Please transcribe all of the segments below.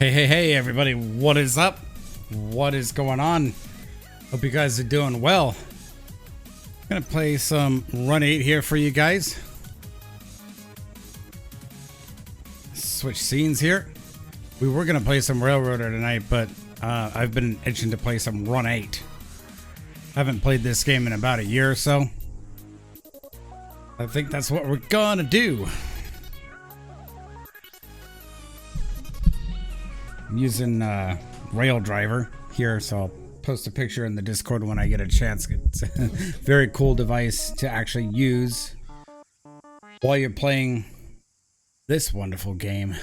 Hey, everybody, what is up? What is going on? Hope you guys are doing well. Gonna play some Run 8 here for you guys. Switch scenes here. We were gonna play some Railroader tonight, but I've been itching to play some Run 8. Haven't played this game in about a year or so. I think that's what we're gonna do. I'm using Rail Driver here, so I'll post a picture in the Discord when I get a chance. It's a very cool device to actually use while you're playing this wonderful game.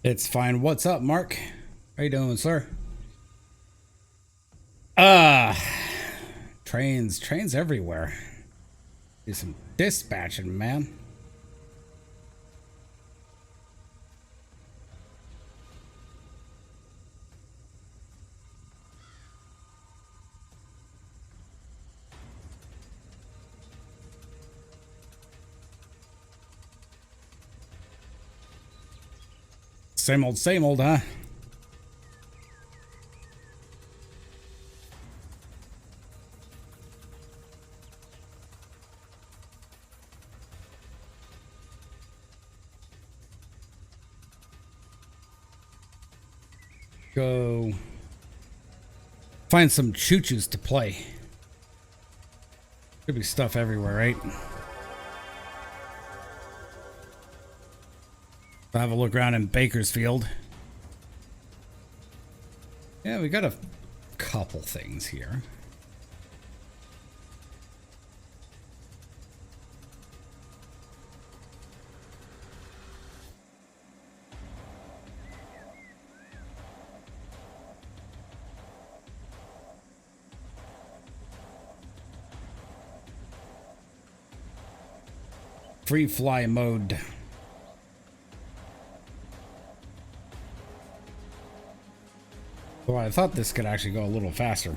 It's fine. What's up, Mark? How you doing, sir? Trains everywhere. Do some dispatching, man. Same old, huh? Go find some choo-choos to play. Could be stuff everywhere, right? I'll have a look around in Bakersfield. Yeah, we got a couple things here. Free fly mode. Well, I thought this could actually go a little faster.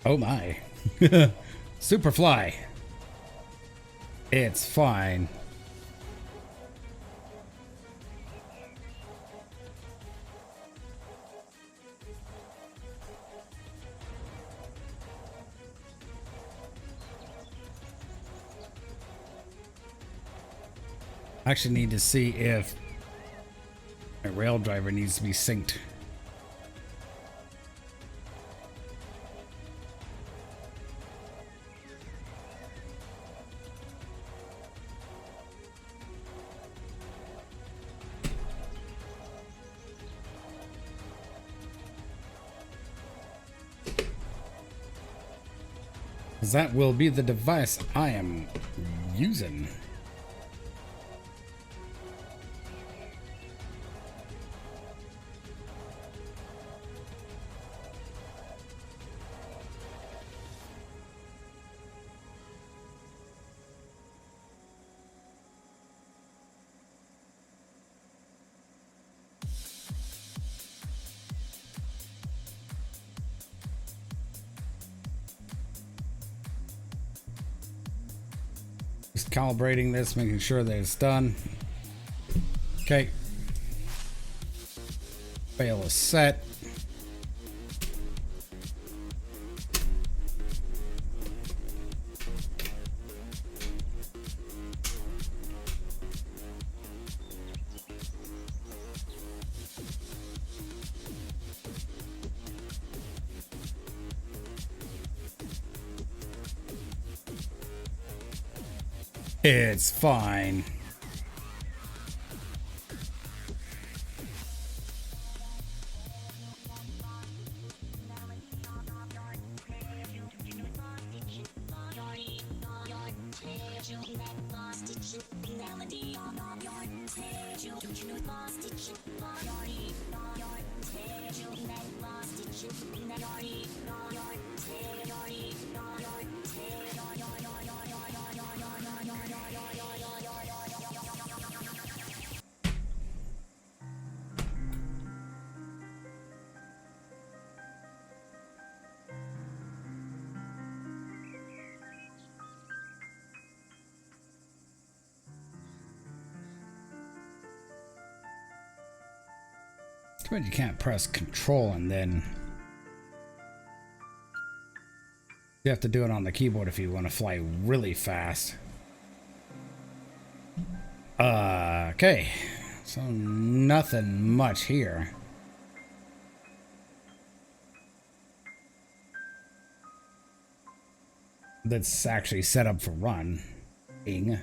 Oh my. Superfly. It's fine. I actually need to see if my Rail Driver needs to be synced. That will be the device I am using. Just calibrating this, making sure that it's done. Okay. Fail is set. It's fine. Too bad you can't press control and then you have to do it on the keyboard if you want to fly really fast. Okay, so nothing much here. That's actually set up for running.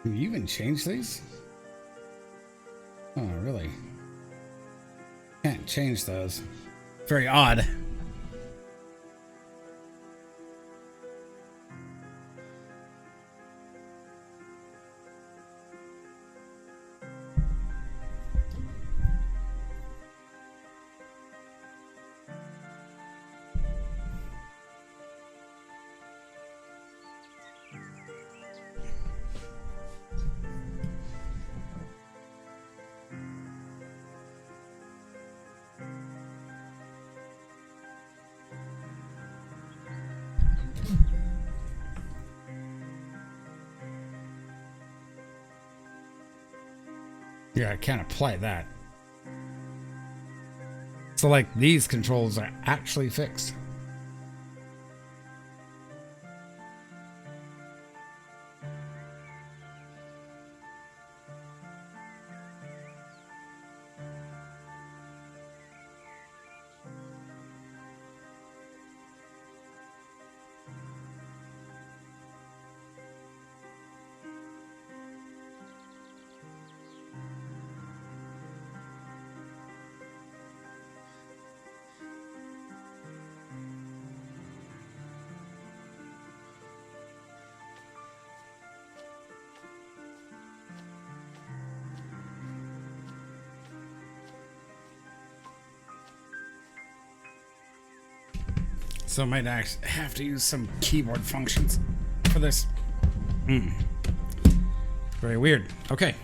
Can you even change these? Oh, really? Can't change those. Very odd. Yeah, I can't apply that. So like these controls are actually fixed. So I might actually have to use some keyboard functions for this. Very weird. Okay.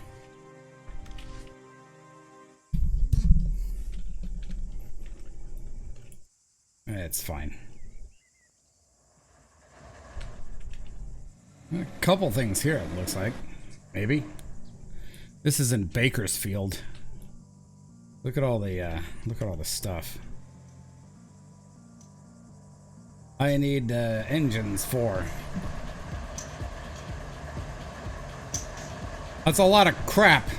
It's fine. A couple things here, it looks like. Maybe. This is in Bakersfield. Look at all the stuff. I need engines for. That's a lot of crap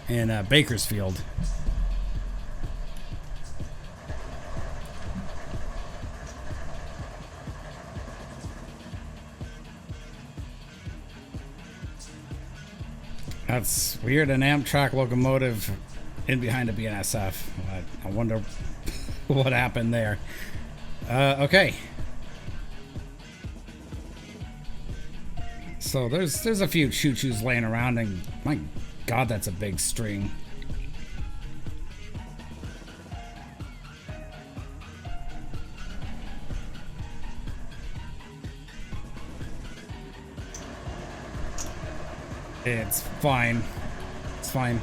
in Bakersfield. That's weird. An Amtrak locomotive in behind a BNSF. I wonder what happened there. Okay. So there's a few choo-choos laying around, and my God, that's a big string. It's fine. It's fine.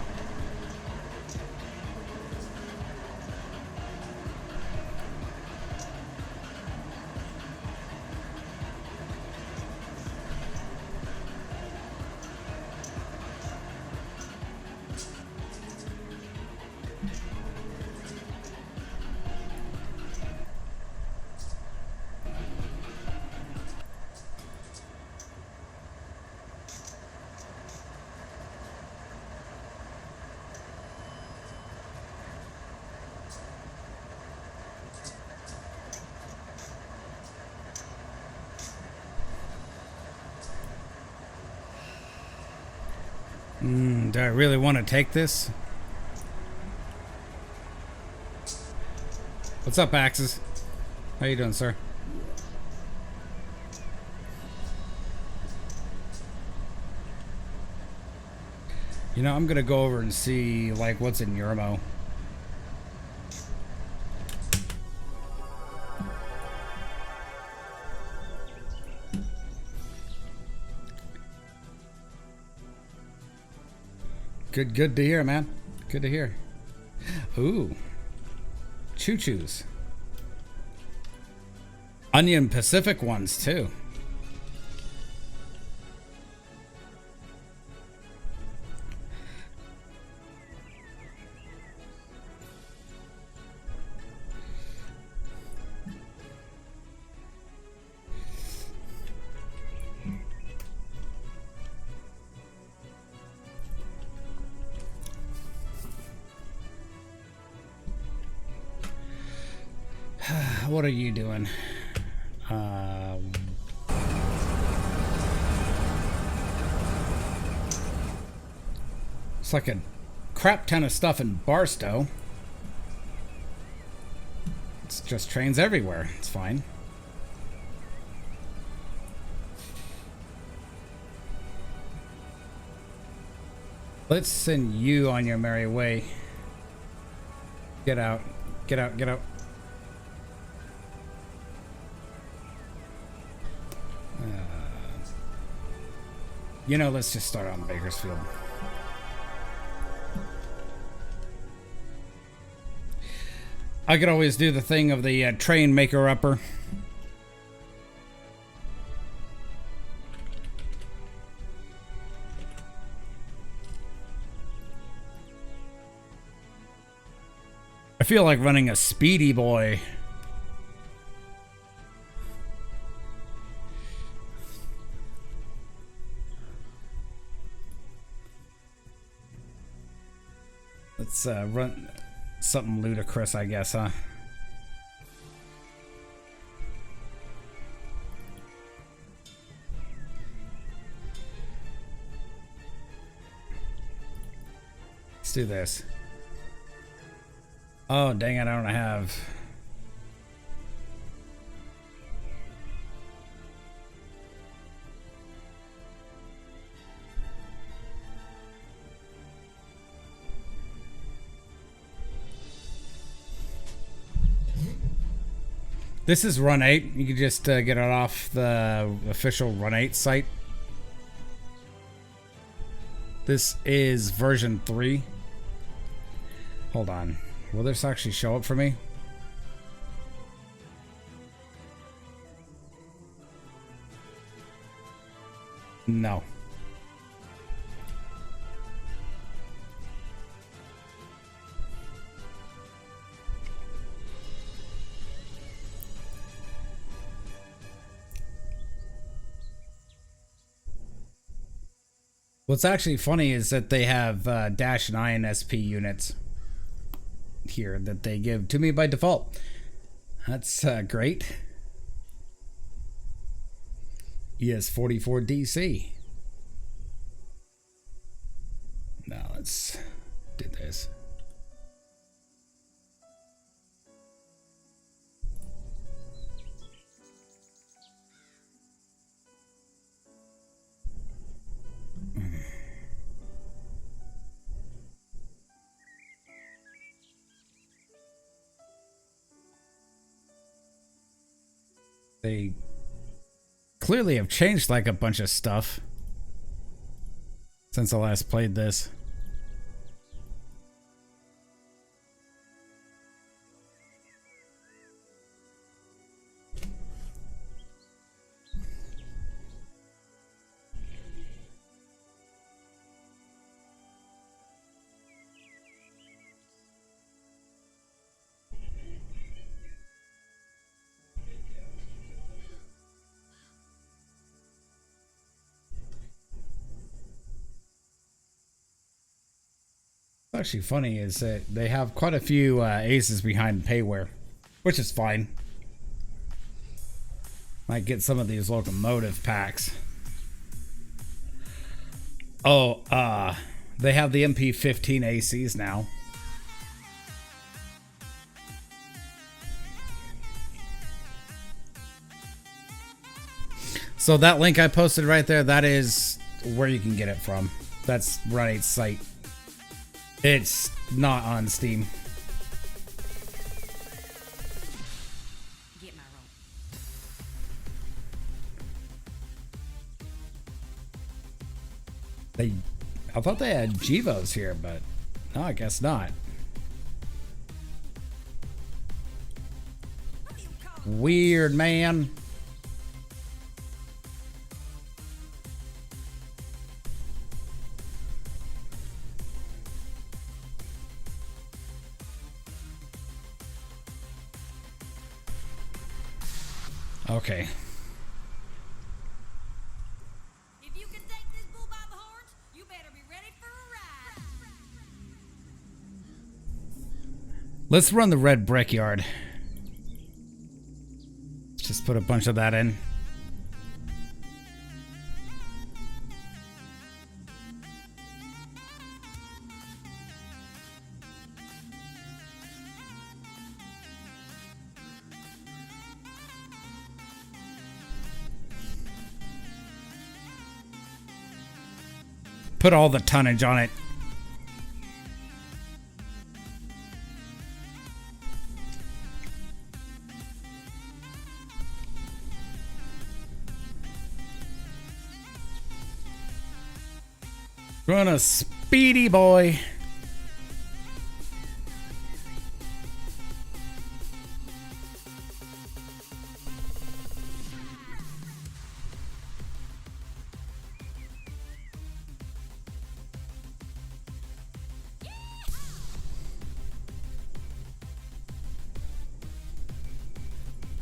Do I really want to take this? What's up, Axes? How you doing, sir? You know, I'm gonna go over and see, like, what's in Yermo. Good to hear, man. Good to hear. Ooh. Choo-choos. Onion Pacific ones, too. What are you doing? It's like a crap ton of stuff in Barstow. It's just trains everywhere. It's fine. Let's send you on your merry way. Get out. Get out. Get out. You know, let's just start on Bakersfield. I could always do the thing of the train maker-upper. I feel like running a speedy boy. Let's run something ludicrous, I guess, huh? Let's do this. Oh, dang it, I don't have... This is Run 8. You can just get it off the official Run 8 site. This is version 3. Hold on. Will this actually show up for me? No. What's actually funny is that they have Dash 9 SP units here that they give to me by default. That's great. ES44 DC. Now let's do this. They clearly have changed like a bunch of stuff. since I last played this. Actually funny is that they have quite a few aces behind payware, which is fine. Might get some of these locomotive packs. Oh, they have the MP15 ACs now. So that link I posted right there, that is where you can get it from. That's Run 8's site. It's not on Steam. Get my rope. I thought they had Gevos here, but no, I guess not. Weird, man. Okay. If you can take this bull by the horns, you better be ready for a ride. Let's run the red brickyard. Let's just put a bunch of that in. Put all the tonnage on it. Run a speedy boy.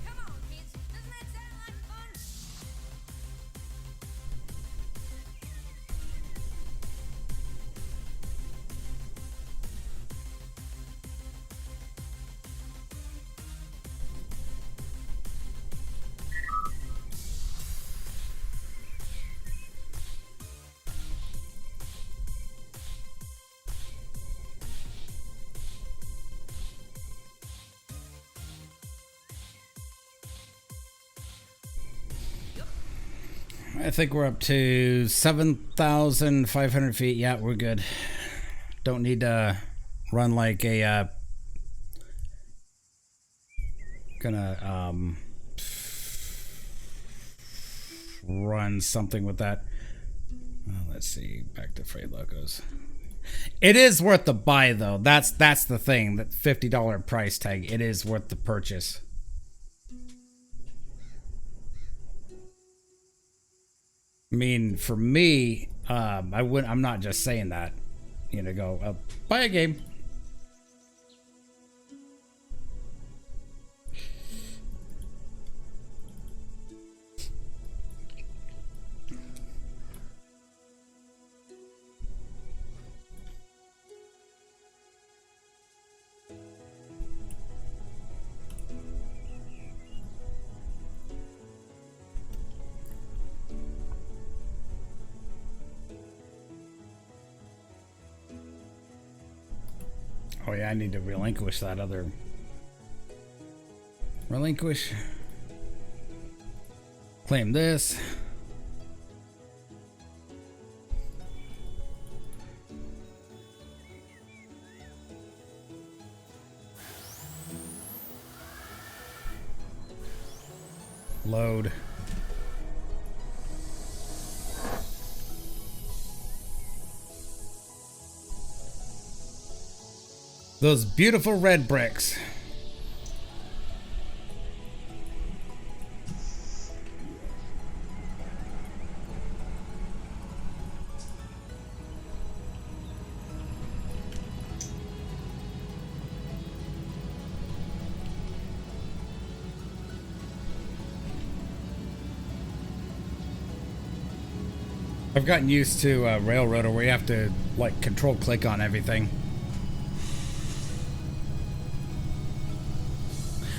Come on, kids. Doesn't that sound like fun? I think we're up to 7,500 feet. Yeah, we're good. Don't need to run like a gonna run something with that. Let's see, back to freight logos. It is worth the buy though. That's the thing. That $50 price tag. It is worth the purchase. I mean, for me, I'm not just saying that. You know, go buy a game. Oh yeah, I need to relinquish that other. Relinquish. Claim this. Load. Those beautiful red bricks. I've gotten used to Railroader where you have to like control click on everything.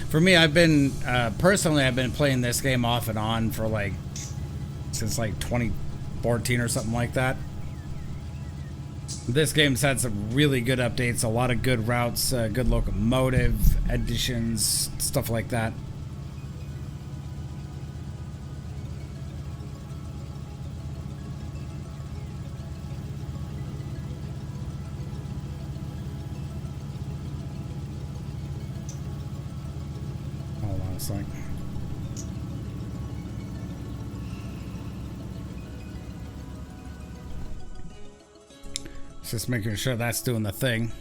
For me, I've been personally I've been playing this game off and on for like since like 2014 or something like that. This game's had some really good updates, a lot of good routes, good locomotive additions, stuff like that. Like just making sure that's doing the thing.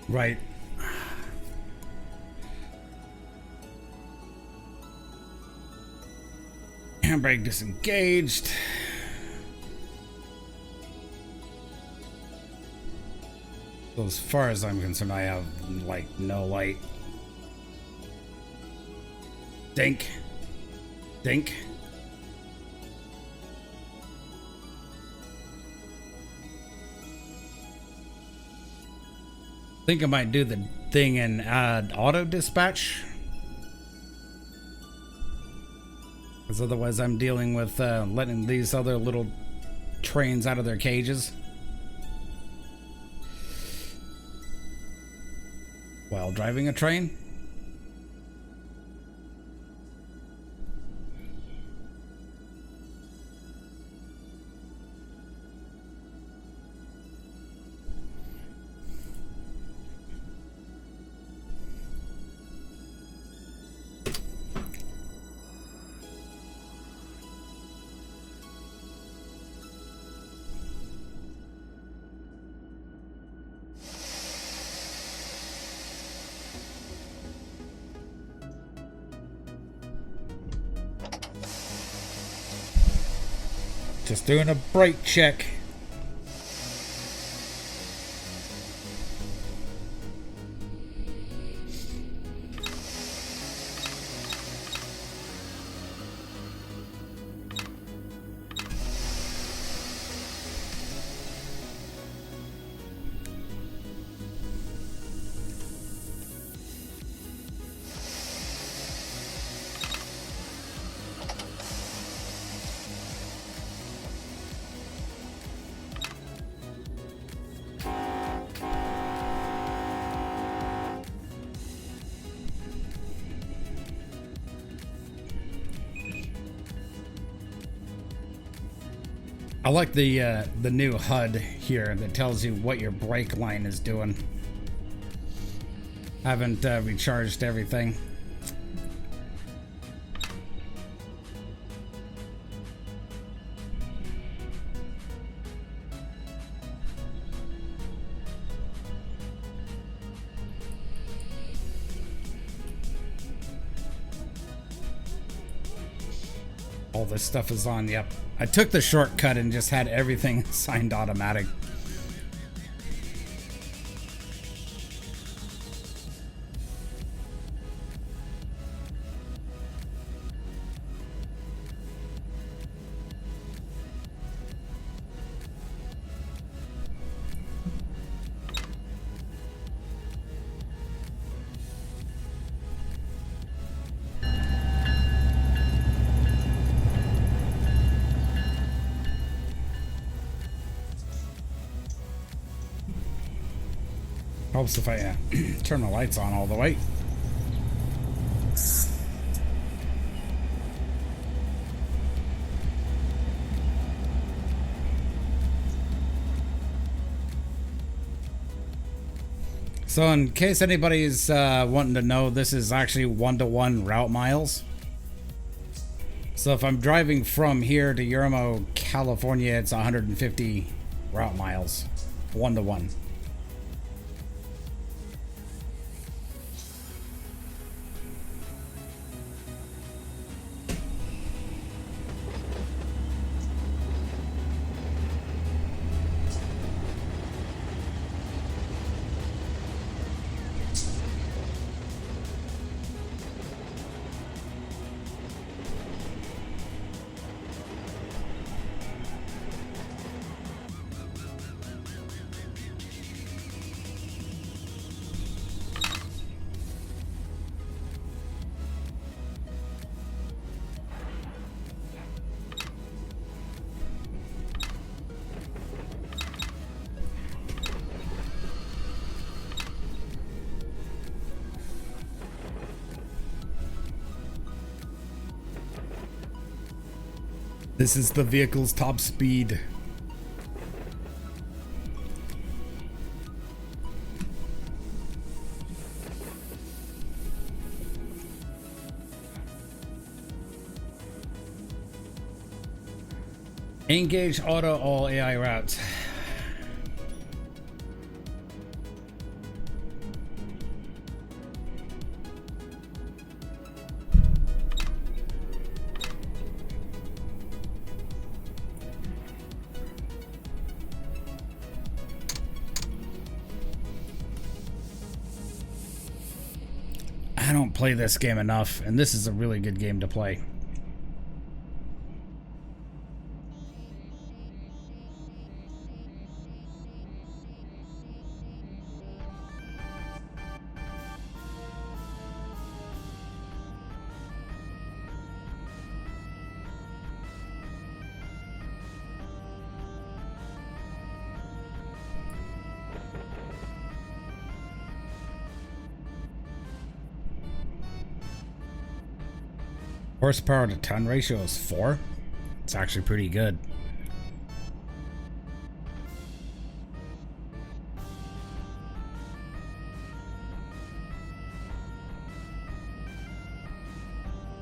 Right. Handbrake disengaged. So as far as I'm concerned, I have like no light. Dink. Dink. I think I might do the thing and add auto dispatch. Because otherwise I'm dealing with letting these other little trains out of their cages while driving a train. Just doing a brake check. I like the new HUD here that tells you what your brake line is doing. Haven't recharged everything. All this stuff is on. Yep. I took the shortcut and just had everything assigned automatic. Helps if I turn the lights on all the way. So in case anybody's wanting to know, this is actually 1-to-1 route miles. So if I'm driving from here to Yermo, California, it's 150 route miles, 1-to-1. This is the vehicle's top speed. Engage auto all AI routes. I don't play this game enough, and this is a really good game to play. Horsepower to ton ratio is 4. It's actually pretty good.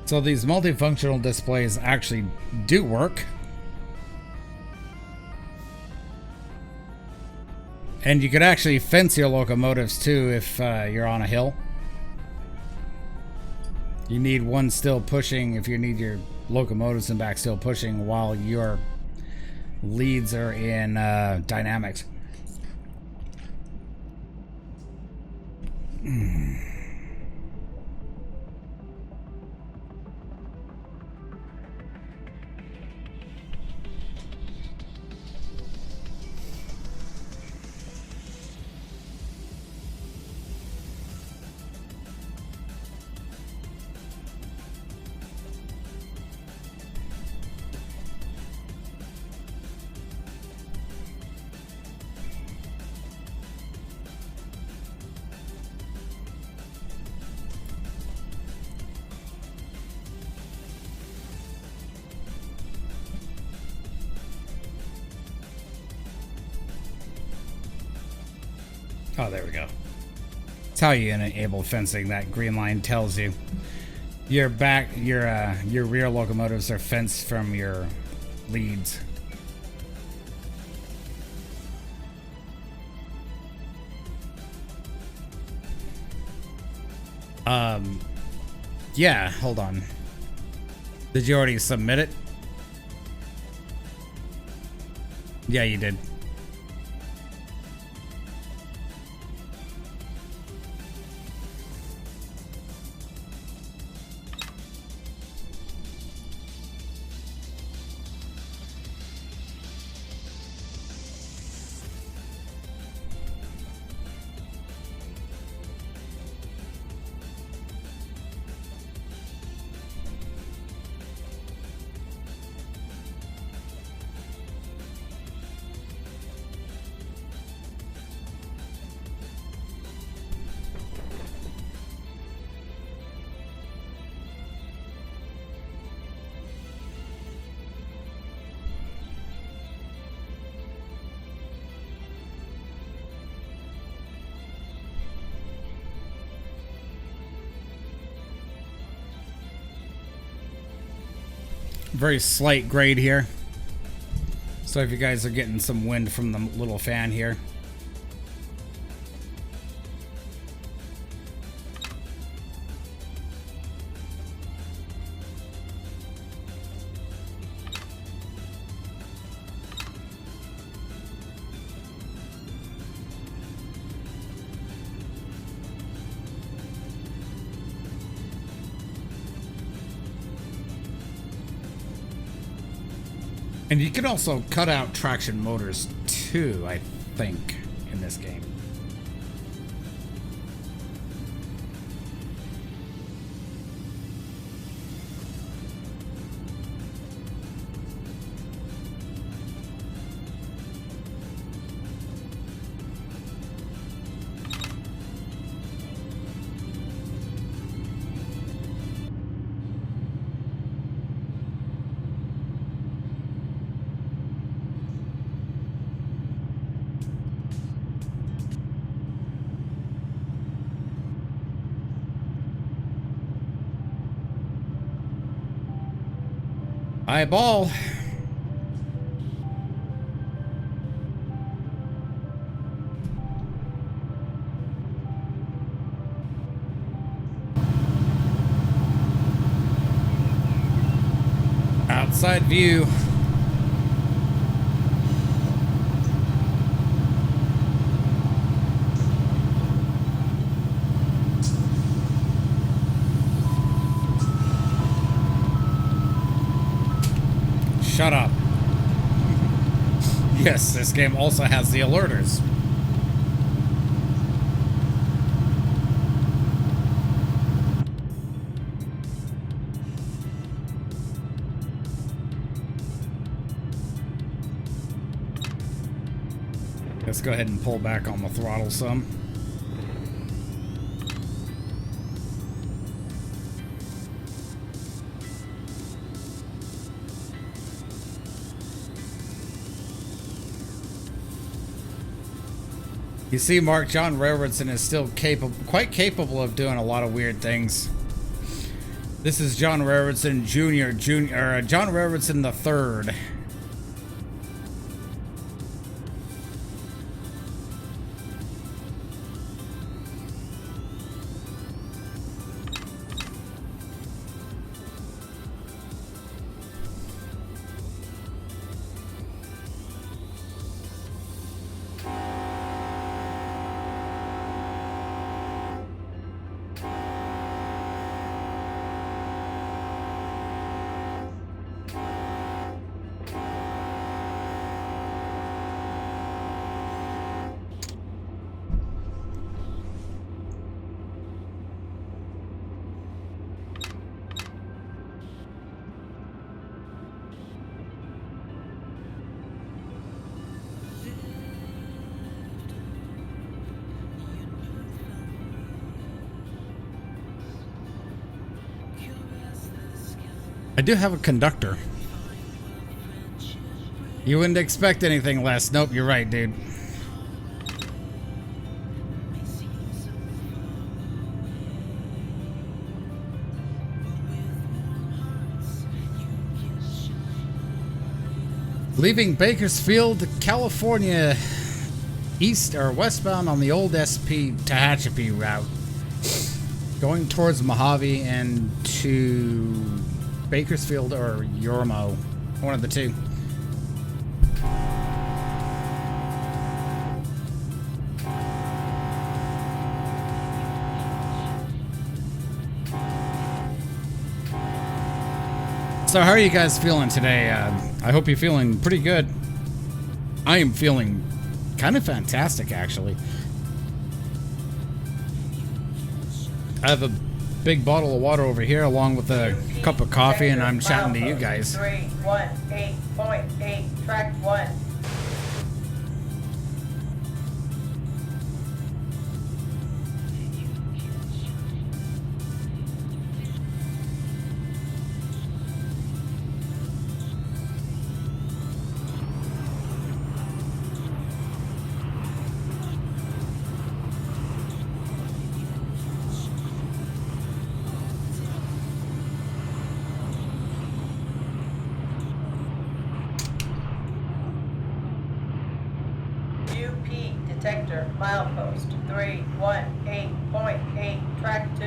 So these multifunctional displays actually do work. And you could actually fence your locomotives too if you're on a hill. You need one still pushing if you need your locomotives and back still pushing while your leads are in dynamics. Oh, there we go. That's how you enable fencing. That green line tells you your rear locomotives are fenced from your leads. Yeah, hold on. Did you already submit it? Yeah, you did. Very slight grade here. So if you guys are getting some wind from the little fan here. And you can also cut out traction motors too, I think, in this game. Eyeball. Outside view. Shut up. Yes, this game also has the alerters. Let's go ahead and pull back on the throttle some. You see, Mark, John Railroadson is still quite capable of doing a lot of weird things. This is John Railroadson Jr., John Railroadson III. I do have a conductor. You wouldn't expect anything less. Nope, you're right, dude. Leaving Bakersfield, California, east or westbound on the old SP Tehachapi route, going towards Mojave and to Bakersfield or Yormo, one of the two. So how are you guys feeling today? I hope you're feeling pretty good. I am feeling kind of fantastic, actually. I have a big bottle of water over here along with a cup of coffee, and I'm chatting to you guys. 318.8, track 1. UP detector milepost 318.8, track 2.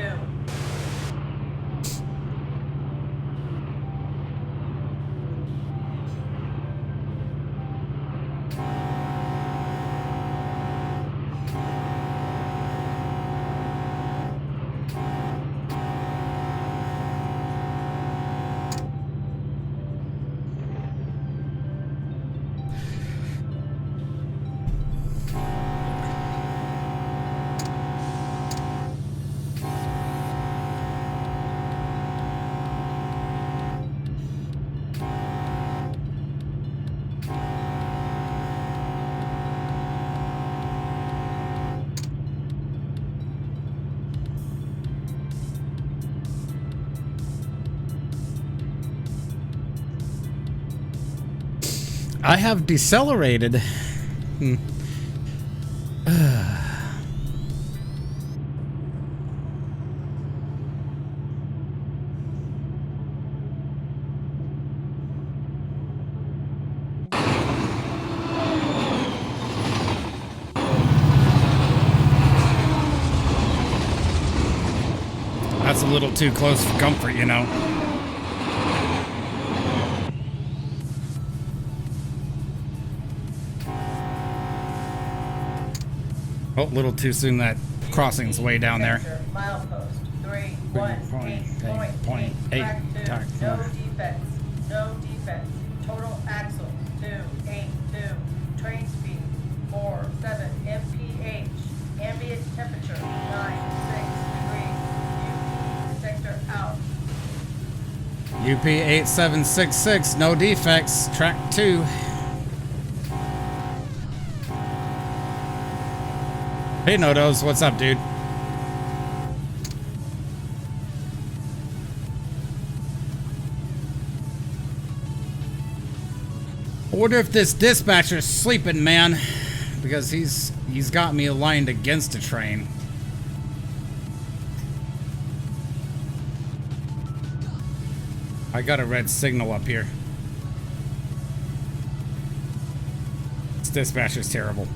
I have decelerated. That's a little too close for comfort, you know. Oh, a little too soon. That crossing's way down there. Milepost 318.8, track 2. No defects. No defects. Total axles 282. Train speed 47 mph. Ambient temperature 96 degrees. UP detector out. UP 8766, no defects, track 2. Hey Nodos, what's up, dude? I wonder if this dispatcher's sleeping, man, because he's got me aligned against a train. I got a red signal up here. This dispatcher's terrible.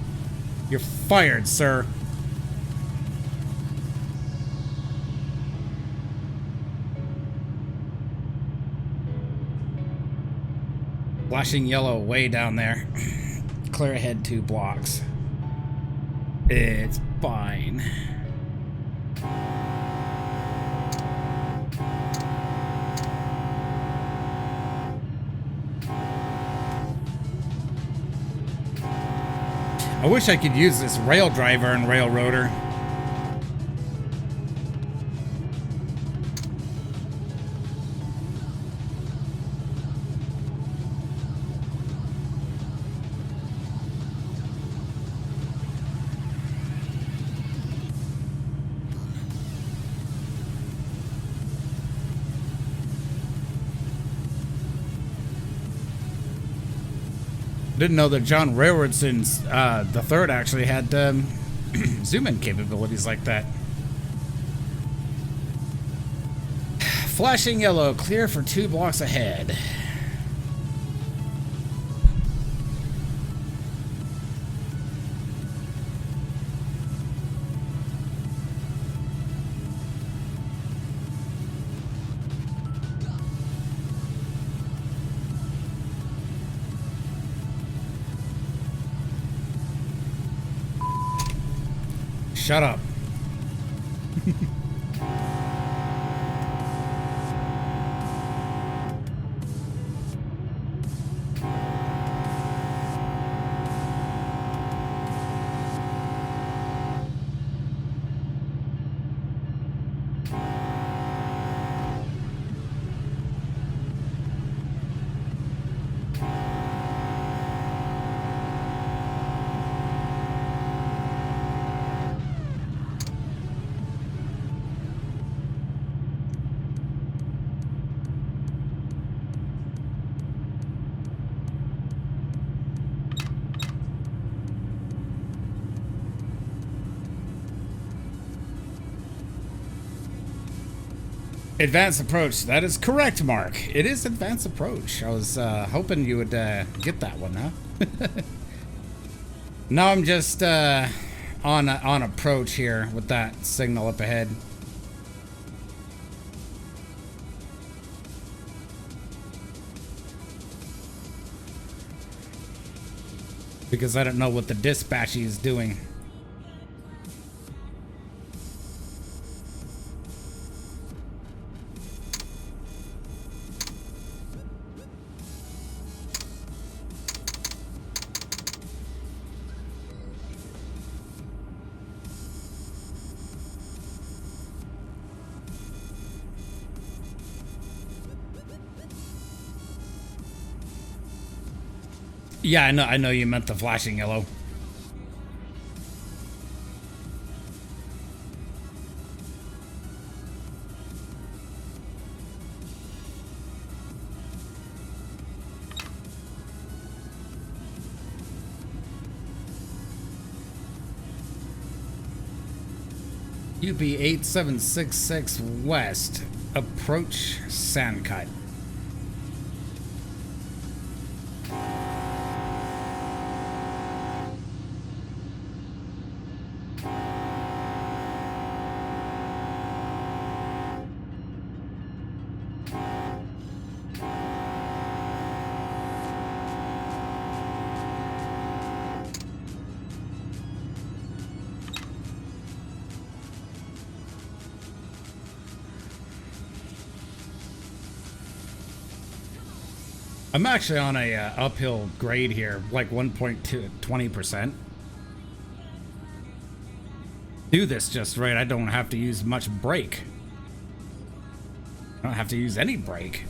You're fired, sir. Flashing yellow way down there. Clear ahead 2 blocks. It's fine. I wish I could use this rail driver and railroader. Didn't know that John Railroadson's the third actually had zoom-in capabilities like that. Flashing yellow, clear for 2 blocks ahead. Shut up. Advanced approach. That is correct, Mark. It is advanced approach. I was hoping you would get that one, huh? Now I'm just on approach here with that signal up ahead. Because I don't know what the dispatchy is doing. Yeah, I know you meant the flashing yellow. UP 8766 West, approach Sandcut. I'm actually on a uphill grade here, like 1.20%. Do this just right. I don't have to use much brake. I don't have to use any brake.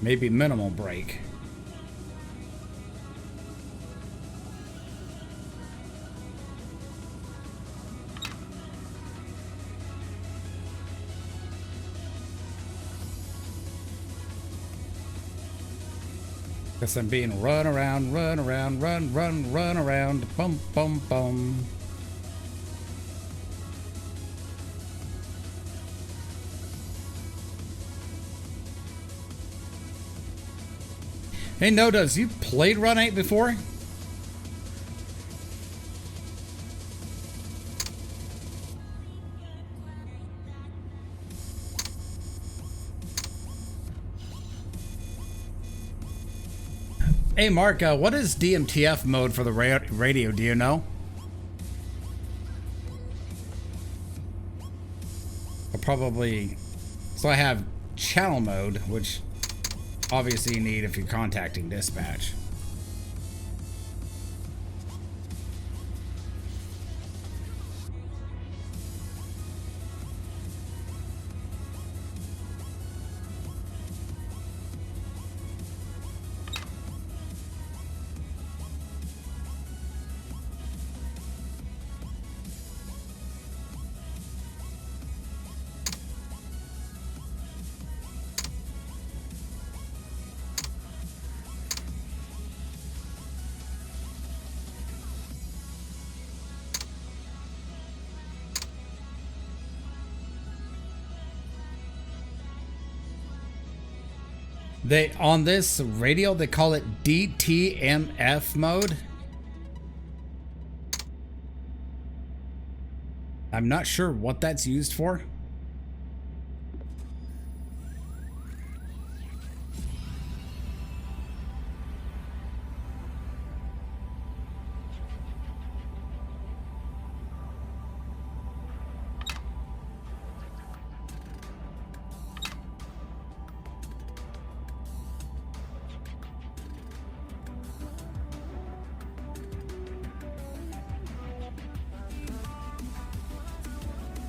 Maybe minimal brake. Guess I'm being run around, run around, bum, bum, bum. Hey, Nodas, you played Run 8 before? Hey Mark, what is DMTF mode for the radio, do you know? So I have channel mode, which obviously you need if you're contacting dispatch. On this radio, they call it DTMF mode. I'm not sure what that's used for.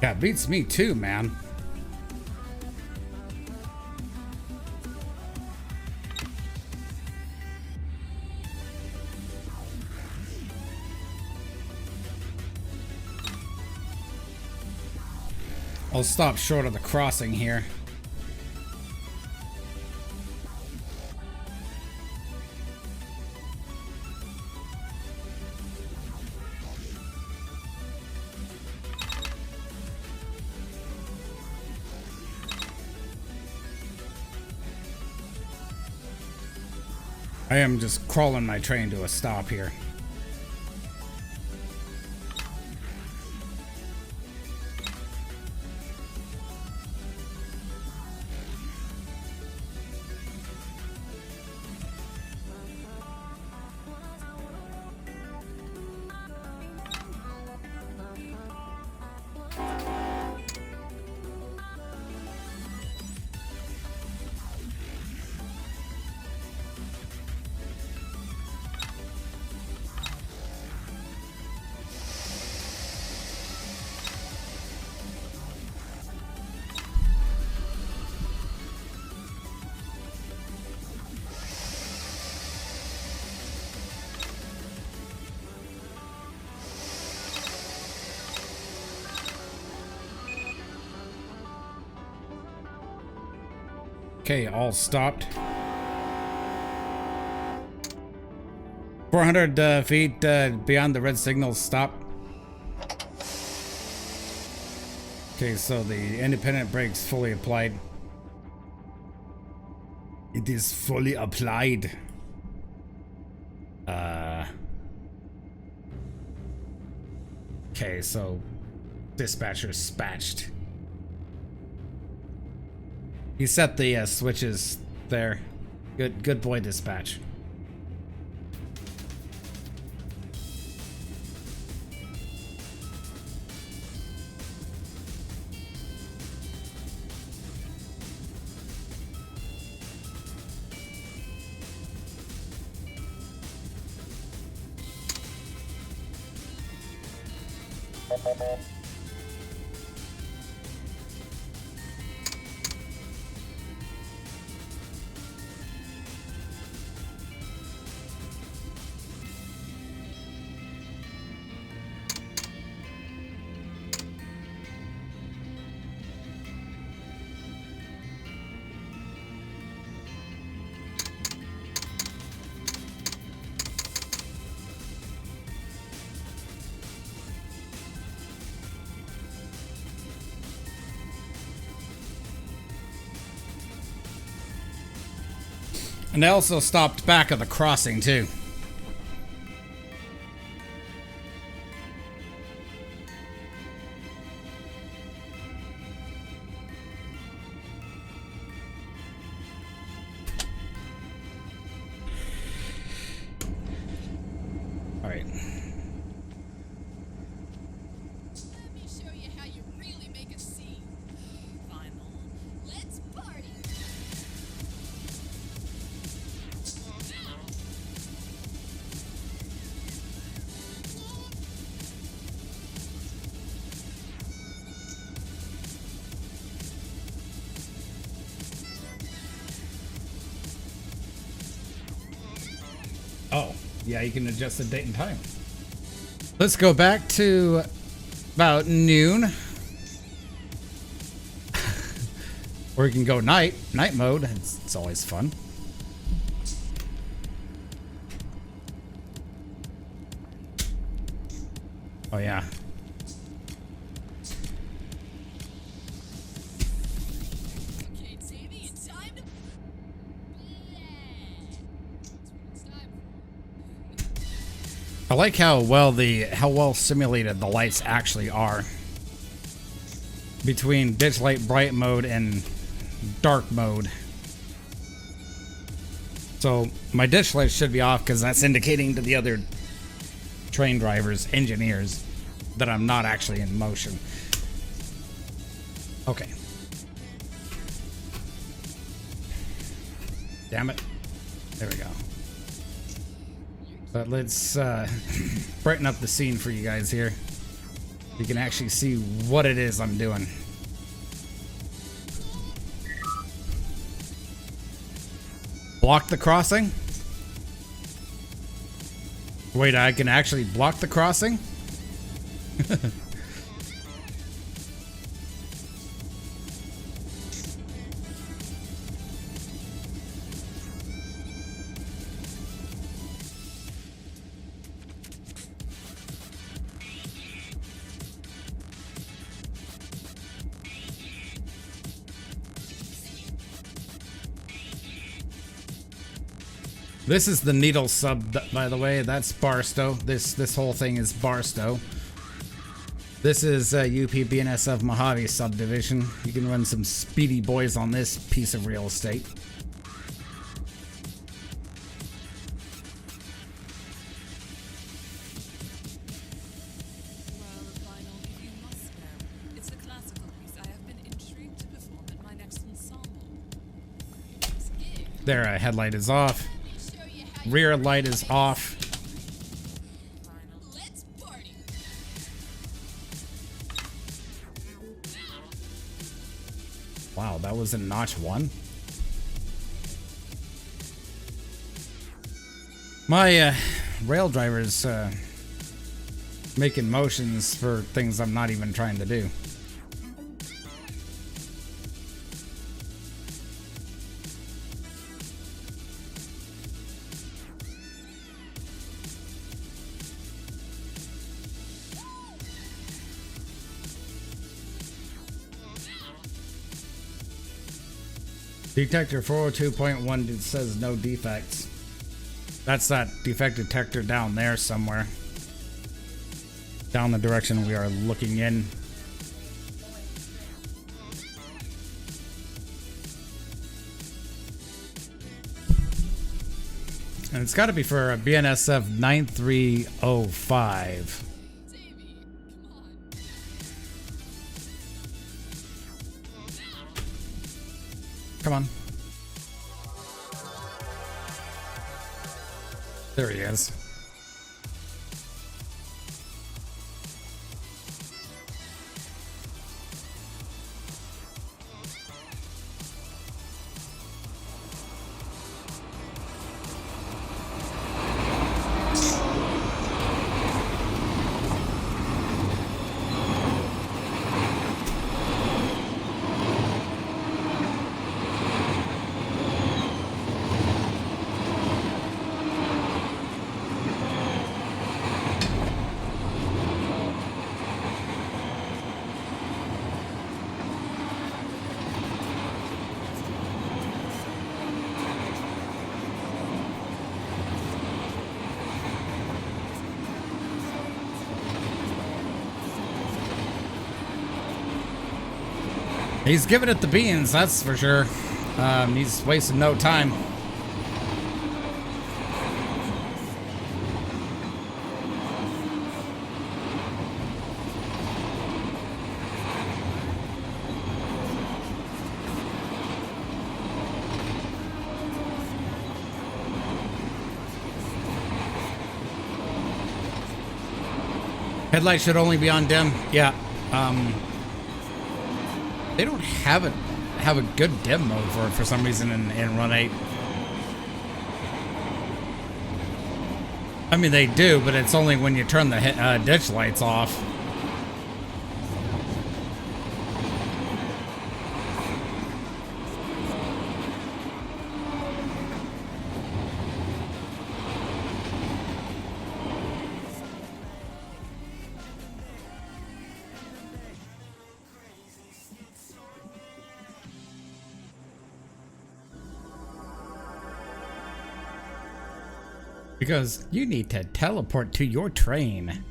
Yeah, beats me too, man. I'll stop short of the crossing here. I am just crawling my train to a stop here. Okay, all stopped. 400 feet beyond the red signal, stop. Okay, so the independent brake's fully applied. It is fully applied. Okay, so dispatcher dispatched. He set the switches there. Good boy, dispatch. And they also stopped back at the crossing too. All right. Let me show you how you really make a scene. Fine, let's party. Oh, yeah, you can adjust the date and time. Let's go back to about noon. Or you can go night mode. It's always fun. Oh yeah. Okay, Davey, it's time to. That's what it's time for. I like how well simulated the lights actually are. Between ditch light bright mode and dark mode. So my ditch light should be off because that's indicating to the other train drivers, engineers, that I'm not actually in motion. Okay. Damn it. There we go. But let's brighten up the scene for you guys here. You can actually see what it is I'm doing. Block the crossing? Wait, I can actually block the crossing? This is the Needle sub, by the way. That's Barstow. This whole thing is Barstow. This is UP BNSF Mojave subdivision. You can run some speedy boys on this piece of real estate. Well, Final, you must know. It's a classical piece I have been intrigued to perform at my next ensemble. This gig, There, headlight is off. let me show you how you Rear light is off. Final. Let's party. Wow, that was in notch 1. My rail driver's making motions for things I'm not even trying to do. Detector 402.1 says no defects. That's that defect detector down there somewhere. Down the direction we are looking in. And it's got to be for a BNSF 9305. Davey, come on. Come on. There he is. He's giving it the beans, that's for sure. He's wasting no time. Headlight should only be on dim. Yeah. They don't have a good dim mode for it for some reason in Run 8. I mean, they do, but it's only when you turn the ditch lights off. Because you need to teleport to your train.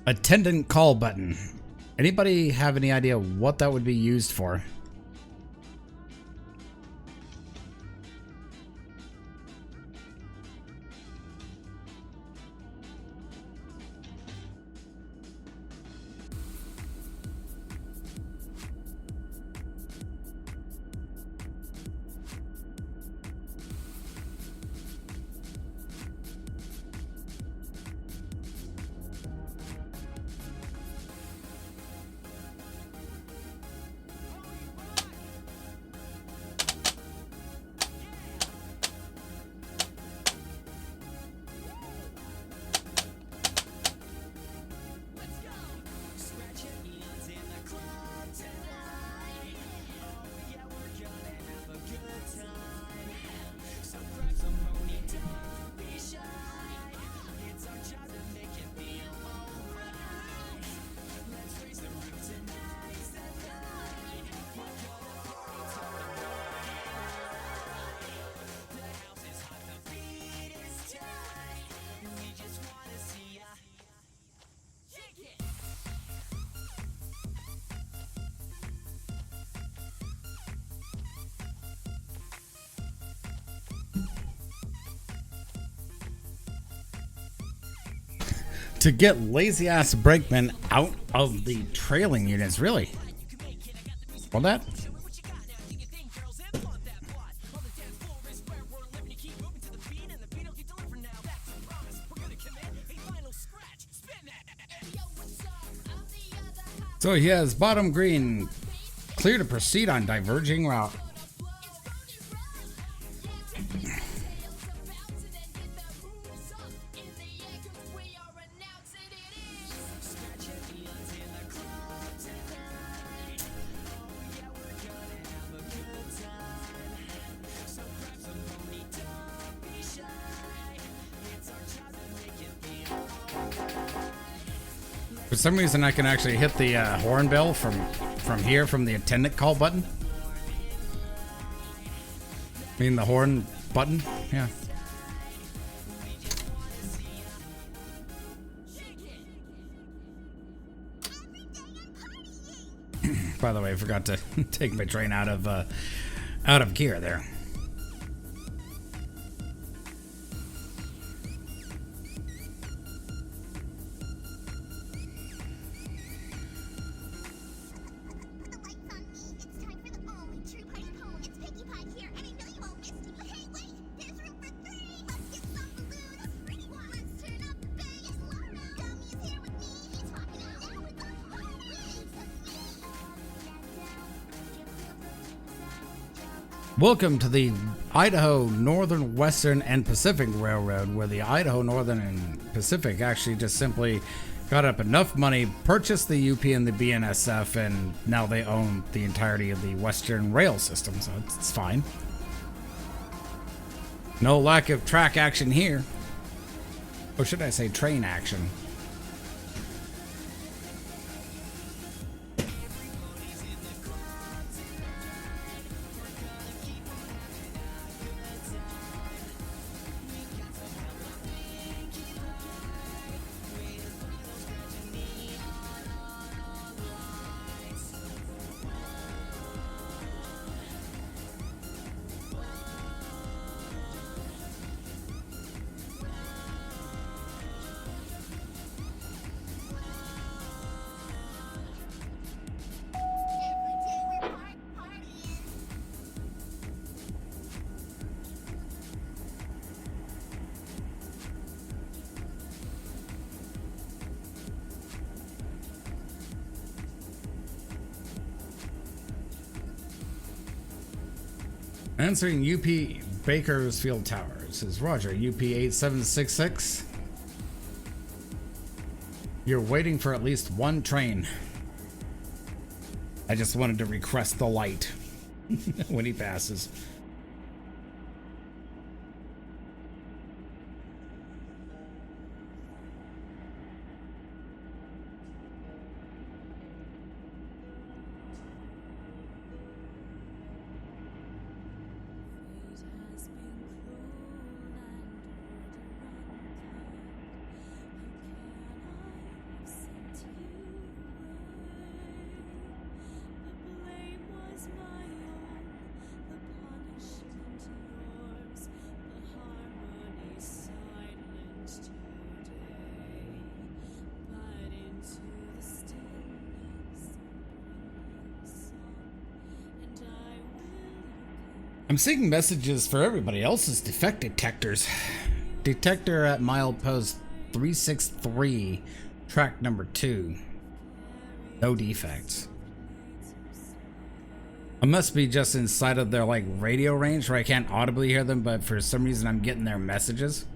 Attendant call button. Anybody have any idea what that would be used for? to get lazy ass brakemen out of the trailing units, really. Hold that. So he has bottom green, clear to proceed on diverging route. For some reason, I can actually hit the horn bell from here, from the attendant call button. I mean the horn button, yeah. By the way, I forgot to take my train out of gear there. Welcome to the Idaho Northern, Western, and Pacific Railroad, where the Idaho Northern and Pacific actually just simply got up enough money, purchased the UP and the BNSF, and now they own the entirety of the Western rail system, so it's fine. No lack of track action here. Or should I say train action? Answering UP Bakersfield Towers is Roger, UP 8766. You're waiting for at least one train. I just wanted to request the light when he passes. I'm seeing messages for everybody else's defect detectors. Detector at milepost 363, track number 2. No defects. I must be just inside of their like radio range where I can't audibly hear them, but for some reason I'm getting their messages.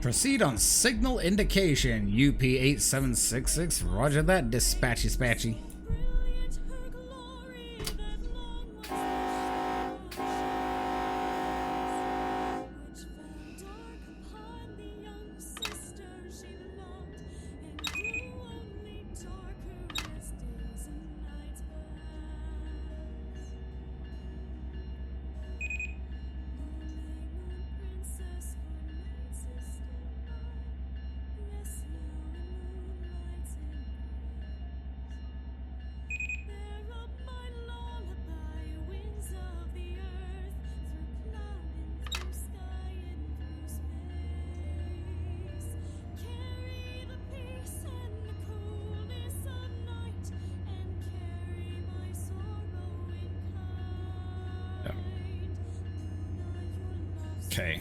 Proceed on signal indication, UP 8766. Roger that, dispatchy spatchy. Okay.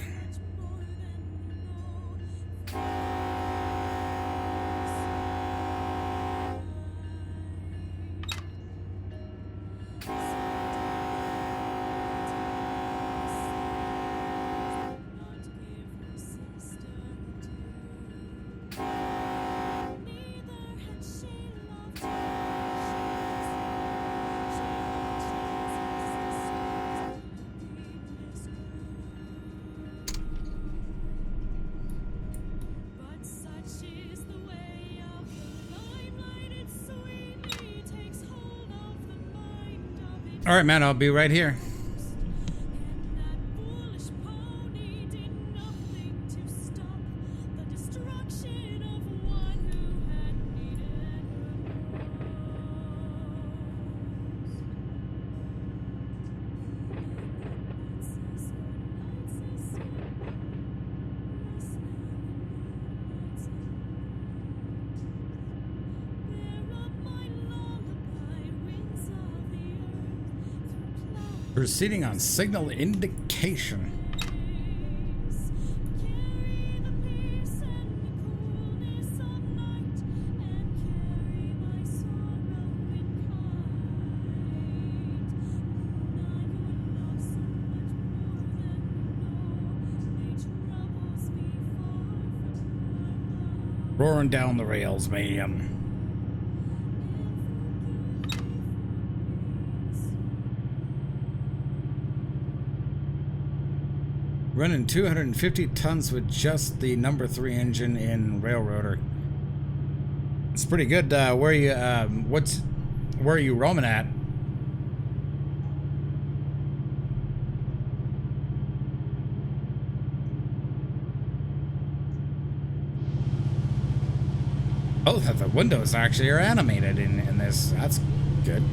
All right, man, I'll be right here. Proceeding on signal indication. Roaring down the rails, ma'am. Running 250 tons with just the number 3 engine in Railroader. It's pretty good. Where are you roaming at? Oh, the windows actually are animated in this. That's good.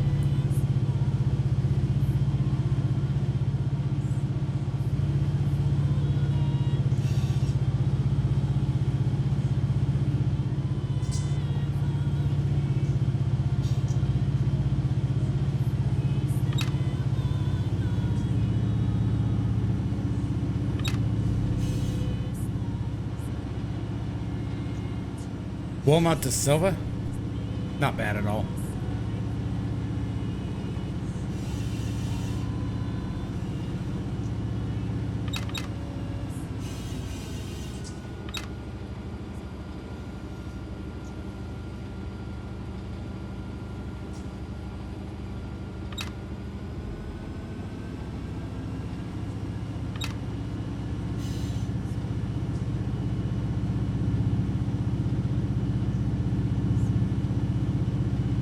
Wilmot to Silva? Not bad at all.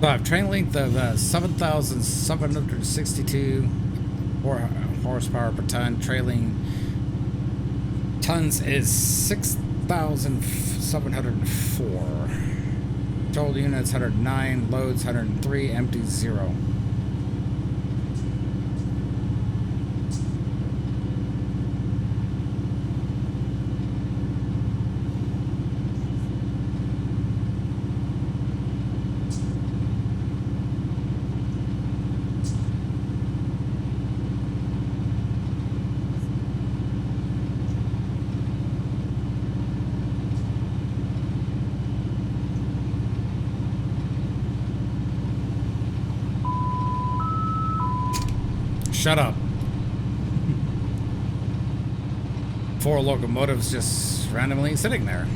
So I have train length of 7,762 horsepower per ton. Trailing tons is 6,704. Total units 109. Loads 103. Empty 0. Shut up. 4 locomotives just randomly sitting there.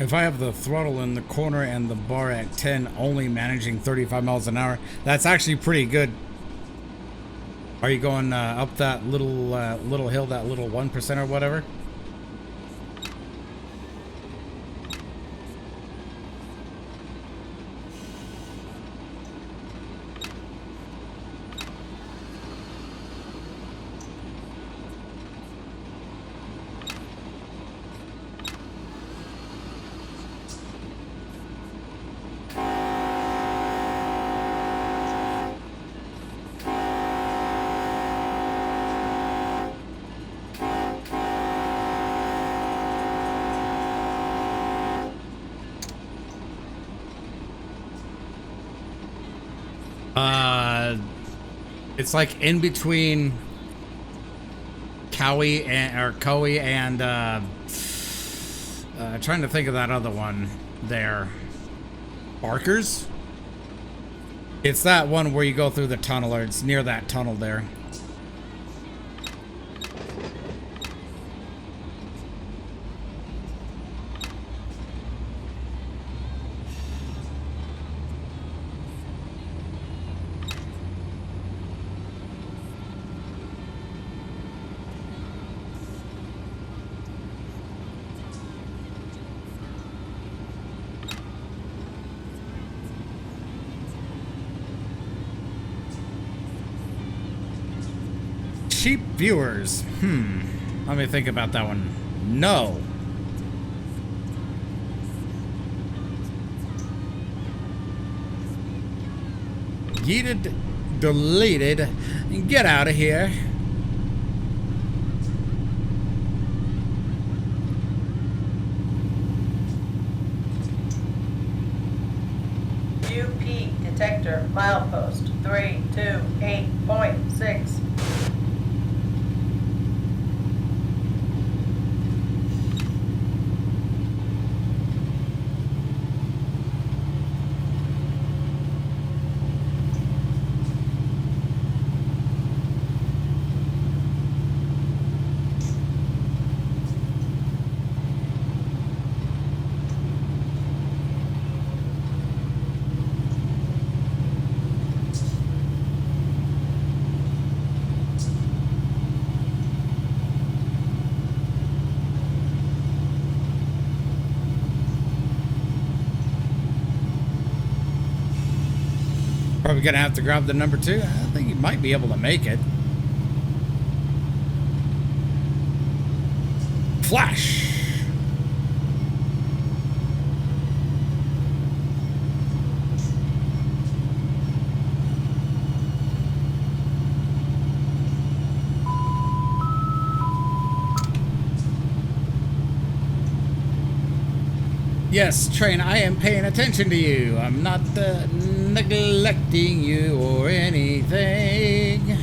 If I have the throttle in the corner and the bar at 10, only managing 35 miles an hour, that's actually pretty good. Are you going up that little hill, that little 1% or whatever? It's like in between Cowie and trying to think of that other one there. Barkers? It's that one where you go through the tunnel, or it's near that tunnel there. Cheap viewers. Let me think about that one. No. Yeeted, deleted, get out of here. UP detector milepost 328.6. Probably gonna have to grab the number 2. I think you might be able to make it. Flash. Yes, Train, I am paying attention to you. I'm not neglecting you or anything.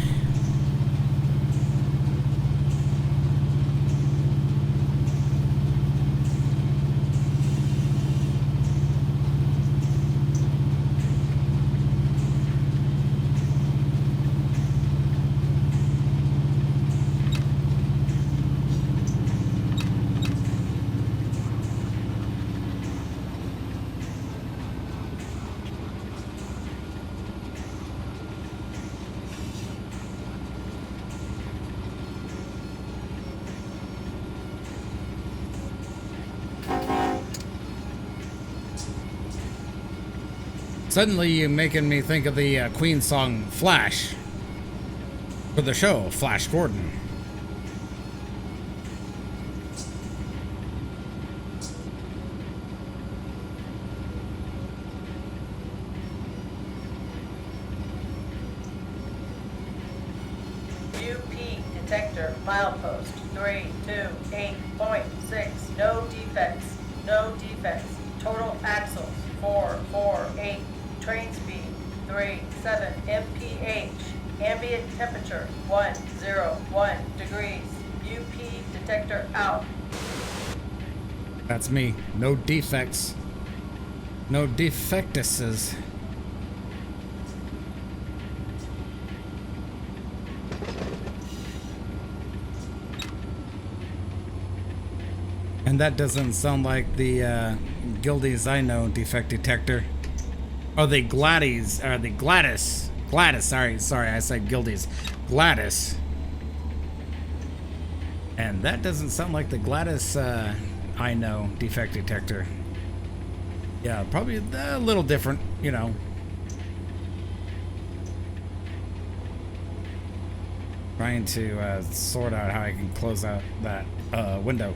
Suddenly you're making me think of the Queen song Flash for the show, Flash Gordon. UP detector milepost 328.6. No defects. No defects. Total axles 448. Train speed 37 mph. Ambient temperature 101 degrees. UP detector out. That's me. No defects. No defectuses. And that doesn't sound like the Gildies I know defect detector. Oh, the Gladys, or the Gladys. Gladys, sorry, I said Gildies. Gladys. And that doesn't sound like the Gladys I know defect detector. Yeah, probably a little different, you know. Trying to sort out how I can close out that window.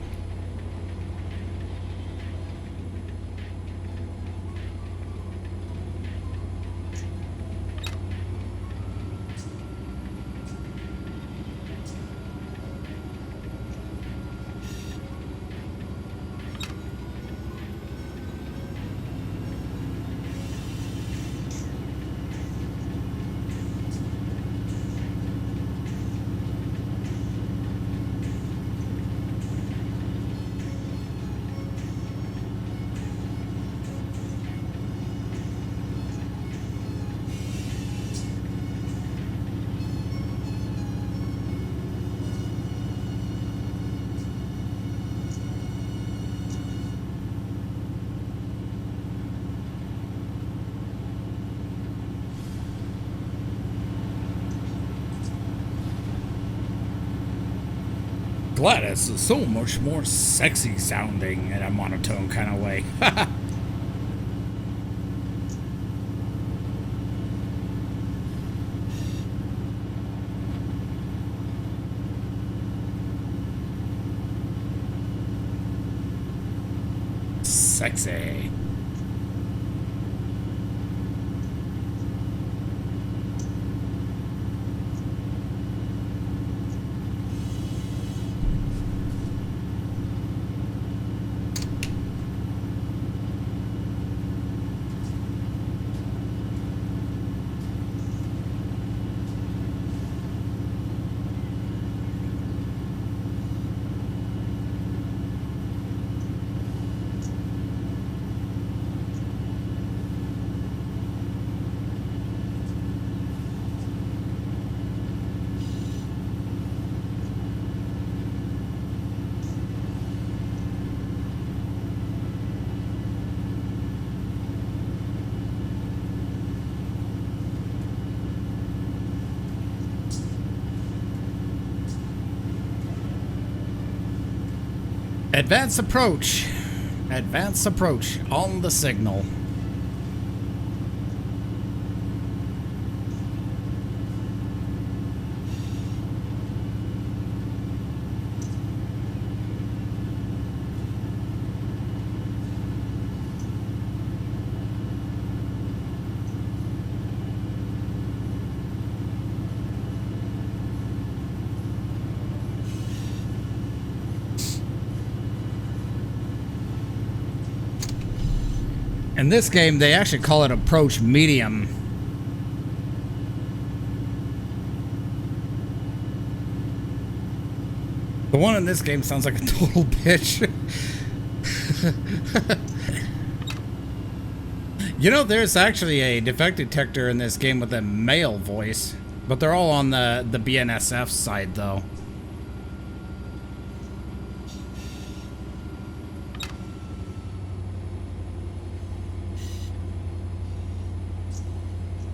Gladys is so much more sexy sounding in a monotone kind of way. Sexy. Advance approach. Advance approach on the signal. In this game, they actually call it approach medium. The one in this game sounds like a total bitch. You know, there's actually a defect detector in this game with a male voice, but they're all on the BNSF side, though.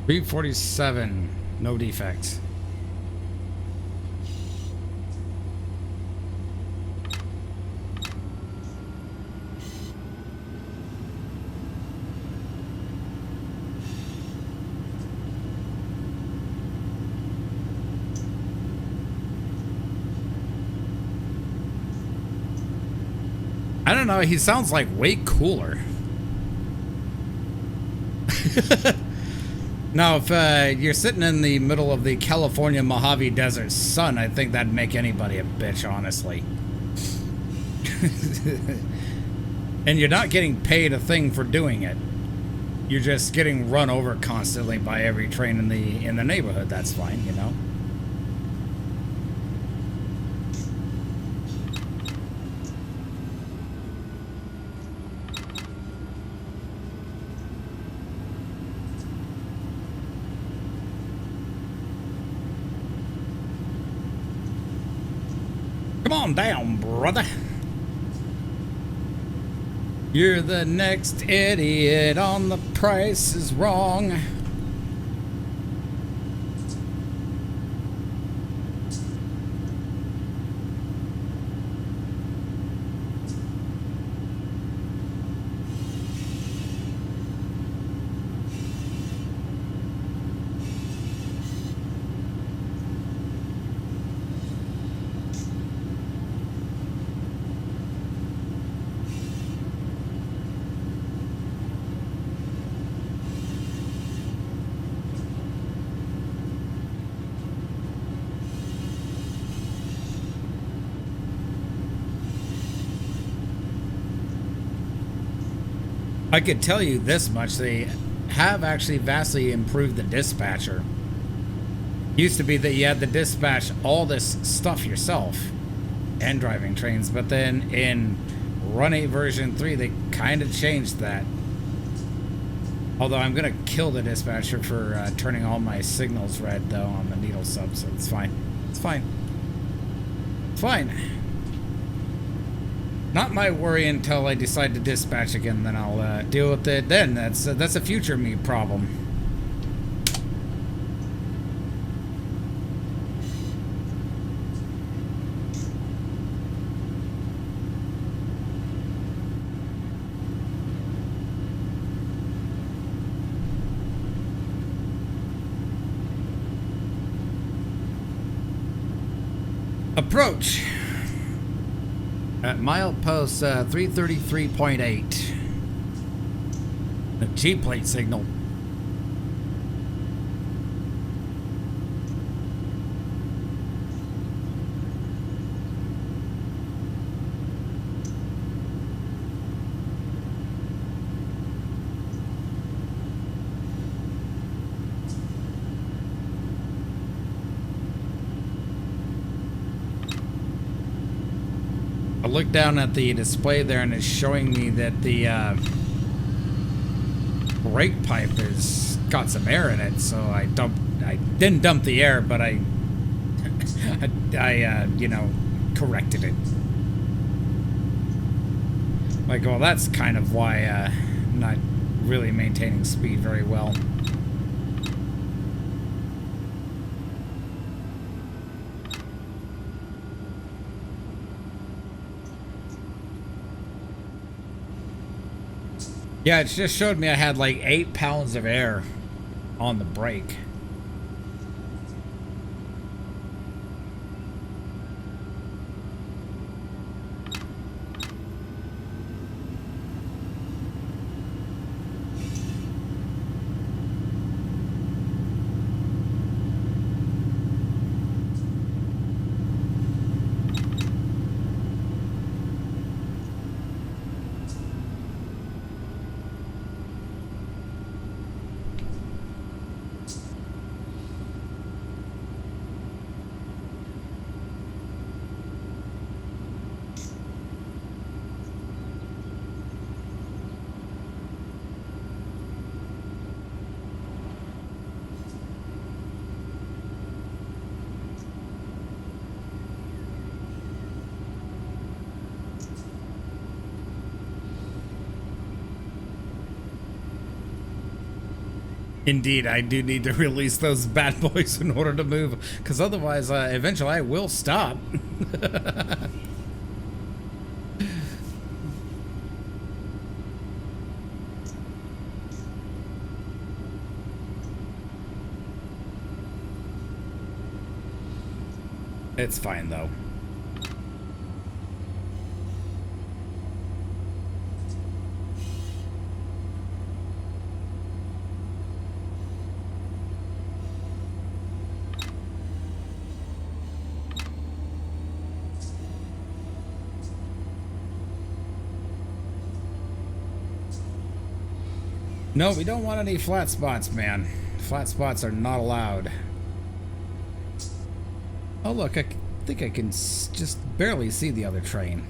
B47, no defects. I don't know, he sounds like way cooler. Now, if you're sitting in the middle of the California Mojave Desert sun, I think that'd make anybody a bitch, honestly. And you're not getting paid a thing for doing it. You're just getting run over constantly by every train in the neighborhood. That's fine, you know. Come on down, brother. You're the next idiot on The Price is Wrong. I could tell you this much, they have actually vastly improved the dispatcher. Used to be that you had to dispatch all this stuff yourself and driving trains, but then in Run 8 version 3 they kind of changed that. Although I'm gonna kill the dispatcher for turning all my signals red though on the needle sub, so it's fine. It's fine. It's fine. Not my worry until I decide to dispatch again, then I'll deal with it then. That's a future me problem. Approach at milepost 333.8. The G-plate signal. I looked down at the display there and it's showing me that the brake pipe has got some air in it, so I didn't dump the air, but I you know, corrected it. Like, well, that's kind of why I'm not really maintaining speed very well. Yeah, it just showed me I had like 8 pounds of air on the brake. Indeed, I do need to release those bad boys in order to move, because otherwise, eventually I will stop. It's fine, though. No, we don't want any flat spots, man. Flat spots are not allowed. Oh, look, I think I can just barely see the other train.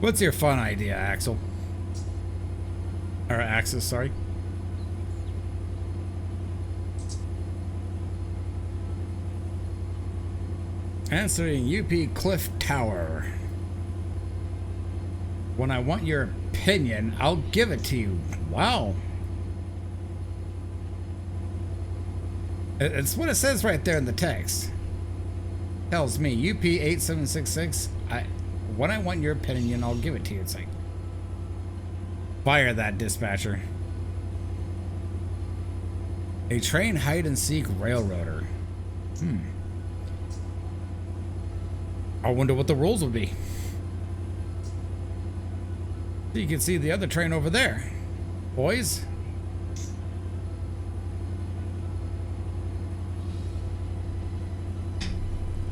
What's your fun idea, Axel? Or Axis, sorry. Answering UP Cliff Tower. When I want your opinion, I'll give it to you. Wow. It's what it says right there in the text. Tells me UP 8766. When I want your opinion, I'll give it to you. It's like, fire that dispatcher. A train hide-and-seek railroader. I wonder what the rules would be. You can see the other train over there, boys.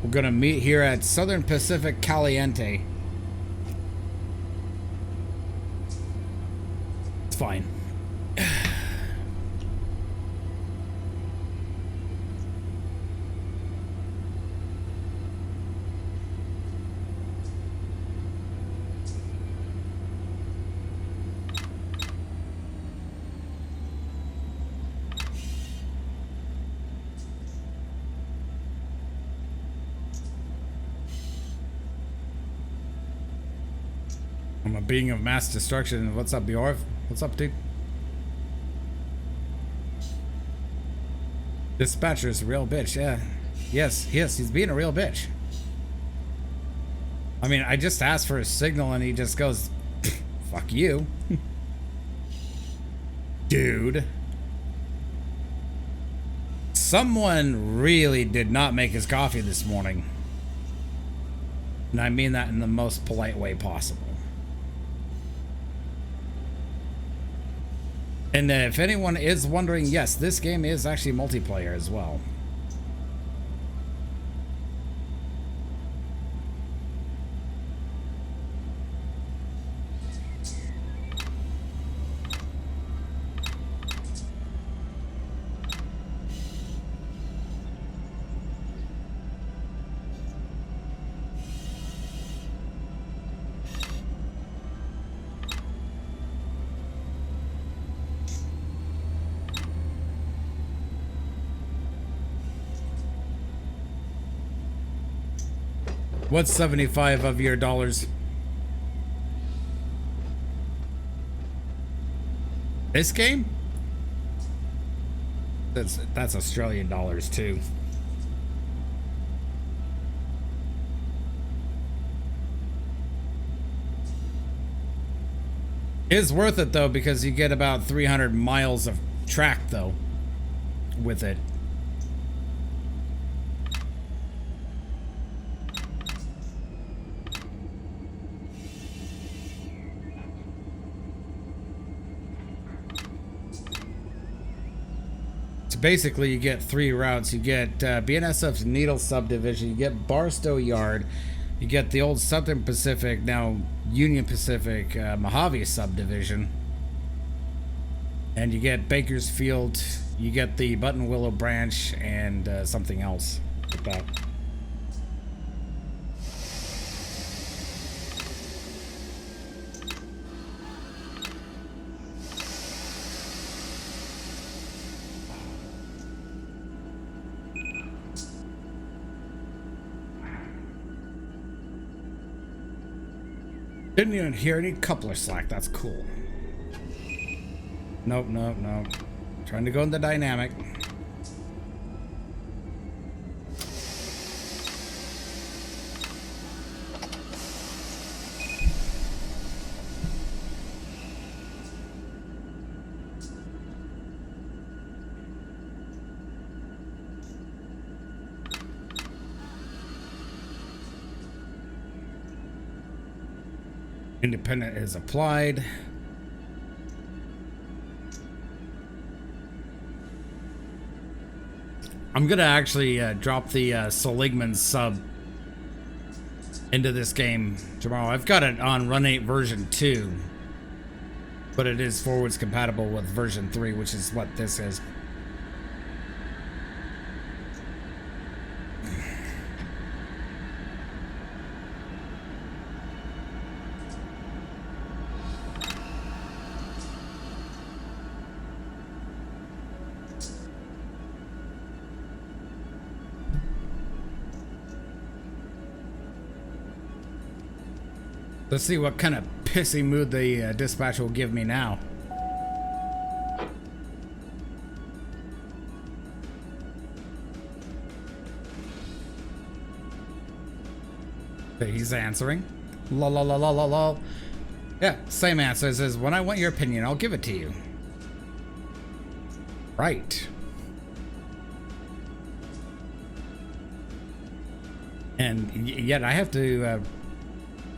We're gonna meet here at Southern Pacific Caliente. It's fine. I'm a being of mass destruction. What's up, Bjorv? What's up, dude? Dispatcher's a real bitch, yeah. Yes, he's being a real bitch. I mean, I just asked for a signal and he just goes, fuck you. Dude. Someone really did not make his coffee this morning. And I mean that in the most polite way possible. And if anyone is wondering, yes, this game is actually multiplayer as well. What's 75 of your dollars? This game? That's Australian dollars too. It's worth it though because you get about 300 miles of track though with it. Basically, you get 3 routes. You get BNSF's Needle subdivision, you get Barstow Yard, you get the old Southern Pacific, now Union Pacific, Mojave subdivision, and you get Bakersfield, you get the Buttonwillow branch, and something else like that. Didn't even hear any coupler slack. That's cool. Nope. Trying to go in the dynamic. Independent is applied. I'm gonna actually drop the Seligman sub into this game tomorrow. I've got it on Run 8 version 2, but it is forwards compatible with version 3, which is what this is. Let's see what kind of pissy mood the dispatcher will give me now. Okay, he's answering. La la la la la la. Yeah, same answer. It says, when I want your opinion, I'll give it to you. Right. And yet I have to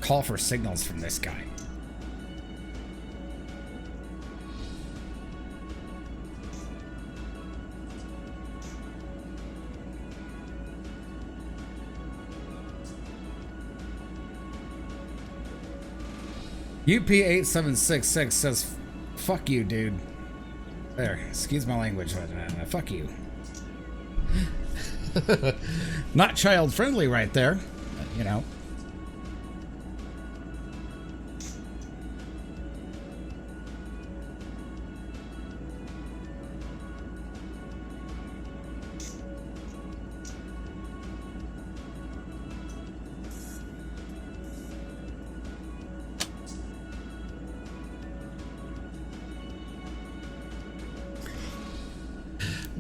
call for signals from this guy. UP8766 says, fuck you, dude. There, excuse my language, but fuck you. Not child friendly right there, but, you know.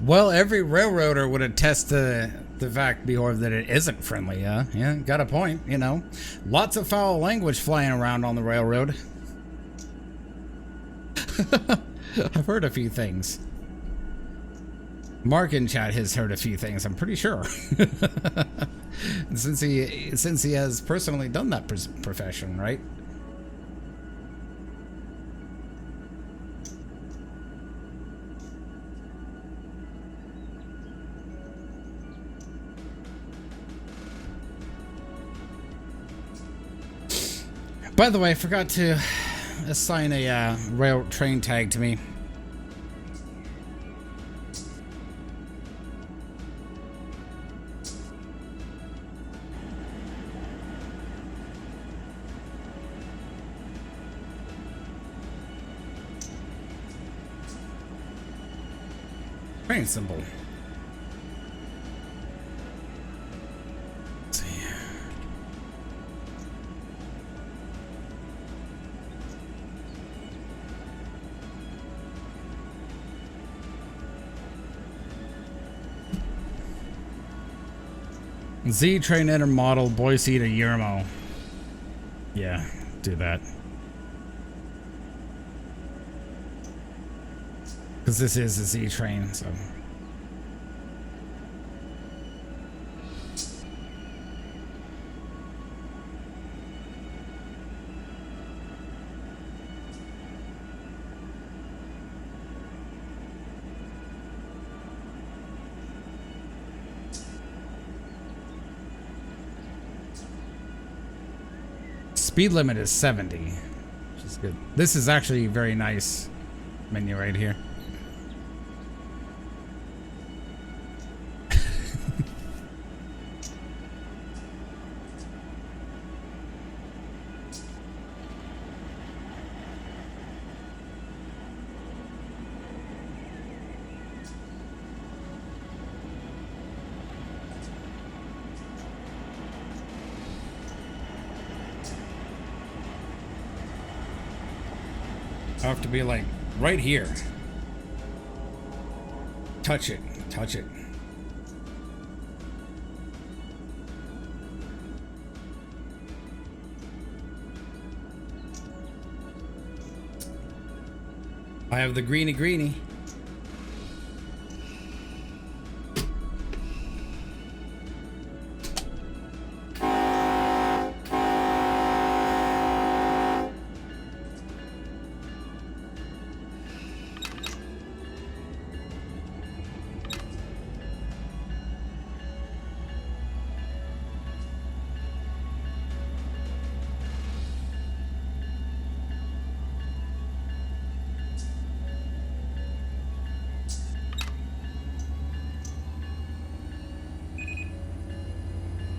Well, every railroader would attest to the fact, Bjorn, that it isn't friendly, yeah, got a point, you know. Lots of foul language flying around on the railroad. I've heard a few things. Mark in chat has heard a few things, I'm pretty sure. And since he has personally done that profession, right? By the way, I forgot to assign a rail train tag to me. Train symbol. Let's see. Z train intermodal Boise to Yermo. Yeah, do that. Because this is a Z train, so. Speed limit is 70, which is good. This is actually a very nice menu right here. I have to be like right here. Touch it, touch it. I have the greenie.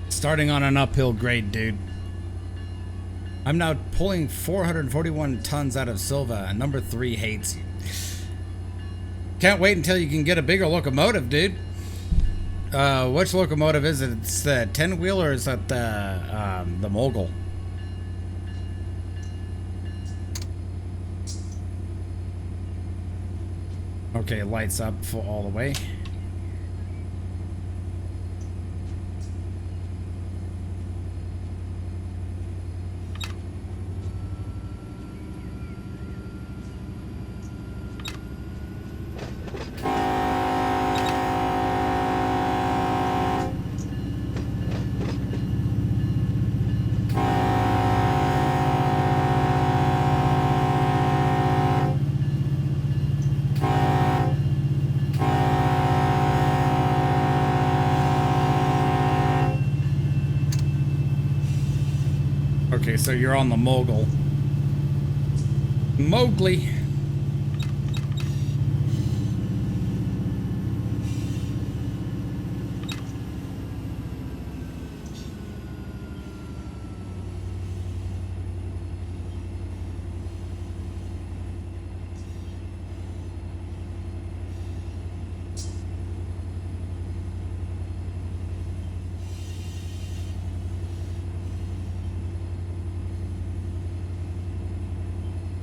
Starting on an uphill grade, dude. I'm now pulling 441 tons out of Silva, and number 3 hates you. Can't wait until you can get a bigger locomotive, dude. Which locomotive is it? It's the 10-wheeler, or is that the Mogul? Okay, lights up for all the way. Okay, so you're on the Mogul. Mowgli.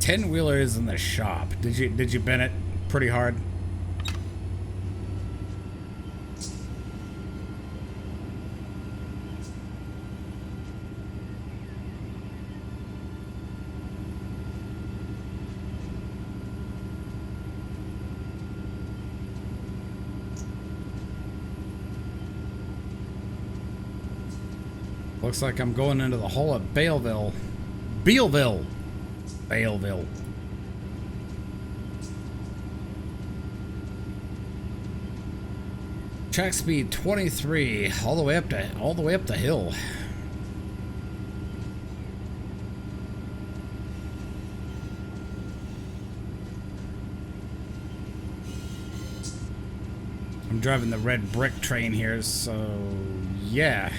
Ten-wheeler is in the shop. Did you bend it pretty hard? Looks like I'm going into the hull of Baleville. Bealville. Baleville. Track speed 23, all the way up the hill. I'm driving the red brick train here, so yeah.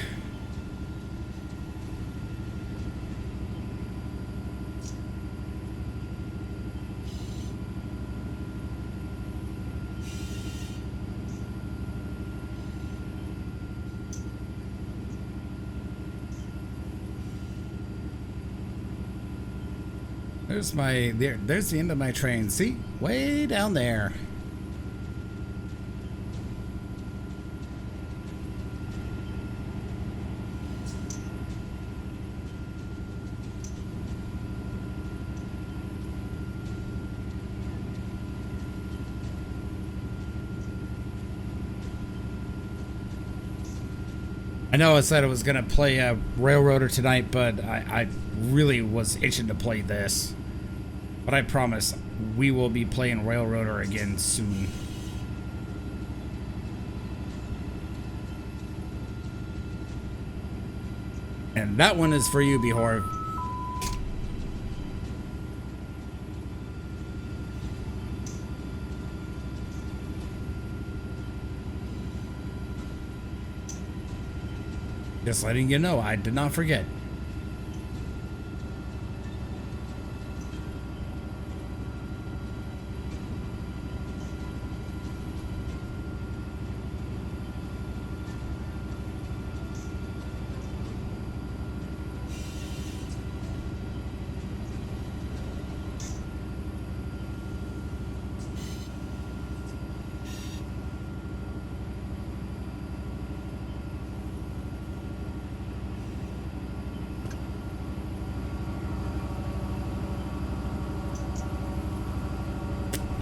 There's the end of my train. See? Way down there. I know I said I was gonna play a Railroader tonight, but I really was itching to play this. But I promise we will be playing Railroader again soon. And that one is for you, Behor. Just letting you know, I did not forget.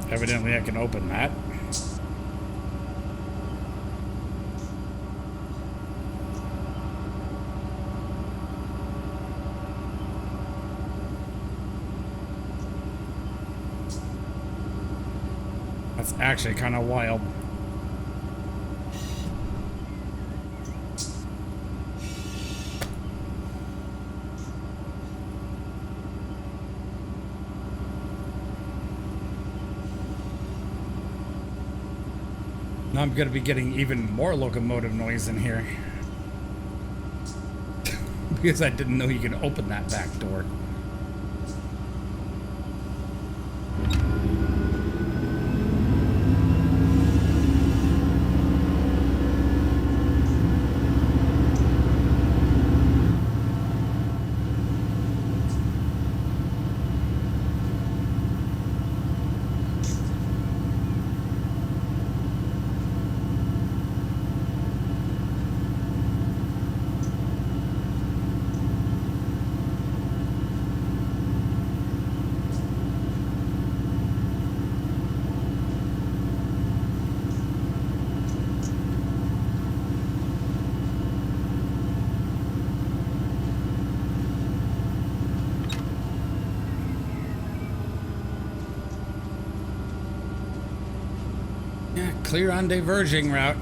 Evidently I can open that. That's actually kind of wild. Now I'm going to be getting even more locomotive noise in here. Because I didn't know you could open that back door. Yeah, clear on diverging route.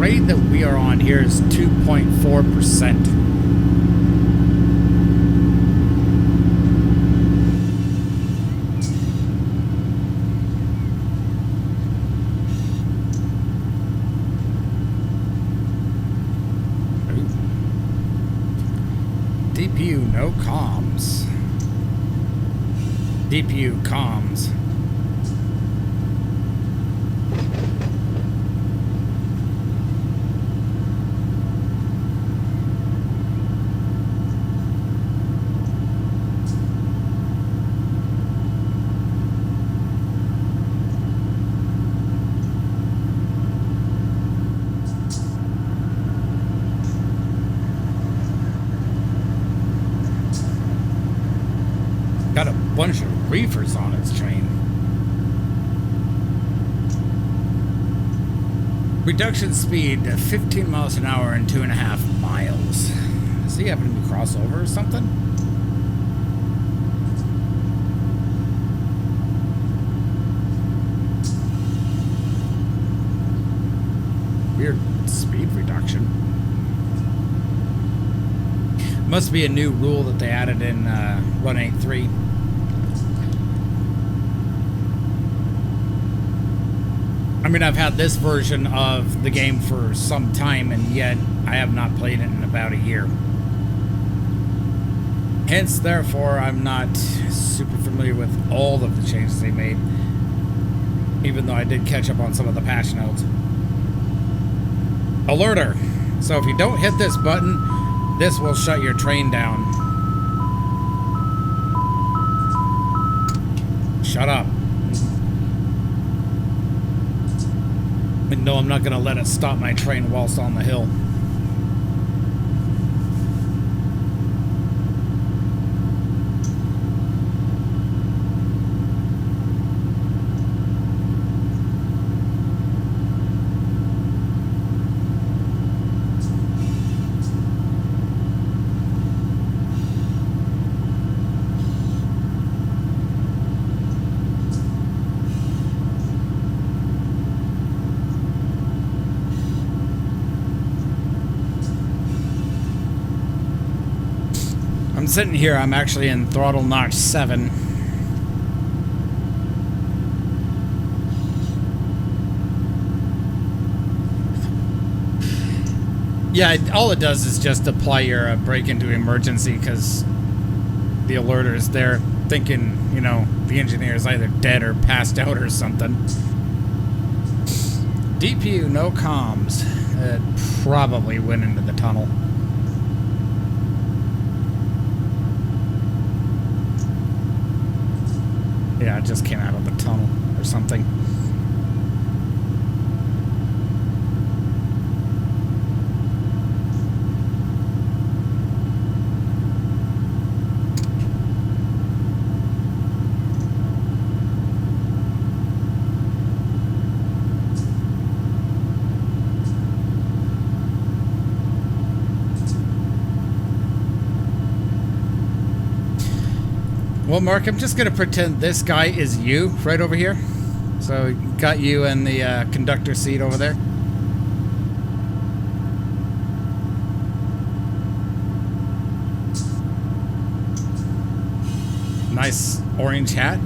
rate that we are on here is 2.4%. DPU, no comms. DPU comms. Got a bunch of reefers on its train. Reduction speed to 15 miles an hour and 2.5 miles. Does he happen to be crossover or something? Weird speed reduction. Must be a new rule that they added in 1.8.3. I mean, I've had this version of the game for some time, and yet I have not played it in about a year. Hence, therefore, I'm not super familiar with all of the changes they made, even though I did catch up on some of the patch notes. Alerter. So if you don't hit this button, this will shut your train down. Shut up. And no, I'm not going to let it stop my train whilst on the hill. I'm sitting here, I'm actually in throttle notch 7. Yeah, all it does is just apply your brake into emergency, because the alerter is there thinking, you know, the engineer is either dead or passed out or something. DPU, no comms. It probably went into the tunnel. Yeah, it just came out of the tunnel or something. Well, Mark, I'm just going to pretend this guy is you right over here. So, got you in the conductor seat over there. Nice orange hat.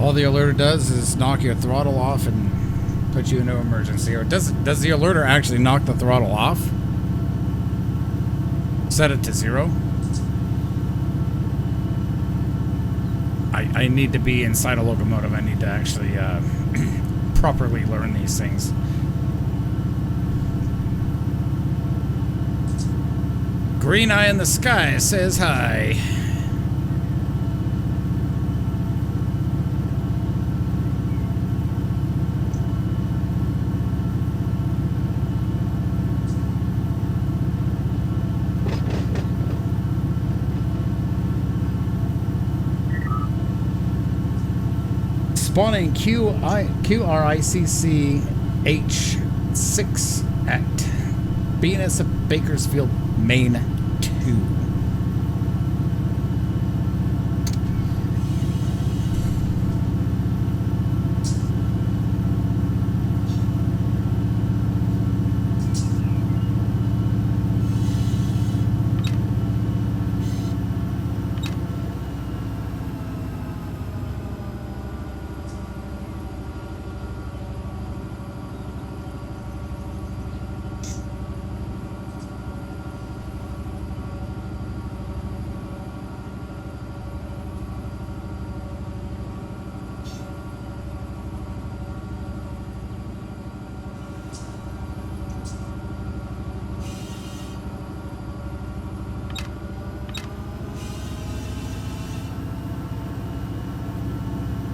All the alerter does is knock your throttle off and put you into emergency. Or does the alerter actually knock the throttle off? Set it to 0. I need to be inside a locomotive. I need to actually properly learn these things. Green eye in the sky says hi. Spawning QRICCH6 at BNS of Bakersfield, Maine 2.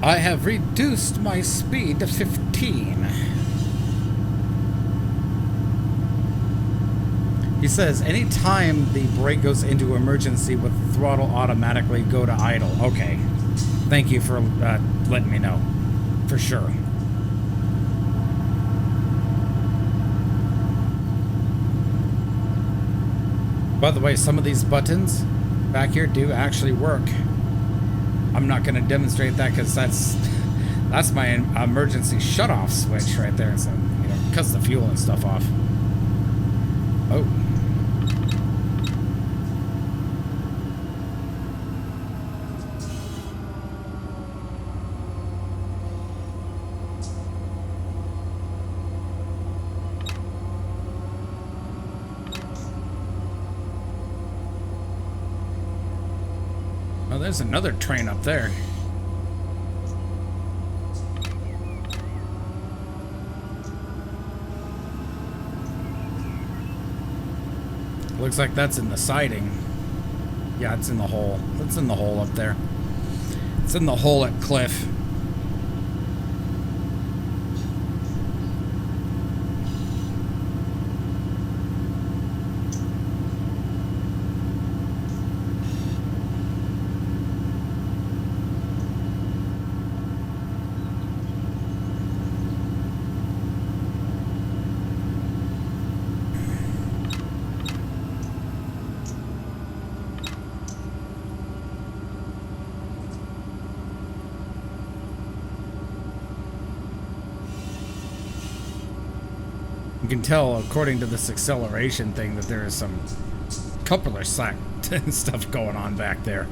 I have reduced my speed to 15. He says, anytime the brake goes into emergency with throttle automatically go to idle. Okay. Thank you for letting me know. For sure. By the way, some of these buttons back here do actually work. I'm not going to demonstrate that because that's my emergency shutoff switch right there. So, you know, cuts the fuel and stuff off. Oh. Oh, there's another train up there. Looks like that's in the siding. Yeah, it's in the hole. It's in the hole up there. It's in the hole at Cliff. You can tell, according to this acceleration thing, that there is some coupler slack stuff going on back there.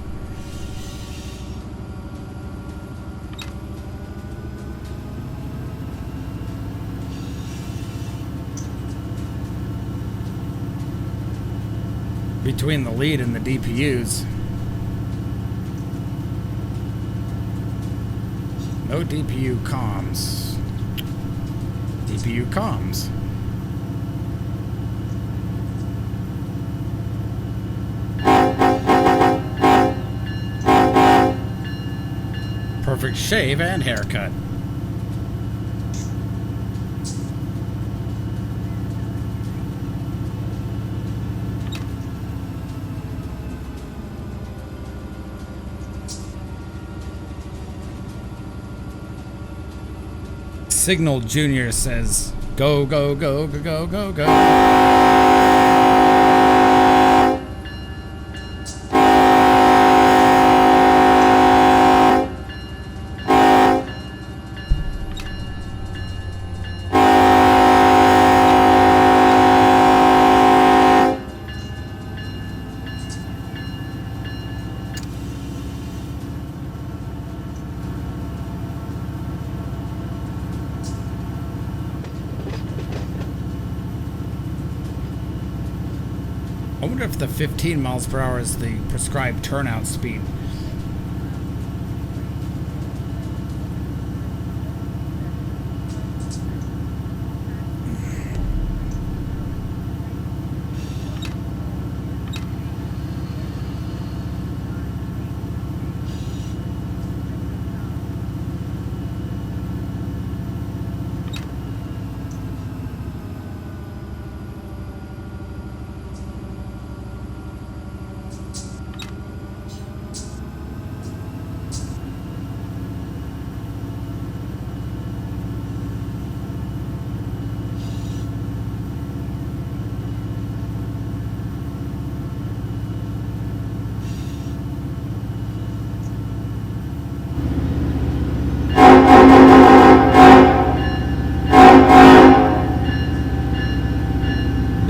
Between the lead and the DPUs. No DPU comms. DPU comms. Perfect shave and haircut. Signal Junior says, go, go, go, go, go, go, go. I wonder if the 15 miles per hour is the prescribed turnout speed.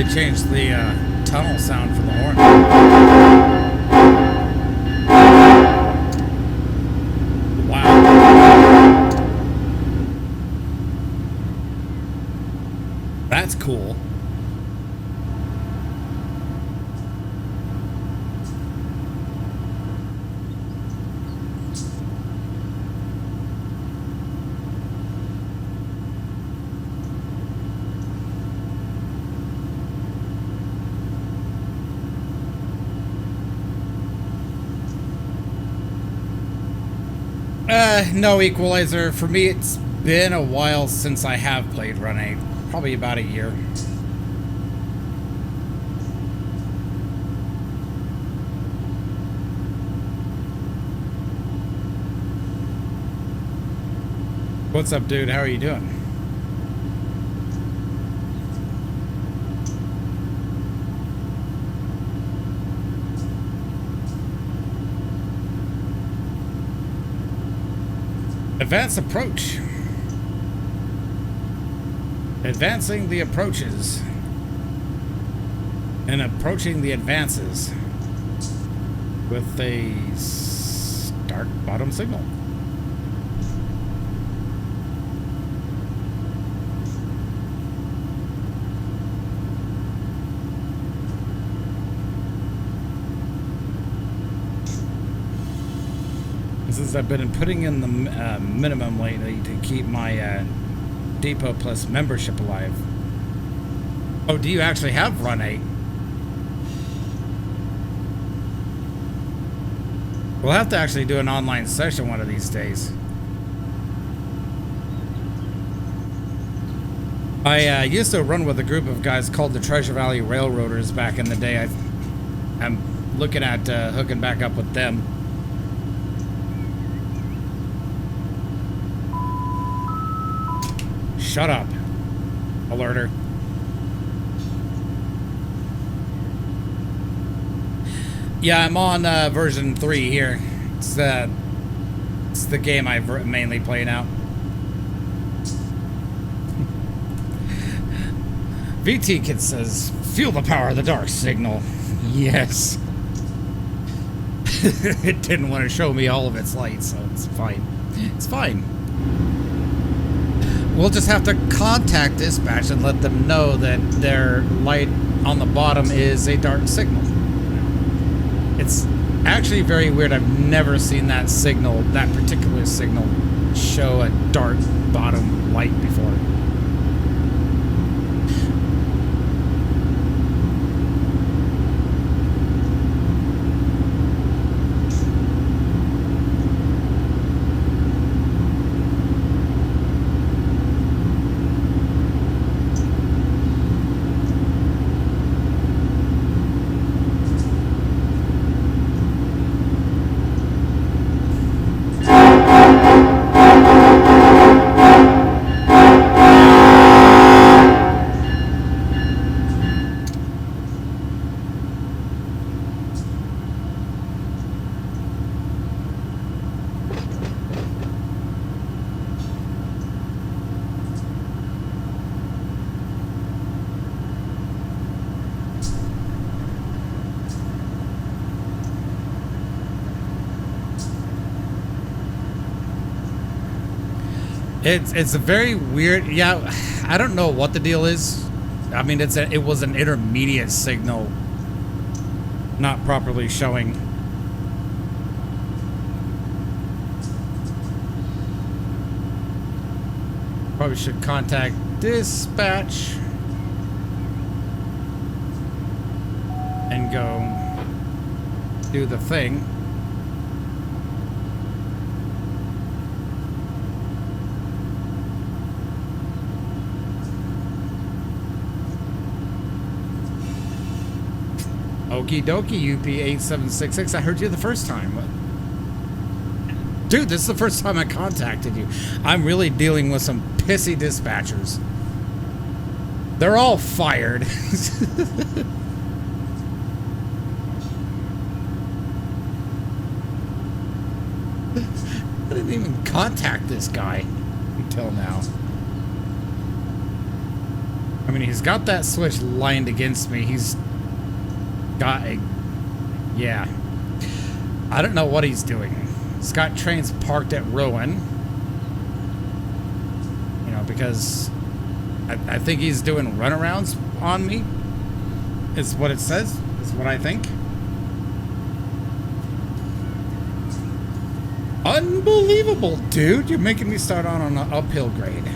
They changed the tunnel sound for the horn. Wow. That's cool. No equalizer. For me, it's been a while since I have played Run 8. Probably about a year. What's up, dude? How are you doing? Advance approach. Advancing the approaches. And approaching the advances. With a start bottom signal. Since I've been putting in the minimum lately to keep my Depot Plus membership alive. Oh, do you actually have Run 8? We'll have to actually do an online session one of these days. I used to run with a group of guys called the Treasure Valley Railroaders back in the day. I'm looking at hooking back up with them. Shut up, alerter. Yeah, I'm on version 3 here. It's the game I mainly play now. VT Kid says, "Feel the power of the dark signal." Yes. It didn't want to show me all of its light, so it's fine. It's fine. We'll just have to contact dispatch and let them know that their light on the bottom is a dark signal. It's actually very weird. I've never seen that signal, that particular signal, show a dark bottom light before. It's a very weird. Yeah, I don't know what the deal is. I mean, it was an intermediate signal, not properly showing. Probably should contact dispatch and go do the thing. Okie dokie, UP8766. I heard you the first time. Dude, this is the first time I contacted you. I'm really dealing with some pissy dispatchers. They're all fired. I didn't even contact this guy until now. I mean, he's got that switch lined against me. He's got a... Yeah. I don't know what he's doing. He's got trains parked at Rowan. You know, because I think he's doing runarounds on me. Is what it says. Is what I think. Unbelievable, dude. You're making me start on an uphill grade.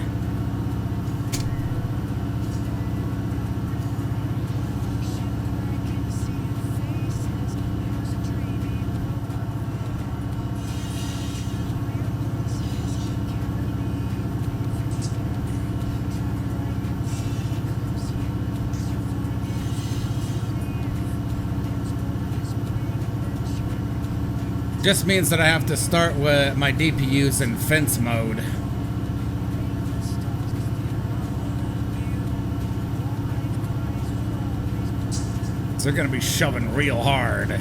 Just means that I have to start with my DPUs in fence mode. So they're gonna be shoving real hard.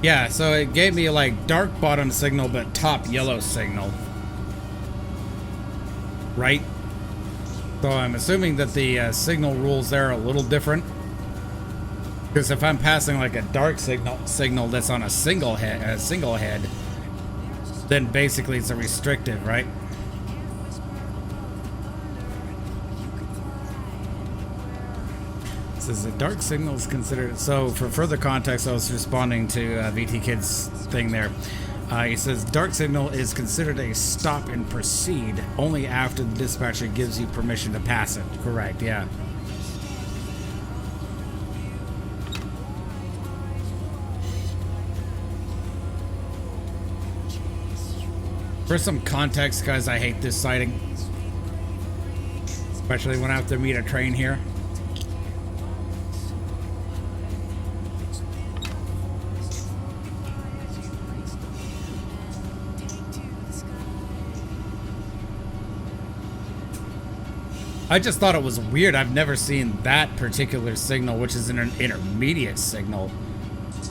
Yeah, so it gave me like dark bottom signal but top yellow signal. Right? So I'm assuming that the signal rules there are a little different. Because if I'm passing like a dark signal that's on a single head, then basically it's a restrictive, right? Says the dark signal is considered. So for further context, I was responding to VT Kid's thing there. He says dark signal is considered a stop and proceed only after the dispatcher gives you permission to pass it. Correct, yeah. For some context, guys, I hate this sighting. Especially when I have to meet a train here. I just thought it was weird. I've never seen that particular signal, which is an intermediate signal,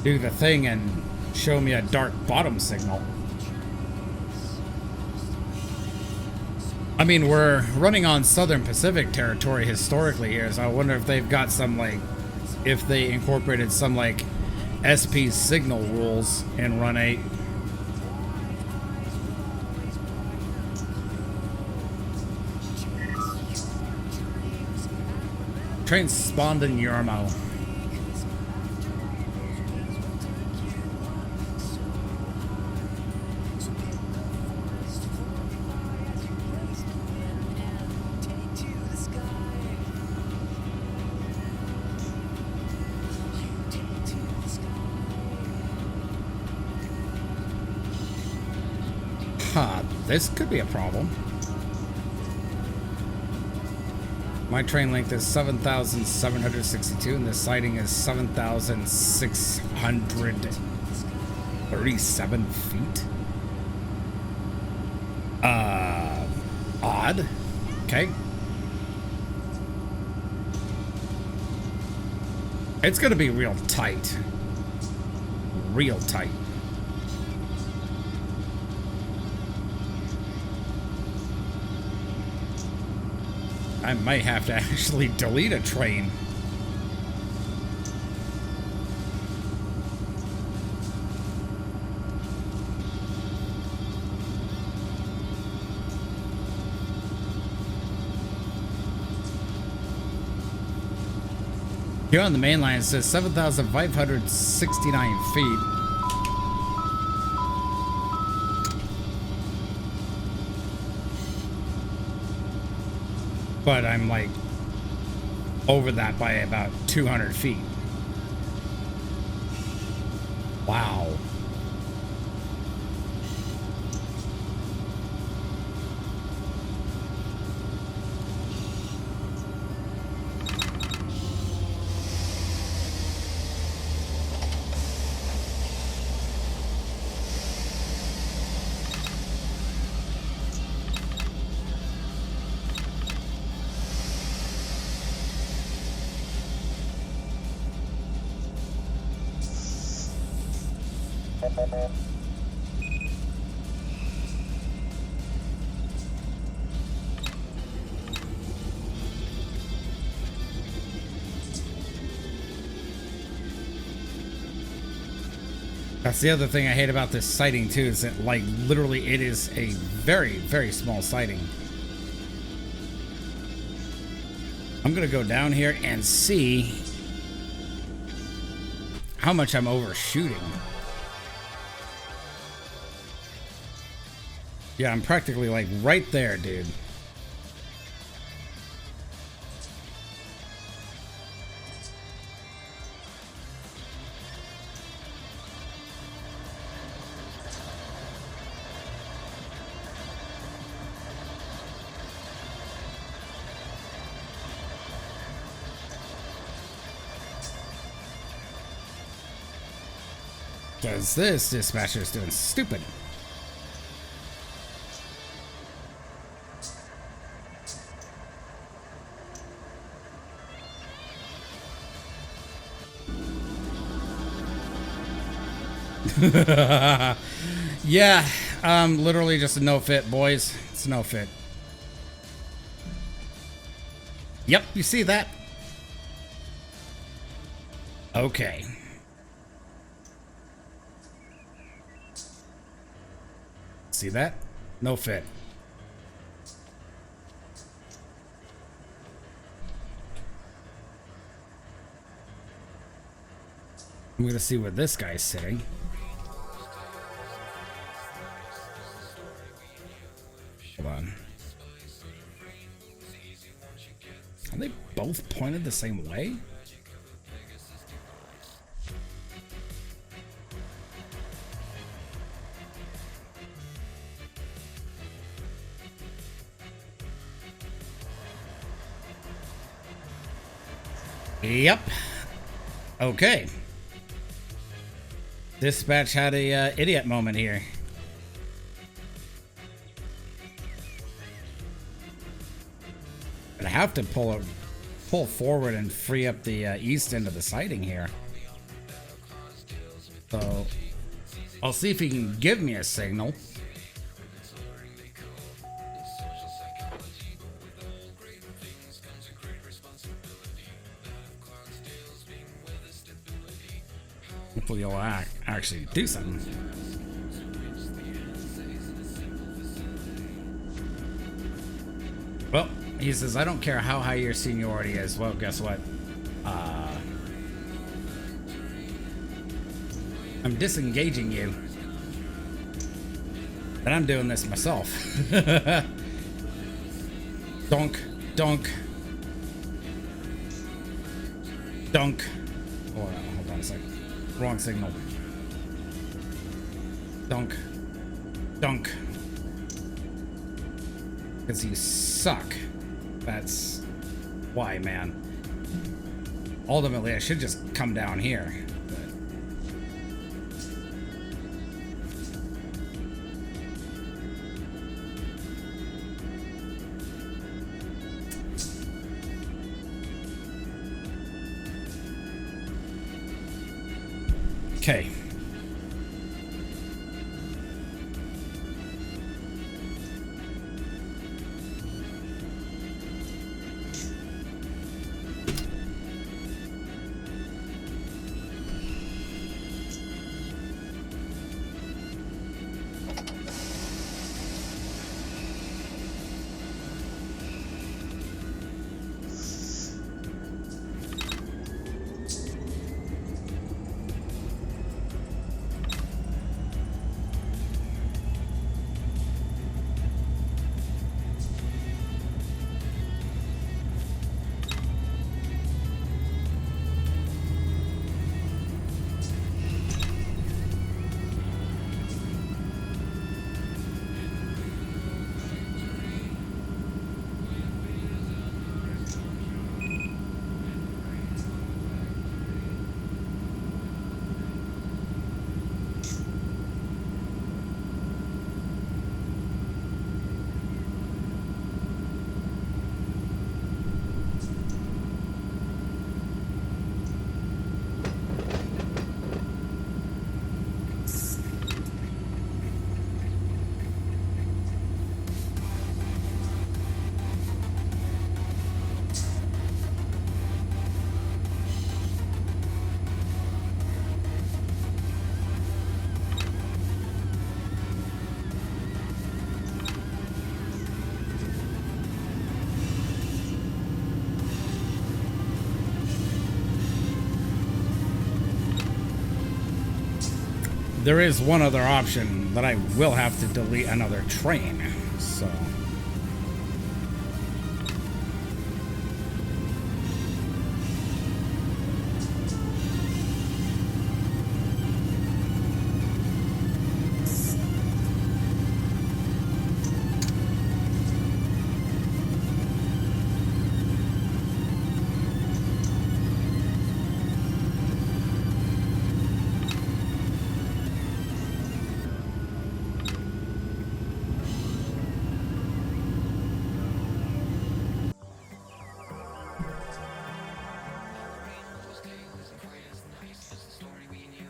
do the thing and show me a dark bottom signal. I mean, we're running on Southern Pacific territory historically here, so I wonder if they've got some, like, if they incorporated some, like, SP signal rules in Run 8. Train spawned in Yormo. Huh, this could be a problem. My train length is 7,762 and the siding is 7,637 feet. Odd. Okay. It's gonna be real tight. Real tight. I might have to actually delete a train. Here on the main line it says 7,569 feet. But I'm like over that by about 200 feet. Wow. That's the other thing I hate about this sighting too, is that like literally it is a very, very small sighting. I'm gonna go down here and see how much I'm overshooting. Yeah, I'm practically like right there, dude. Because this dispatcher is doing stupid. Yeah, literally just a no fit, boys. It's a no fit. Yep, you see that? Okay. See that? No fit. I'm gonna see where this guy's sitting. Hold on. Are they both pointed the same way? Yep. Okay. Dispatch had a idiot moment here. But I have to pull forward and free up the east end of the siding here. So I'll see if he can give me a signal. Hopefully you'll actually do something. Well, he says, I don't care how high your seniority is. Well, guess what? I'm disengaging you. And I'm doing this myself. Donk, donk. Dunk. Oh, hold on a second. Wrong signal. Dunk. Dunk. Because you suck. That's why, man. Ultimately, I should just come down here. But okay. there is one other option that I will have to delete another train. So.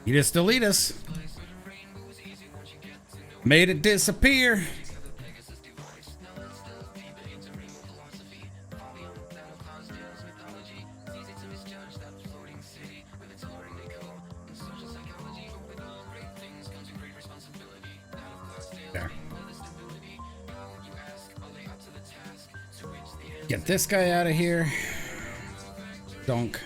You just delete us. Made it disappear. There. Get this guy out of here. Donk.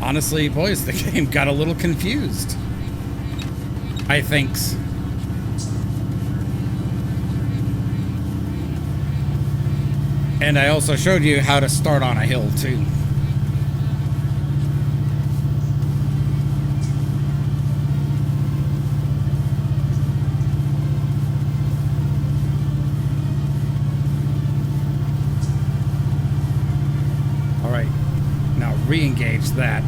Honestly, boys, the game got a little confused. I thinks. And I also showed you how to start on a hill, too. All right. Now re-engage that.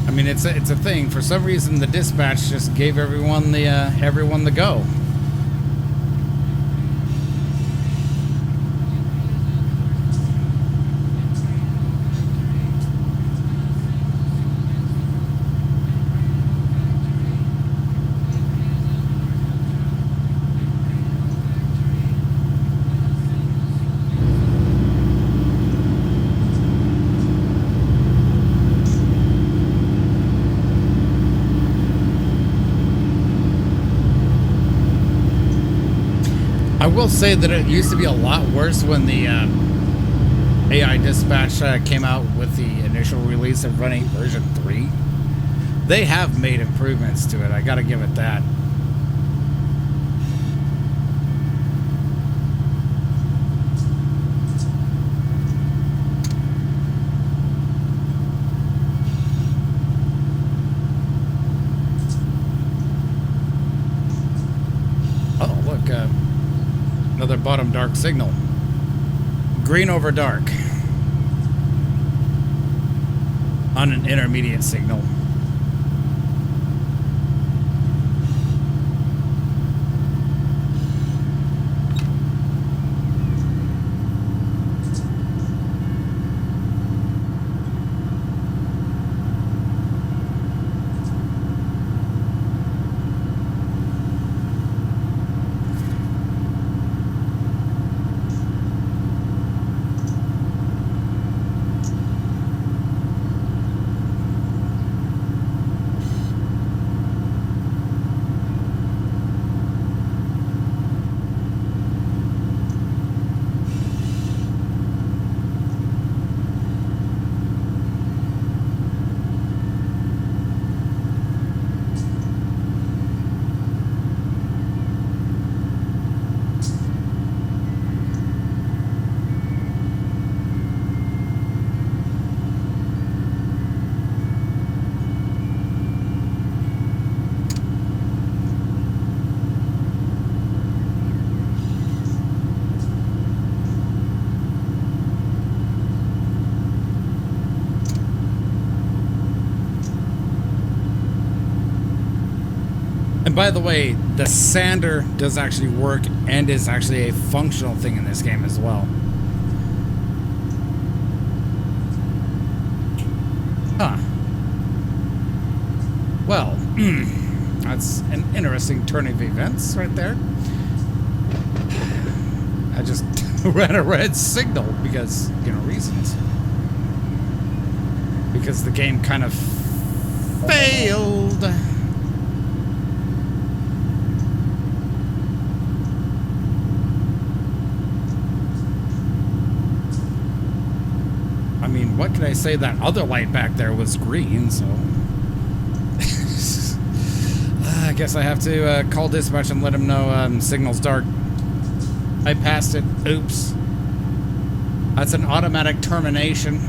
I mean, it's a thing. For some reason, the dispatch just gave everyone the go. I will say that it used to be a lot worse when the AI dispatch came out with the initial release of Run 8 version 3. They have made improvements to it. I gotta give it that. Oh, look, another bottom dark signal. Green over dark. On an intermediate signal. And by the way, the sander does actually work and is actually a functional thing in this game as well. That's an interesting turn of events right there. I just ran a red signal because, you know, reasons. Because the game kind of failed. I mean, what could I say? That other light back there was green, so... I guess I have to call dispatch and let them know signal's dark. I passed it. Oops. That's an automatic termination.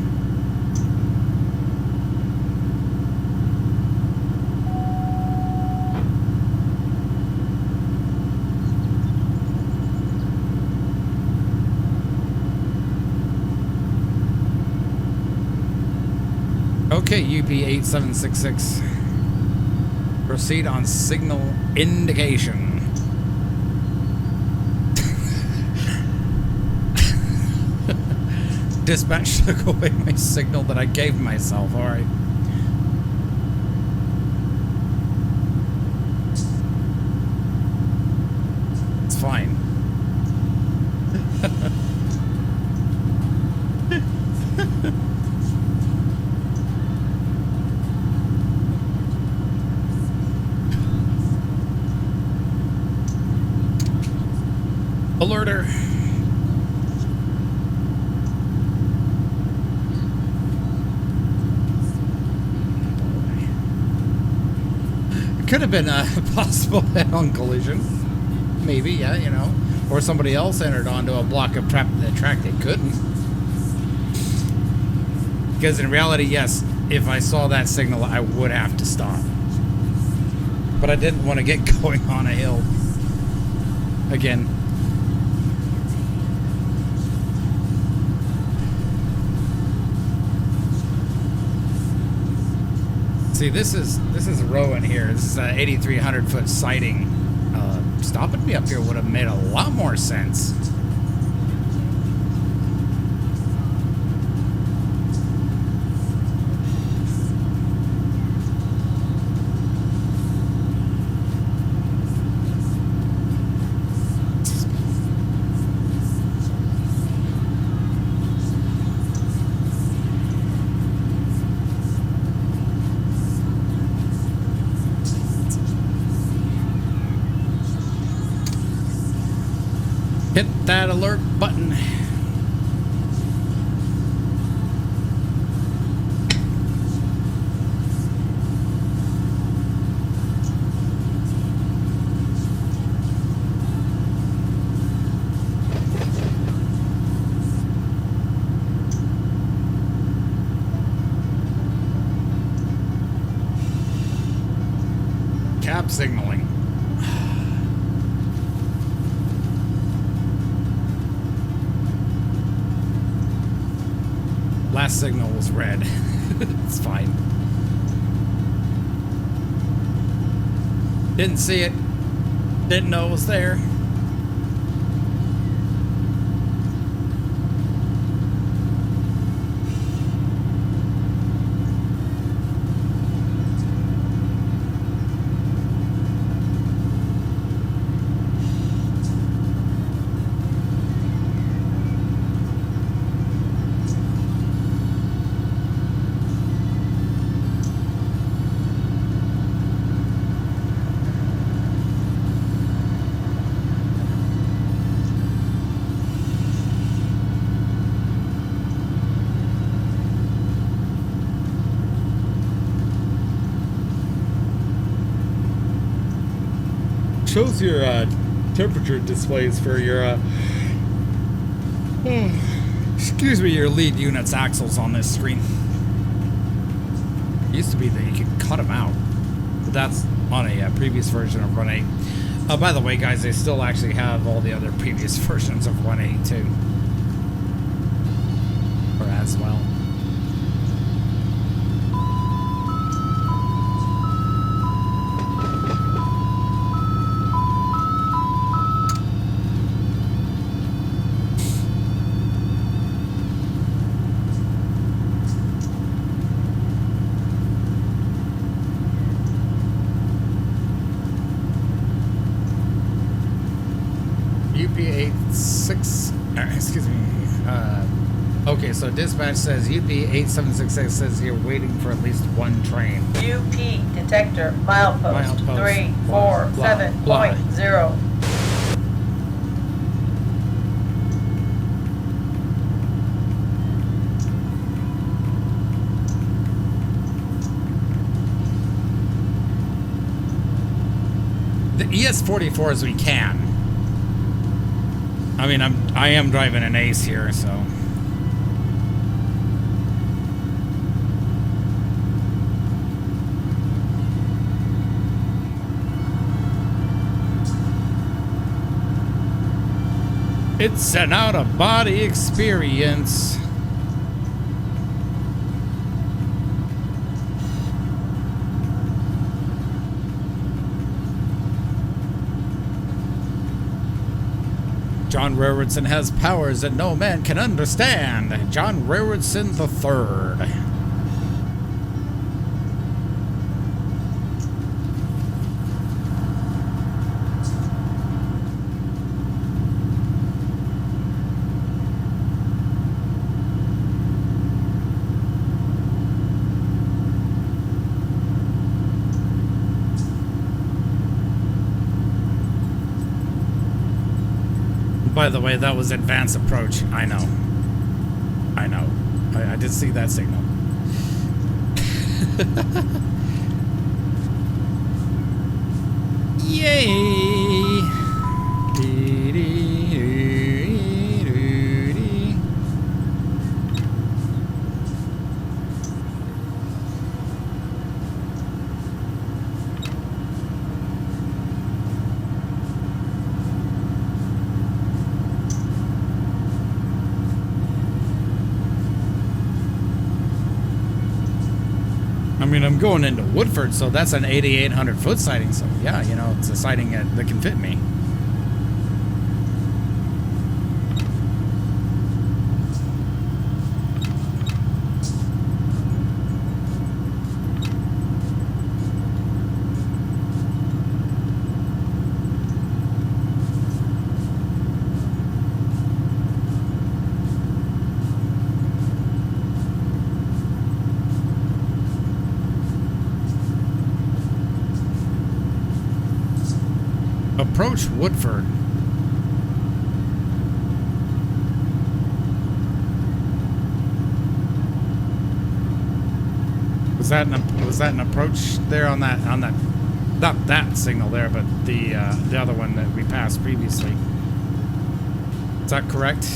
Okay, UP8766. Proceed on signal indication. Dispatch took away my signal that I gave myself. All right. It's fine. Alerter. It could have been a possible head-on collision. Maybe, yeah, you know. Or somebody else entered onto a block of track they couldn't. Because in reality, yes, if I saw that signal, I would have to stop. But I didn't want to get going on a hill. Again. See, this is a row in here. This is an 8,300 foot sighting. Stopping me up here would have made a lot more sense. Hit that alert button. Cab signaling. Last signal was red. It's fine. Didn't see it. Didn't know it was there. Shows your temperature displays for your Excuse me, your lead unit's axles on this screen. Used to be that you could cut them out, but that's on a previous version of Run 8. By the way, guys, they still actually have all the other previous versions of Run 8 too, or as well. UP86. Excuse me. Okay, so dispatch says UP8766 says you're waiting for at least one train. UP detector milepost Milepost, blah, blah, 347.0. The ES44 as we can. I mean, I am driving an Ace here, so. It's an out-of-body experience. John Railroadson has powers that no man can understand. John Railroadson III. By the way, that was advance approach. I know. I know. I did see that signal. Yay! I mean, I'm going into Woodford, so that's an 8,800 foot sighting. So yeah, you know, it's a sighting that can fit me. Approach Woodford. Was that an approach there on that not that signal there, but the other one that we passed previously? Is that correct?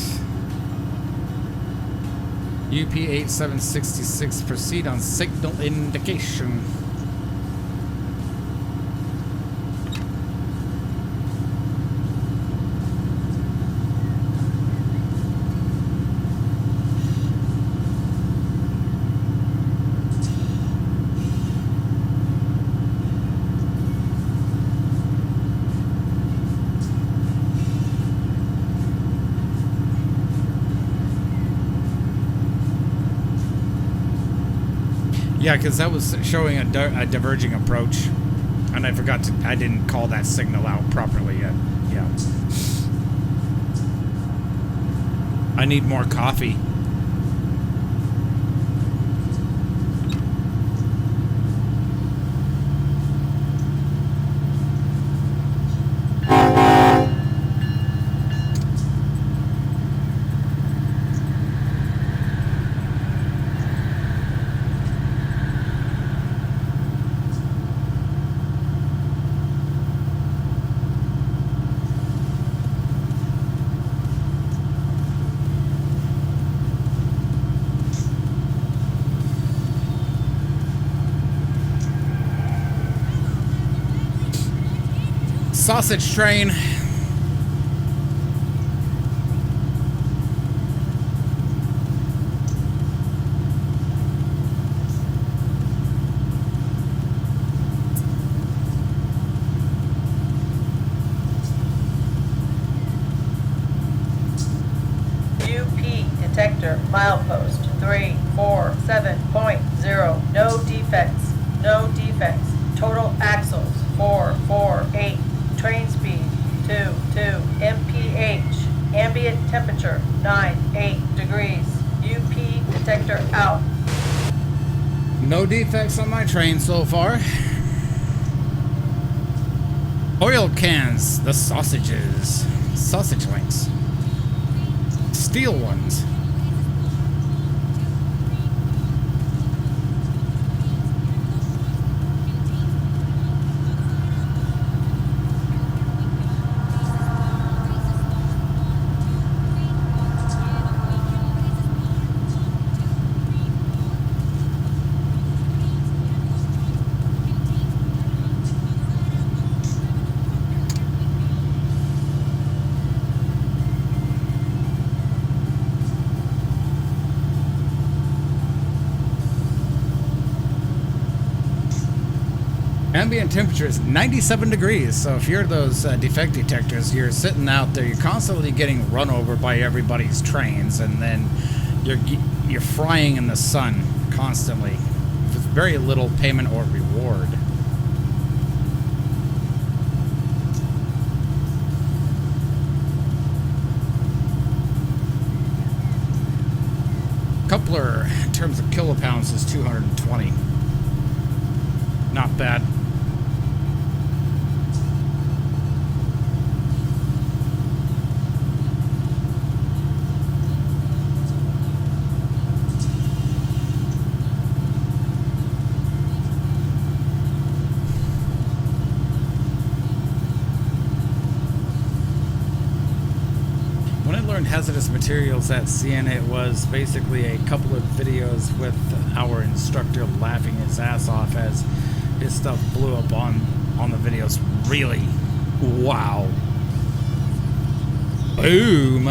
UP8766 proceed on signal indication. Yeah, because that was showing a diverging approach, and I didn't call that signal out properly yet. Yeah. I need more coffee. Sausage train. UP detector milepost 347.0. No defects. No defects. Total axles 448. Train speed 22 mph. temperature 98 degrees. UP detector out. No defects on my train so far. Oil cans, the sausages, sausage links, steel ones. Ambient temperature is 97 degrees, so if you're those defect detectors, you're sitting out there, you're constantly getting run over by everybody's trains, and then you're frying in the sun constantly with very little payment or reward. Coupler, in terms of kilopounds, is 220. Not bad. When I learned hazardous materials at Siena, it was basically a couple of videos with our instructor laughing his ass off as his stuff blew up on the videos. Really? Wow. Boom.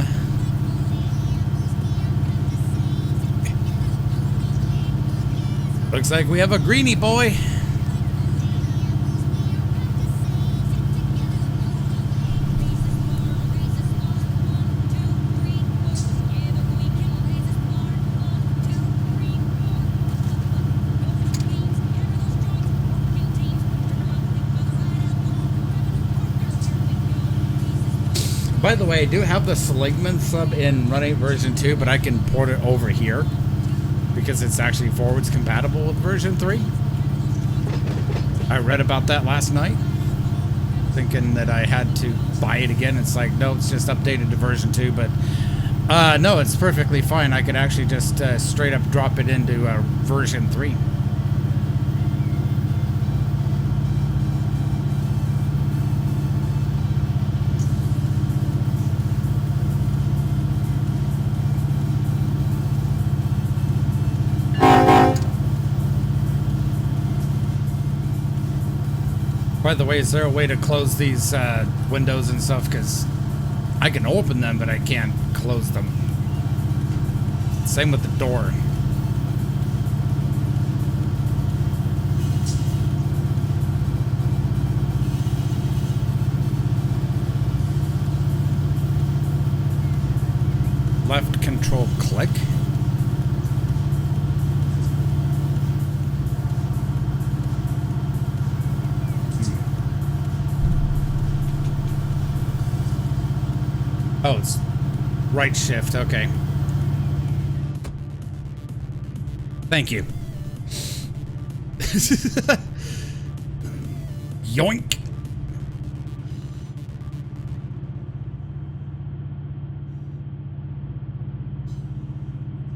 Looks like we have a greenie boy. By the way, I do have the Seligman sub in Run 8 version 2, but I can port it over here because it's actually forwards compatible with version 3. I read about that last night, thinking that I had to buy it again. It's like, no, it's just updated to version 2, but no, it's perfectly fine. I could actually just straight up drop it into version 3. By the way, is there a way to close these windows and stuff? Because I can open them, but I can't close them. Same with the door. Left control click. Oh, it's right shift, okay. Thank you. Yoink.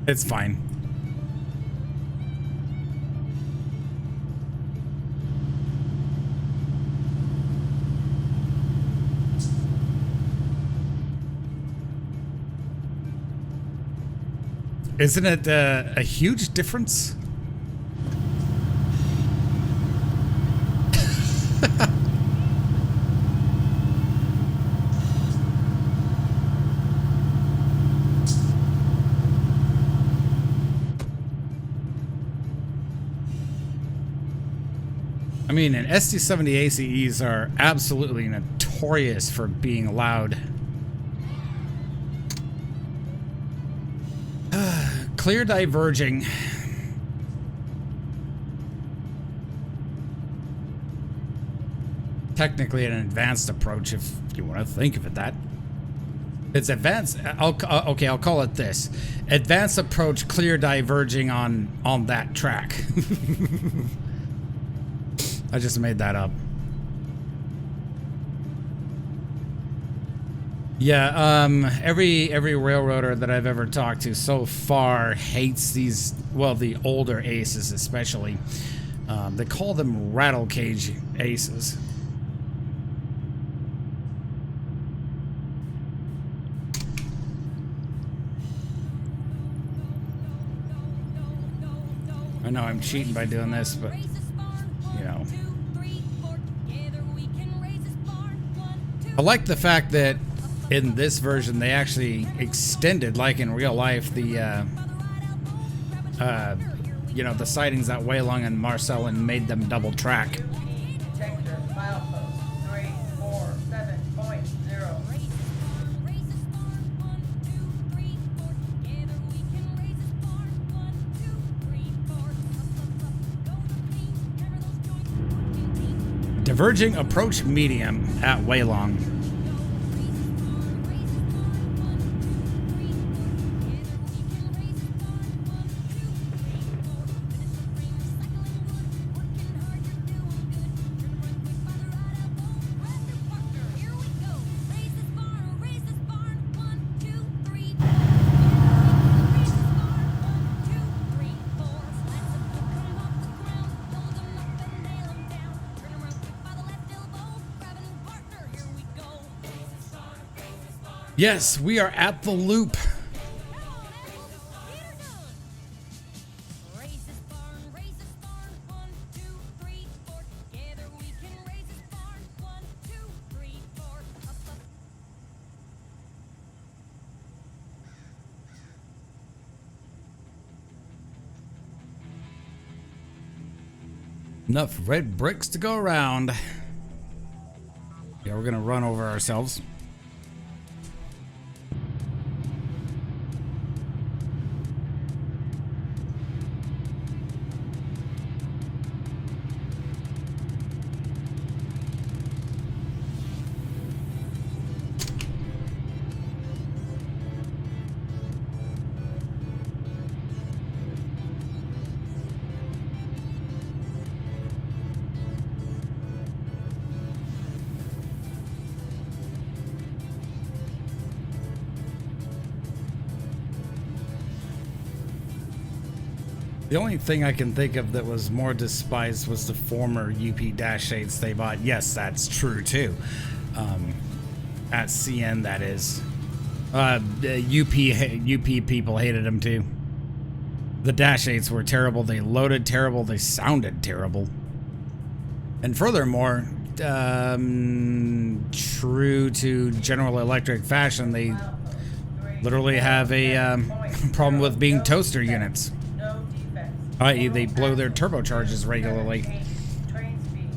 It's fine. Isn't it a huge difference? I mean, and SD70 ACEs are absolutely notorious for being loud. Clear diverging. Technically an advanced approach if you want to think of it that. It's advanced. Okay, I'll call it this: advanced approach, clear diverging on that track. I just made that up. Yeah, every railroader that I've ever talked to so far hates these, well, the older aces especially. They call them rattle cage aces. I know I'm cheating by doing this, but, you know. I like the fact that in this version they actually extended, like in real life, the you know, the sightings at Waylong and Marcel, and made them double track. Detector milepost 347.0. Diverging approach medium at Waylong. Yes, we are at the loop. Enough red bricks to go around. Yeah, we're gonna run over ourselves. The only thing I can think of that was more despised was the former UP-8s they bought. Yes, that's true too. At CN, that is. UP people hated them too. The -8s were terrible. They loaded terrible. They sounded terrible. And furthermore, true to General Electric fashion, they literally have a problem with being toaster units. I.e., they blow their turbocharges regularly. Train speed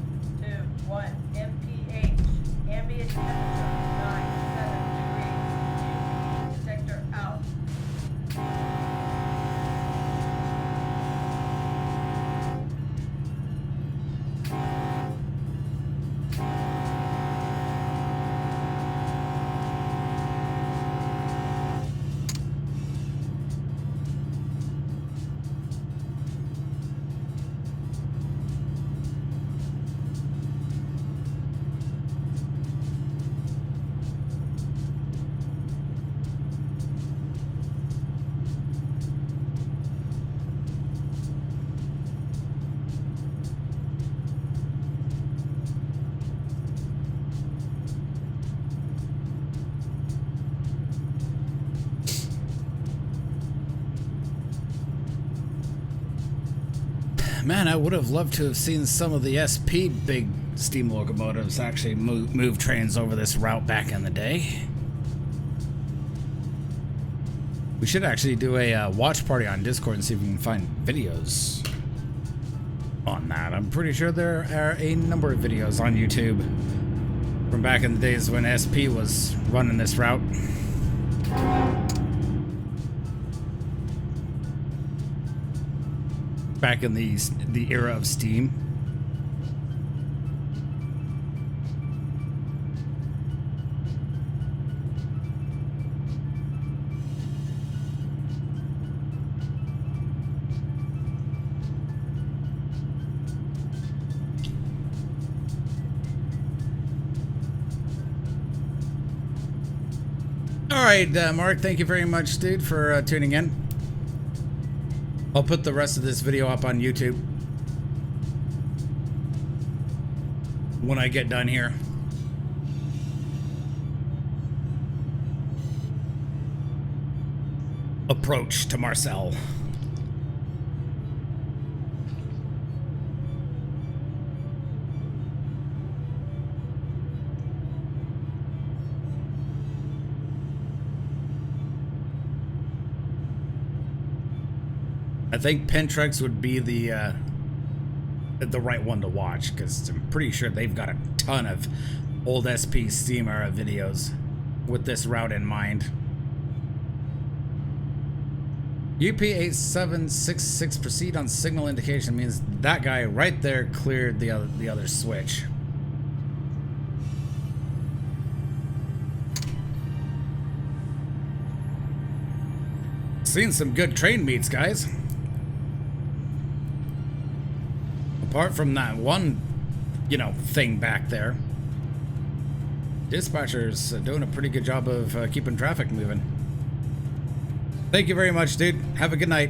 21 mph. Ambient temperature 97 degrees. Detector out. Man, I would have loved to have seen some of the SP big steam locomotives actually move trains over this route back in the day. We should actually do a watch party on Discord and see if we can find videos on that. I'm pretty sure there are a number of videos on YouTube from back in the days when SP was running this route. Back in the era of Steam. All right, Mark, thank you very much, dude, for tuning in. I'll put the rest of this video up on YouTube when I get done here. Approach to Marcel. I think Pentrex would be the right one to watch, because I'm pretty sure they've got a ton of old SP Steam era videos with this route in mind. UP8766 proceed on signal indication means that guy right there cleared the other switch. Seen some good train meets, guys. Apart from that one, thing back there. Dispatcher's doing a pretty good job of keeping traffic moving. Thank you very much, dude. Have a good night.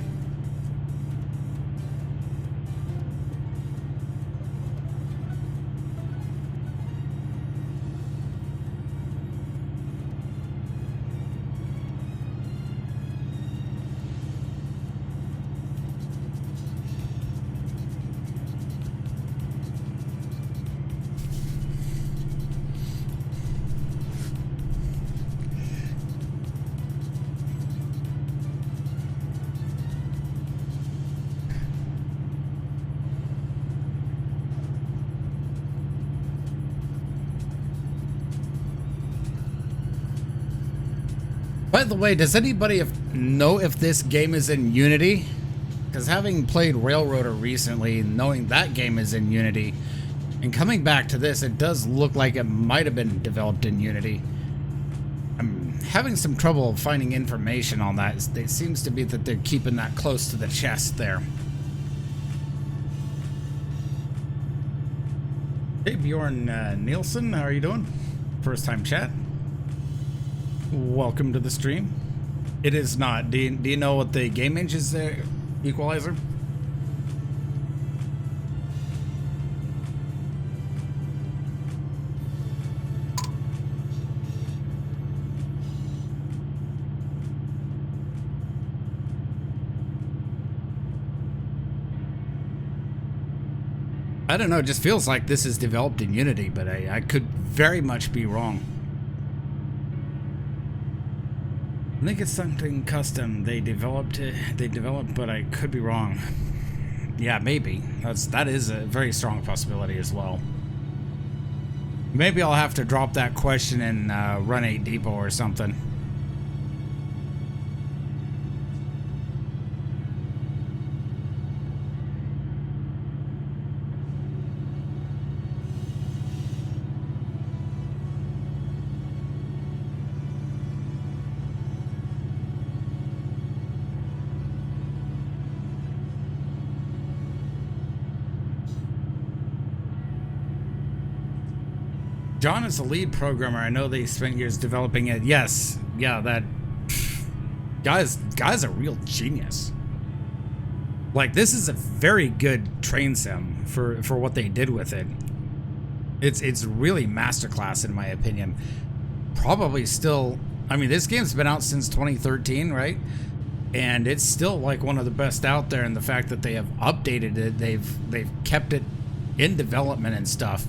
By the way, does anybody know if this game is in Unity? Because having played Railroader recently, knowing that game is in Unity, and coming back to this, it does look like it might have been developed in Unity. I'm having some trouble finding information on that. It seems to be that they're keeping that close to the chest there. Hey, Bjorn Nielsen, how are you doing? First time chat. Welcome to the stream. It is not. Do you know what the game age is there, Equalizer? I don't know, it just feels like this is developed in Unity, but I could very much be wrong. I think it's something custom they developed, but I could be wrong. Yeah, maybe. That is a very strong possibility as well. Maybe I'll have to drop that question in Run 8 Depot or something. John is the lead programmer. I know they spent years developing it. Yes, yeah, that guy's a real genius. Like, this is a very good train sim for what they did with it. It's really masterclass in my opinion. Probably still, I mean, this game's been out since 2013, right? And it's still like one of the best out there, and the fact that they have updated it, they've kept it in development and stuff.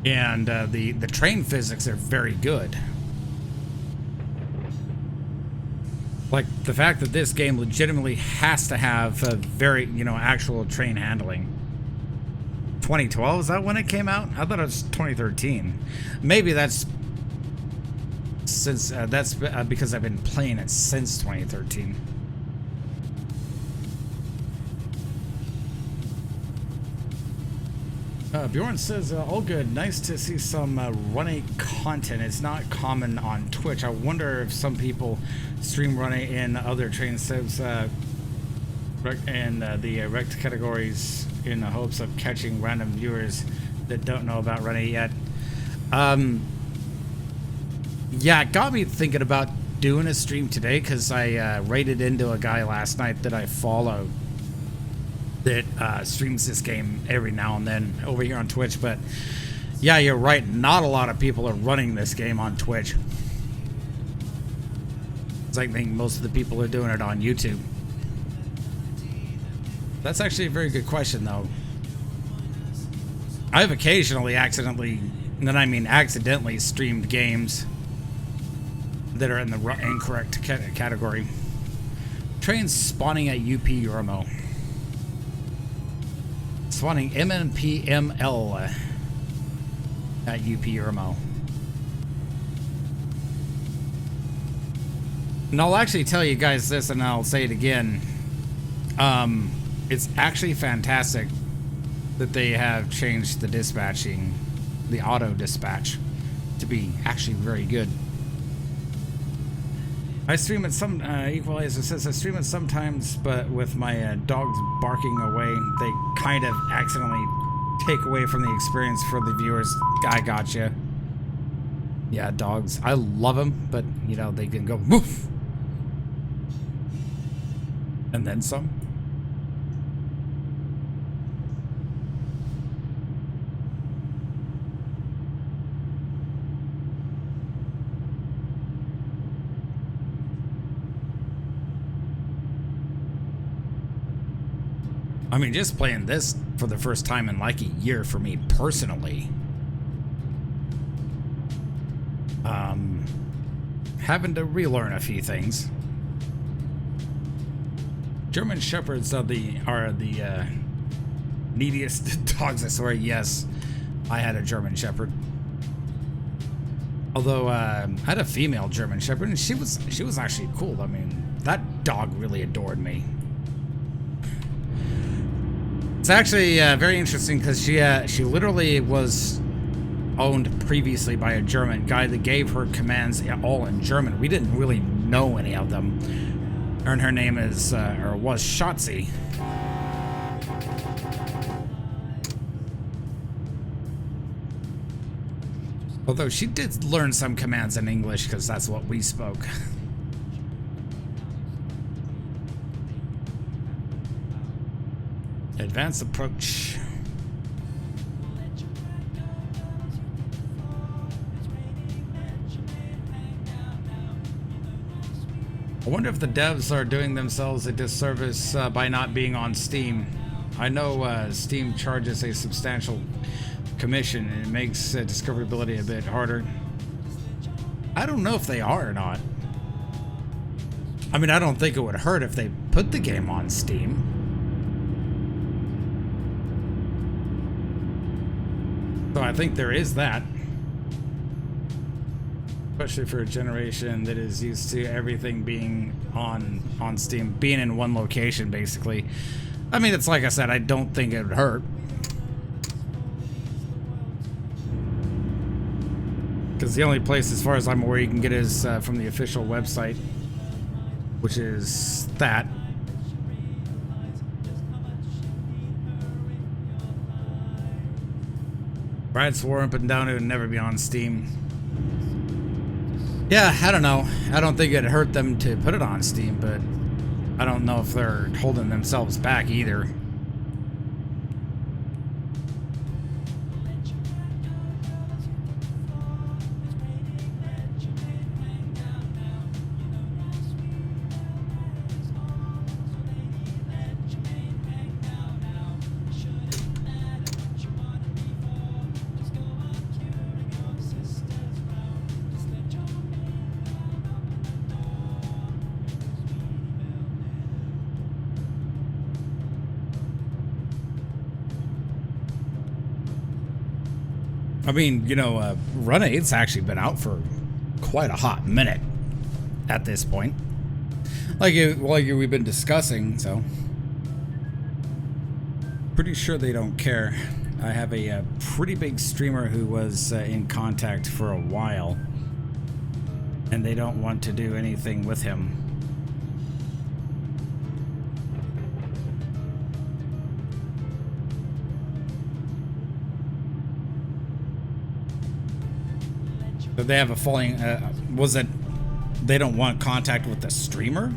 And the train physics are very good. Like, the fact that this game legitimately has to have a very, actual train handling. 2012, is that when it came out? I thought it was 2013. Maybe that's since because I've been playing it since 2013. Bjorn says, all good. Nice to see some Run 8 content. It's not common on Twitch. I wonder if some people stream Run 8 in other train sims and the rect categories in the hopes of catching random viewers that don't know about Run 8 yet. Yeah, it got me thinking about doing a stream today because I raided into a guy last night that I follow that streams this game every now and then over here on Twitch. But yeah, you're right. Not a lot of people are running this game on Twitch. I think most of the people are doing it on YouTube. That's actually a very good question, though. I've occasionally accidentally streamed games that are in the incorrect category. Trains spawning at UP Urmo. Spawning MNPML at UP Urmo. And I'll actually tell you guys this, and I'll say it again. It's actually fantastic that they have changed the dispatching, the auto dispatch, to be actually very good. I stream it some Equalizer says I stream it sometimes, but with my dogs barking away, they kind of accidentally take away from the experience for the viewers. I gotcha. Yeah, dogs. I love them, but you know they can go woof, and then some. I mean, just playing this for the first time in like a year for me personally. Having to relearn a few things. German Shepherds are the neediest dogs, I swear. Yes, I had a German Shepherd. Although I had a female German Shepherd, and she was actually cool. I mean, that dog really adored me. It's actually very interesting because she literally was owned previously by a German guy that gave her commands all in German. We didn't really know any of them. And her name is or was Shotzi. Although she did learn some commands in English because that's what we spoke. Advanced approach. I wonder if the devs are doing themselves a disservice by not being on Steam. I know Steam charges a substantial commission and it makes discoverability a bit harder. I don't know if they are or not. I mean, I don't think it would hurt if they put the game on Steam. So I think there is that. Especially for a generation that is used to everything being on Steam, being in one location, basically. I mean, it's like I said, I don't think it would hurt. Because the only place, as far as I'm aware, you can get is from the official website, which is that. Brad swore up and down it would never be on Steam. Yeah, I don't know. I don't think it'd hurt them to put it on Steam, but I don't know if they're holding themselves back either. I mean, you know, Run 8's actually been out for quite a hot minute at this point. Like we've been discussing, so. Pretty sure they don't care. I have a pretty big streamer who was in contact for a while, and they don't want to do anything with him. Did they have a falling? Was it they don't want contact with the streamer?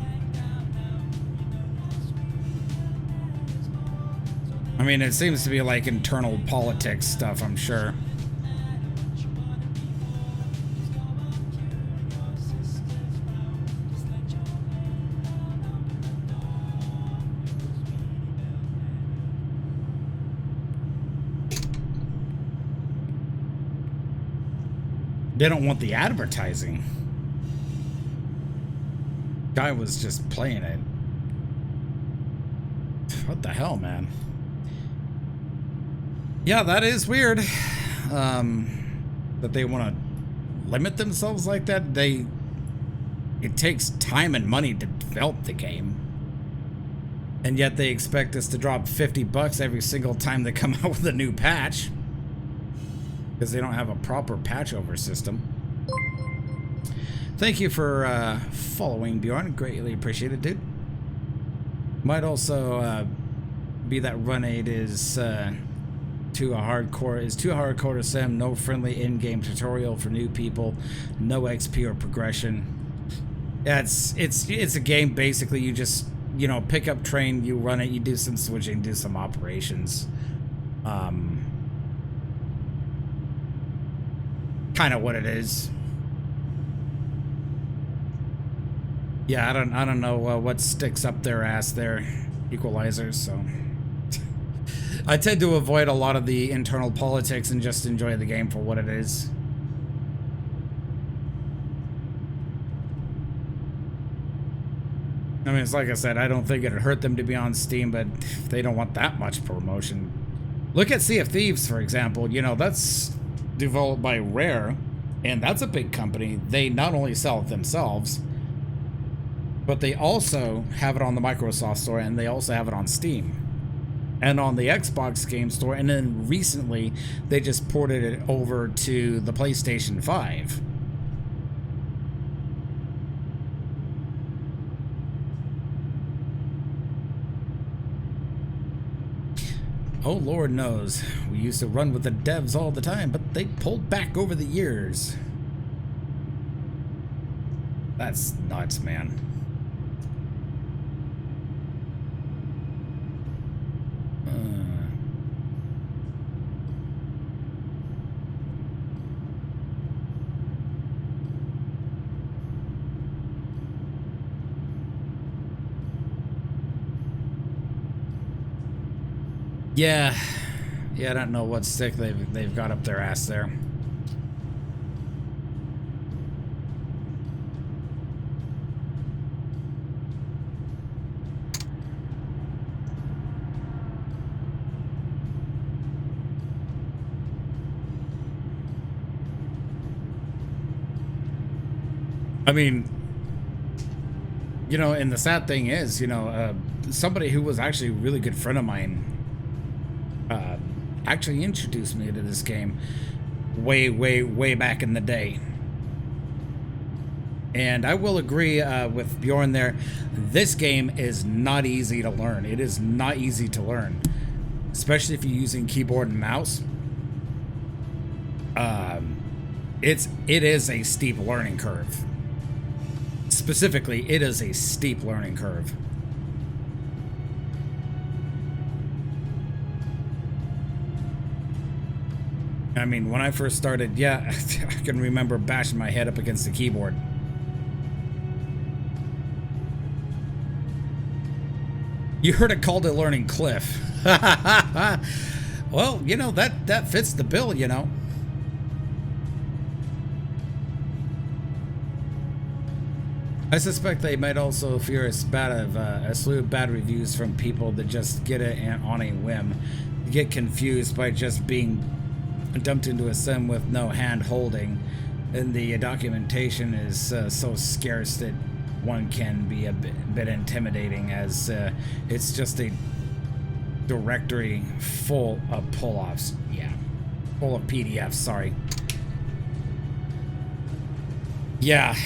I mean, it seems to be like internal politics stuff, I'm sure. They don't want the advertising. Guy was just playing it. What the hell, man? Yeah, that is weird. That they want to limit themselves like that. It takes time and money to develop the game. And yet they expect us to drop $50 every single time they come out with a new patch. Because they don't have a proper patch over system. Thank you for following, Bjorn. Greatly appreciated, dude. Might also be that Run 8 is too hardcore to sim. No friendly in-game tutorial for new people. No XP or progression. Yeah, it's a game basically. You just pick up train, you run it, you do some switching, do some operations. Kind of what it is. Yeah, I don't know what sticks up their ass there, equalizers. So I tend to avoid a lot of the internal politics and just enjoy the game for what it is. I mean, it's like I said, I don't think it'd hurt them to be on Steam, but if they don't want that much promotion. Look at Sea of Thieves, for example. That's developed by Rare, and that's a big company. They not only sell it themselves, but they also have it on the Microsoft Store, and they also have it on Steam and on the Xbox Game Store, and then recently they just ported it over to the PlayStation 5. Oh, Lord knows. We used to run with the devs all the time, but they pulled back over the years. That's nuts, man. Yeah, I don't know what stick they've got up their ass there. I mean, and the sad thing is, somebody who was actually a really good friend of mine actually introduced me to this game way back in the day. And I will agree with Bjorn there. This game is not easy to learn. It is not easy to learn, especially if you're using keyboard and mouse. It is a steep learning curve. Specifically, it is a steep learning curve. I mean, when I first started, yeah, I can remember bashing my head up against the keyboard. You heard it called it learning Cliff. Well, that fits the bill, I suspect they might also fear a slew of bad reviews from people that just get it on a whim, get confused by just being dumped into a sim with no hand holding, and the documentation is so scarce that one can be a bit intimidating, as it's just a directory full of pull-offs. Yeah, full of PDFs, sorry. Yeah.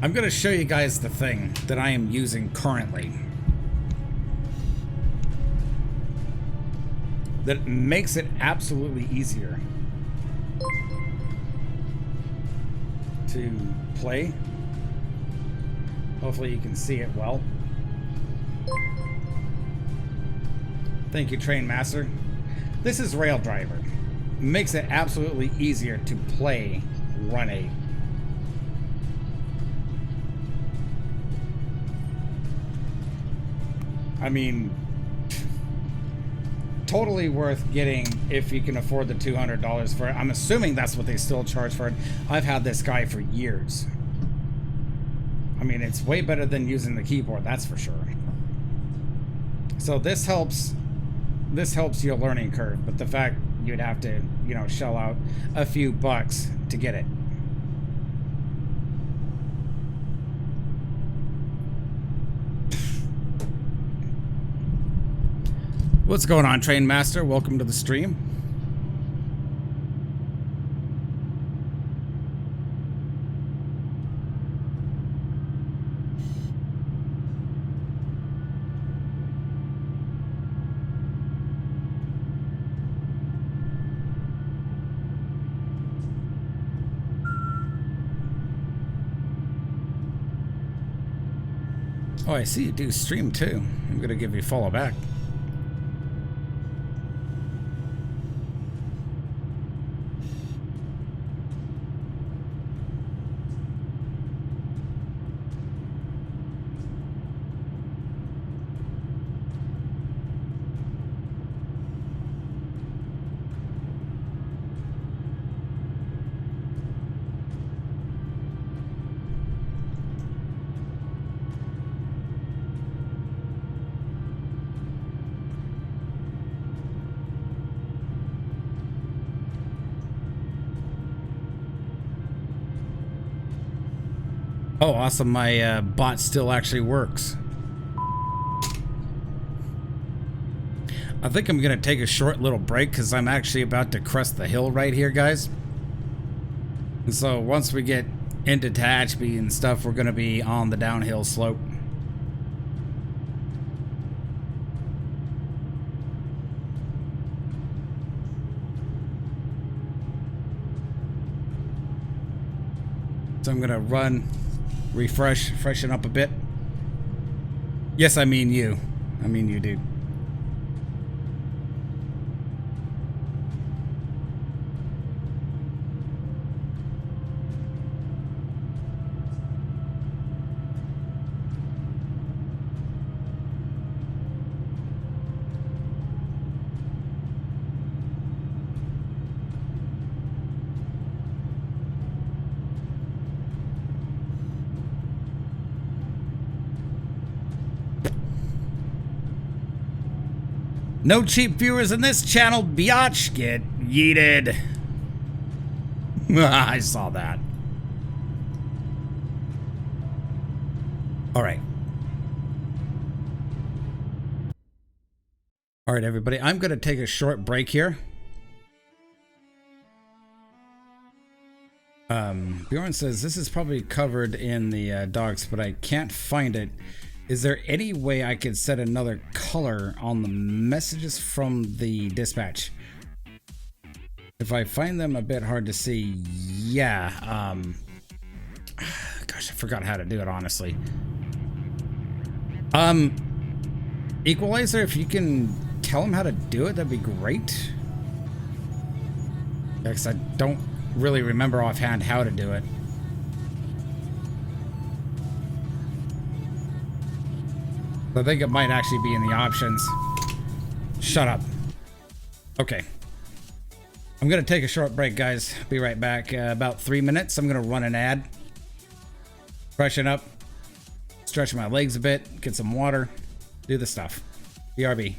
I'm going to show you guys the thing that I am using currently that makes it absolutely easier. to play. Hopefully you can see it well. Thank you, Train Master. This is Rail Driver. Makes it absolutely easier to play Run 8. I mean, totally worth getting if you can afford the $200 for it. I'm assuming that's what they still charge for it. I've had this guy for years. I mean, it's way better than using the keyboard, that's for sure. So this helps your learning curve, but the fact you'd have to, you know, shell out a few bucks to get it. What's going on, Train Master? Welcome to the stream. Oh, I see you do stream too. I'm gonna give you a follow back. Oh, awesome. My bot still actually works. I think I'm going to take a short little break because I'm actually about to crest the hill right here, guys. And so once we get into Tehachapi and stuff, we're going to be on the downhill slope. So I'm going to run, refresh, freshen up a bit. Yes, I mean you. I mean you, dude. No cheap viewers in this channel, biatch, get yeeted. I saw that. All right. All right, everybody. I'm going to take a short break here. Bjorn says this is probably covered in the docs, but I can't find it. Is there any way I could set another color on the messages from the dispatch? If I find them a bit hard to see, yeah. Gosh, I forgot how to do it, honestly. Equalizer, if you can tell them how to do it, that'd be great. Because I don't really remember offhand how to do it. I think it might actually be in the options. Shut up. Okay. I'm going to take a short break, guys. Be right back. About 3 minutes. I'm going to run an ad. Freshen up. Stretch my legs a bit. Get some water. Do the stuff. BRB.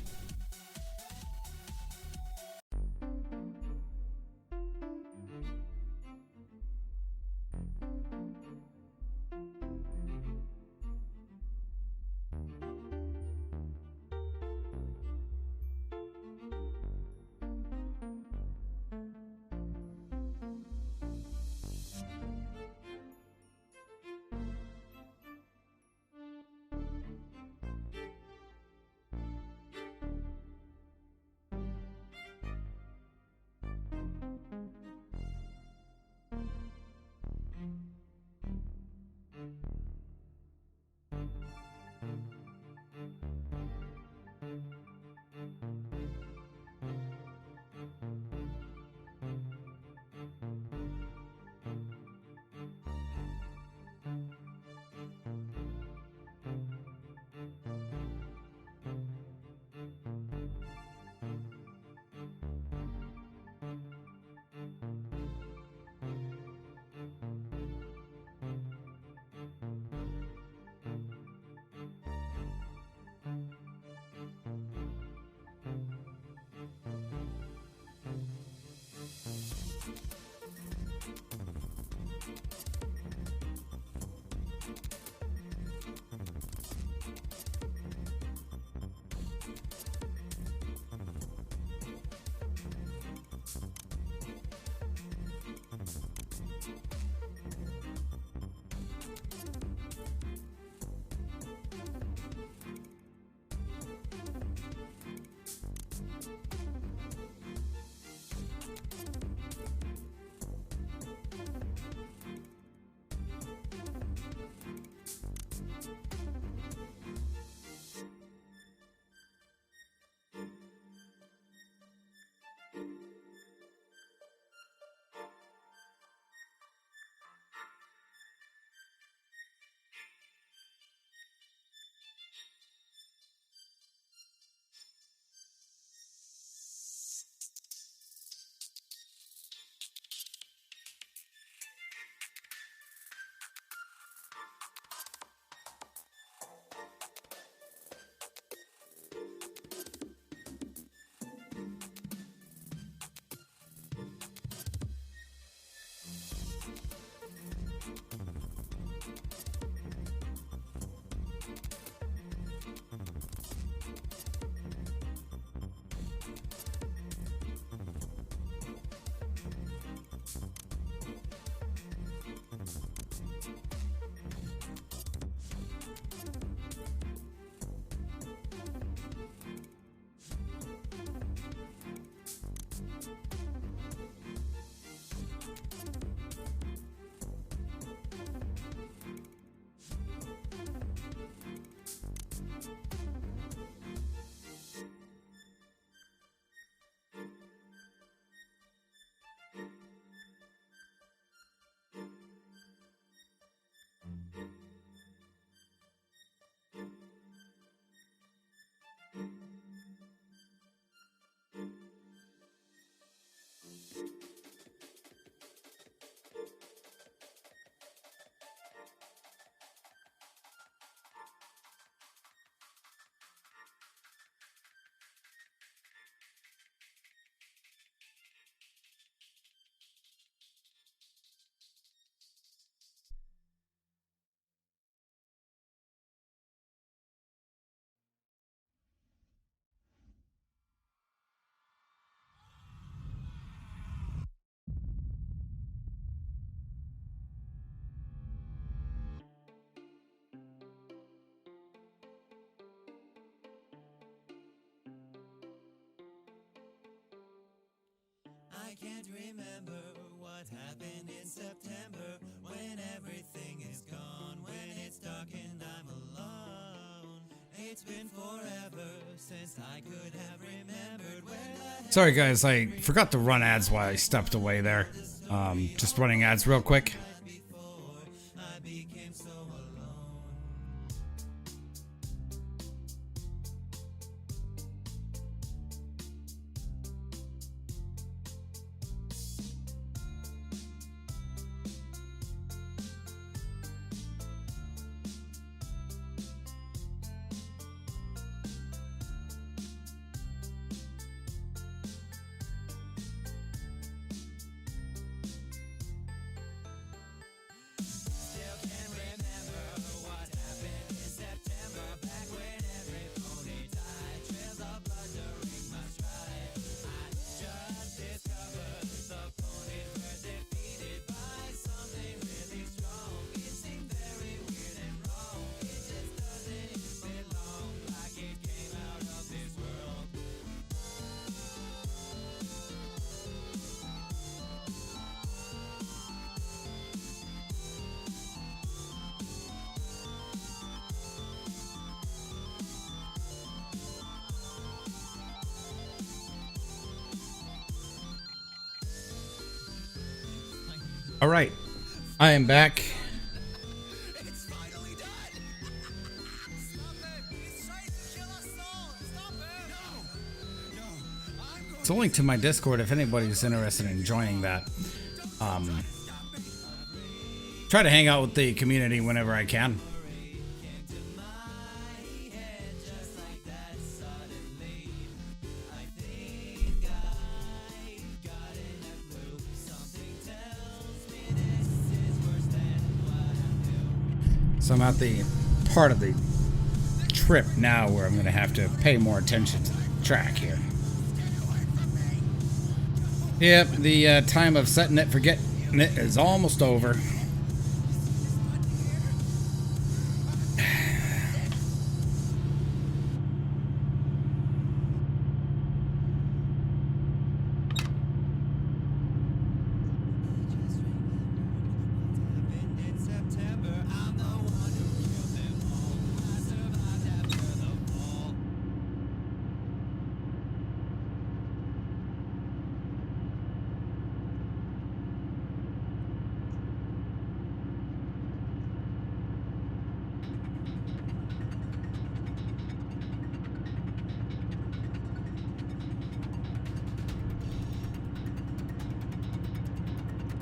I can't remember what happened in September when everything is gone, when it's dark and I'm alone. It's been forever since I could have remembered where the Sorry guys, I forgot to run ads while I stepped away there. Just running ads real quick. I became so alone. All right, I am back. It's finally done! Stop it! He's trying to kill us all! Stop it! No! No! I'm going It's a link to my Discord if anybody's interested in joining that. Try to hang out with the community whenever I can. So I'm at the part of the trip now where I'm going to have to pay more attention to the track here. Yep, the time of setting it, forgetting it is almost over.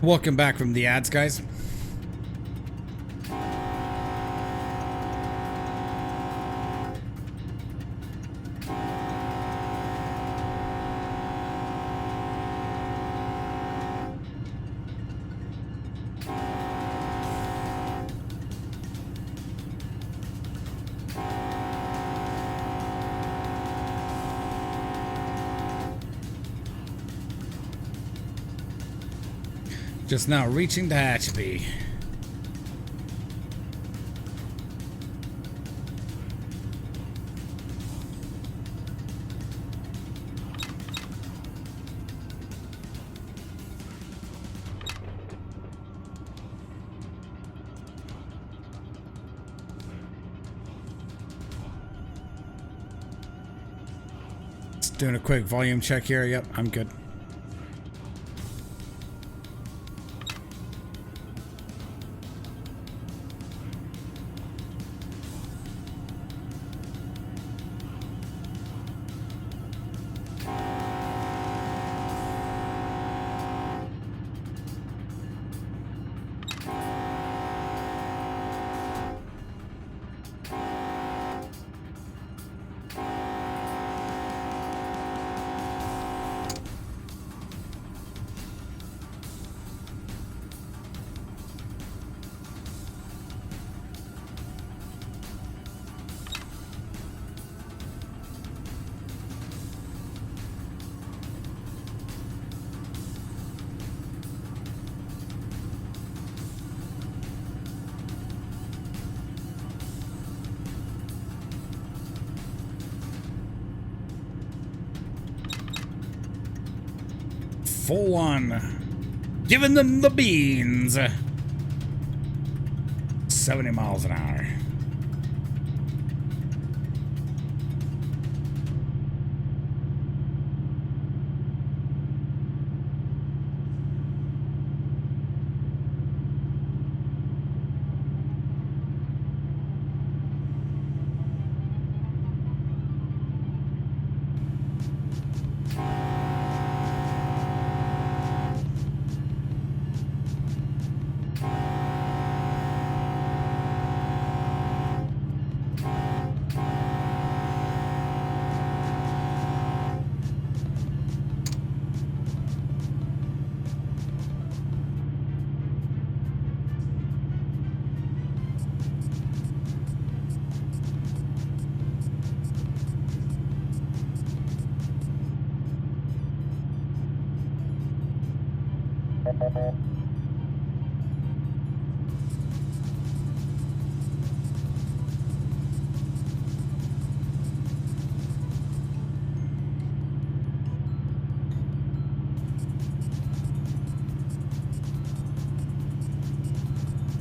Welcome back from the ads, guys. Just now reaching Tehachapi. Just doing a quick volume check here. Yep, I'm good. Full on. Giving them the beans. 70 miles an hour.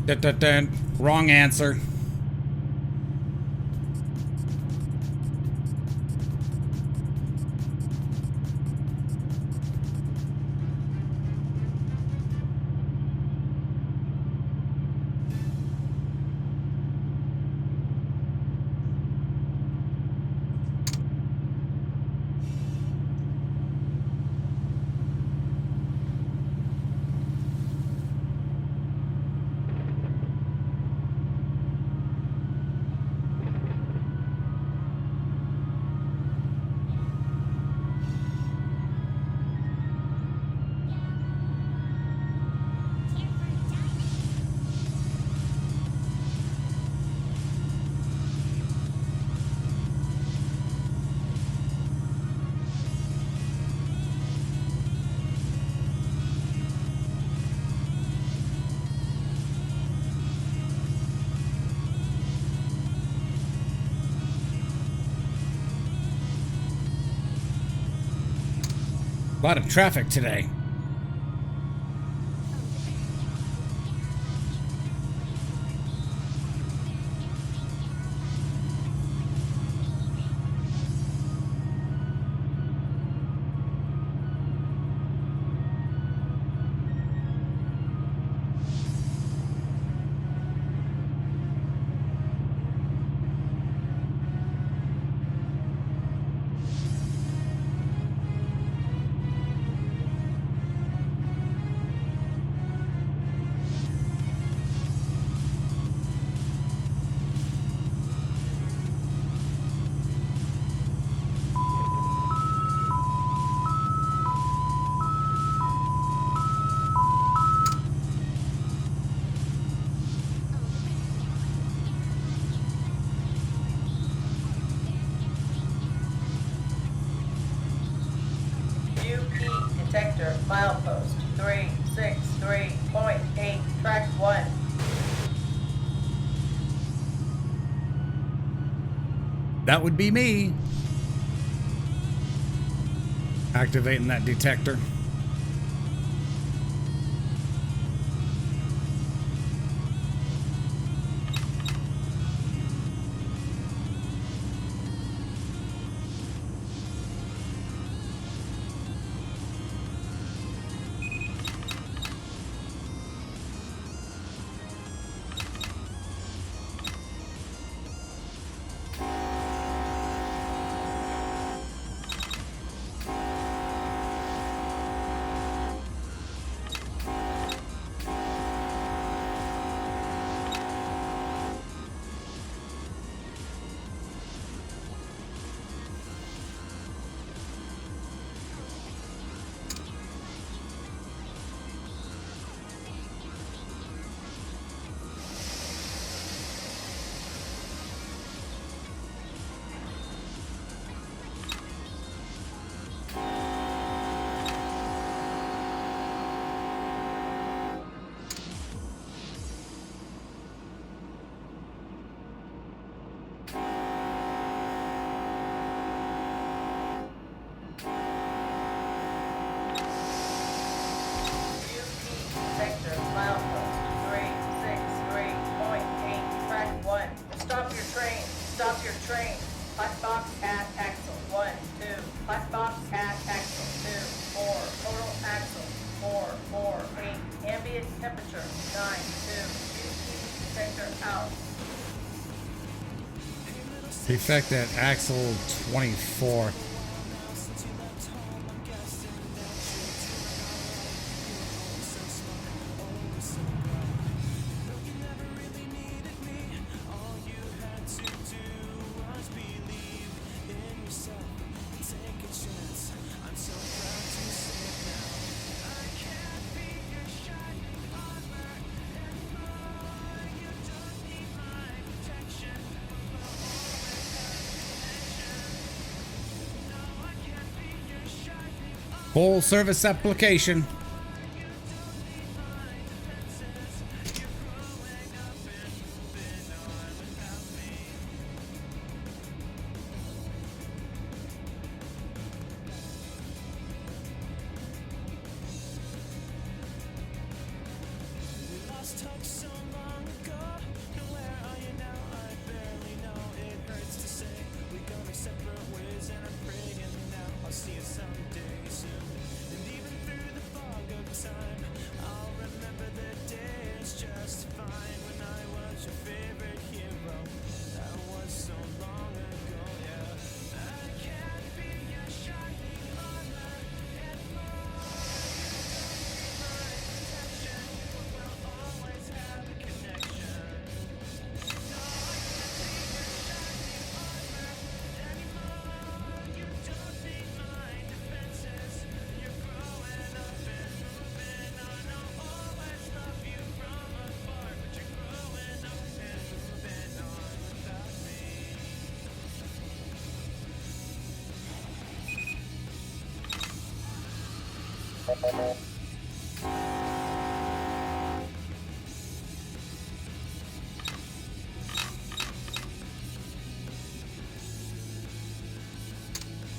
Dun, dun, dun. Wrong answer. A lot of traffic today. UP detector milepost 363. That would be me. Activating that detector. Sector, milepost 363.8, track 1. Stop your train. Stop your train. Hot box at axle 1, 2. Hot box at axle 2, 4. Total axle 4, 4, 8. Ambient temperature 9, 2. Sector out. Defect at axle 24. Full service application.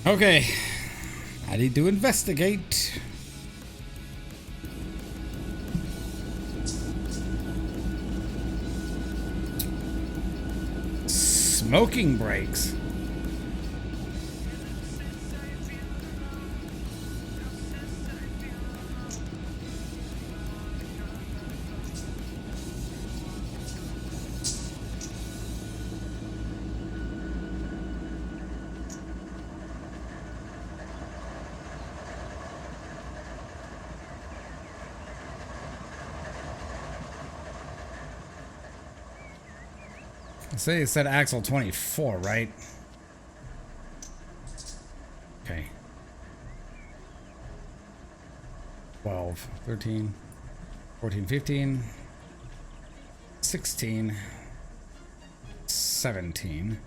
Okay, I need to investigate. Smoking brakes. Say it said axle 24, right? Okay. 12, 13, 14, 15, 16, 17.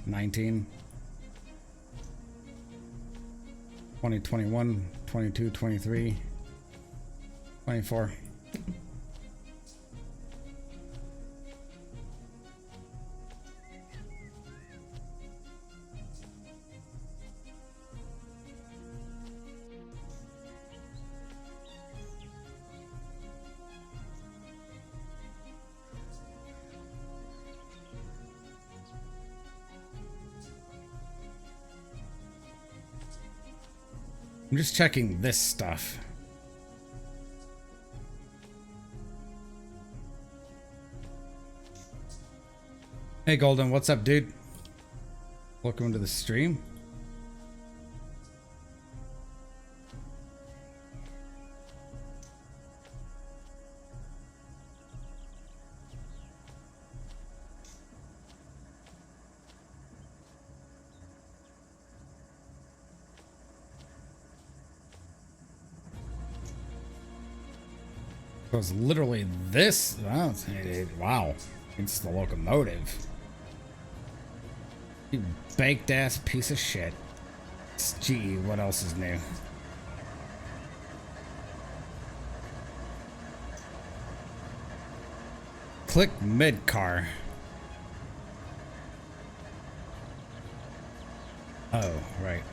19, 20, 21, 22, 23, 24. I'm just checking this stuff. Hey Golden, what's up, dude? Welcome to the stream. It was literally this. Oh, wow. It's the locomotive. You baked ass piece of shit. It's GE, what else is new? Click mid car. Oh, right.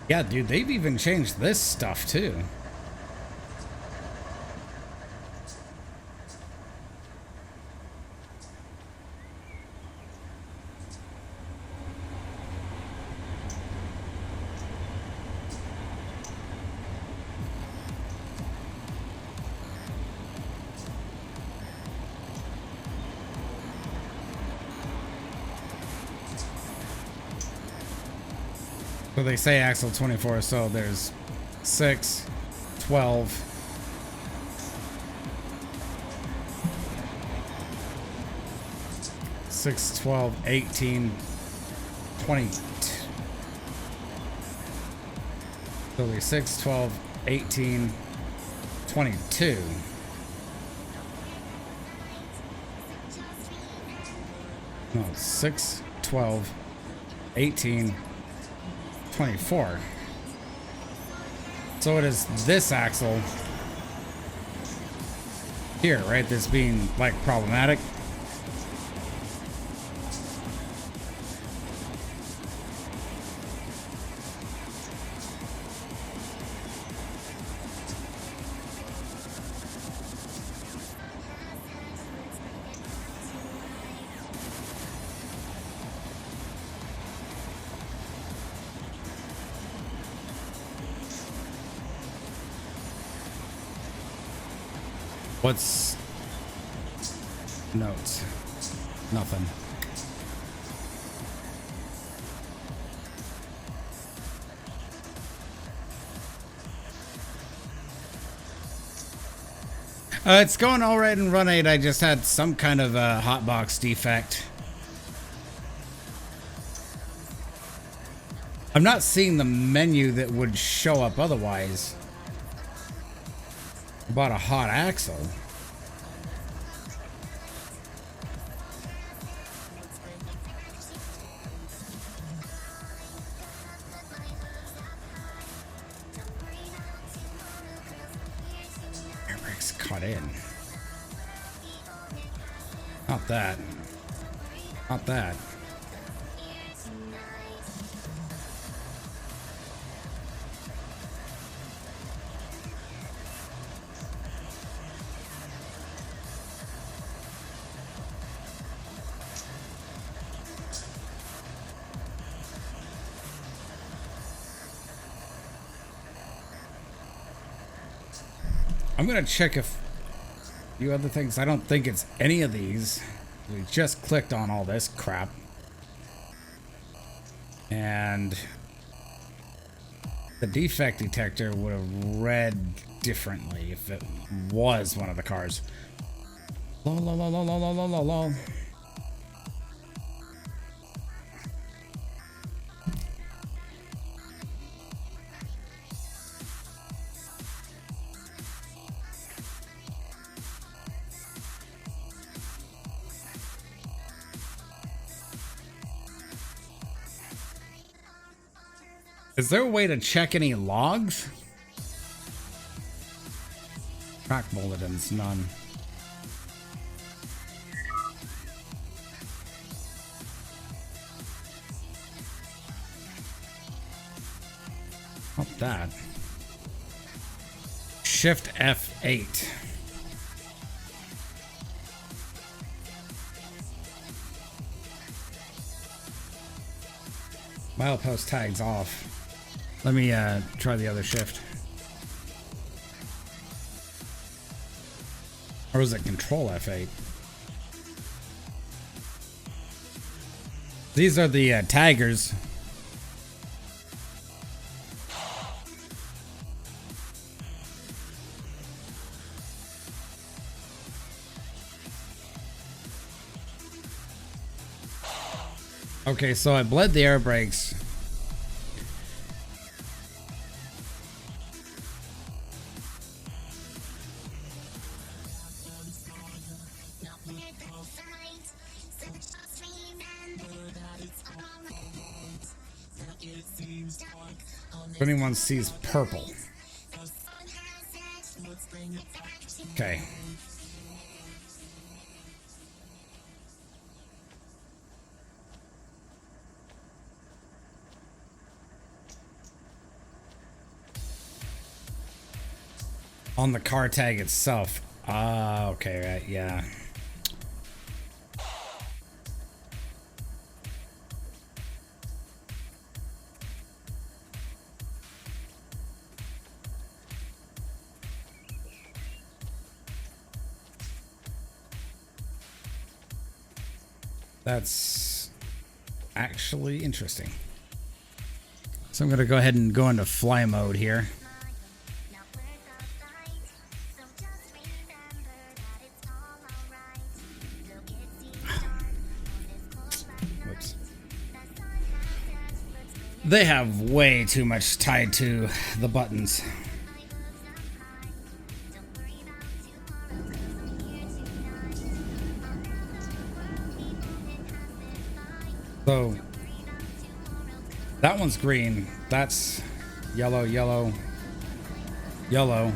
Yeah, dude, they've even changed this stuff too. So they say axle 24, so there's 6, 12, 6, 12, 18, 20. So there's 6, 12, 18, 22. No, 6, 12, 18, 24. So it is this axle here, right? That's being like problematic. What's notes? Nothing. It's going all right in Run 8. I just had some kind of a hotbox defect. I'm not seeing the menu that would show up otherwise. About a hot axle. Air brake's cut in. Not that. Not that. I'm gonna check if a few other things. I don't think it's any of these. We just clicked on all this crap. And The defect detector would have read differently if it was one of the cars. Lol, lol, lol, lol, lol, lol, lol, lol. Is there a way to check any logs? Track bulletins, none. Not that. Shift F8. Milepost tags off. Let me try the other shift. Or is it Control F8? These are the taggers. Okay, so I bled the air brakes. If anyone sees purple. Okay. On the car tag itself. Ah, okay, right, yeah. That's actually interesting. So I'm going to go ahead and go into fly mode here. Whoops. They have way too much tied to the buttons. So that one's green. That's yellow, yellow, yellow.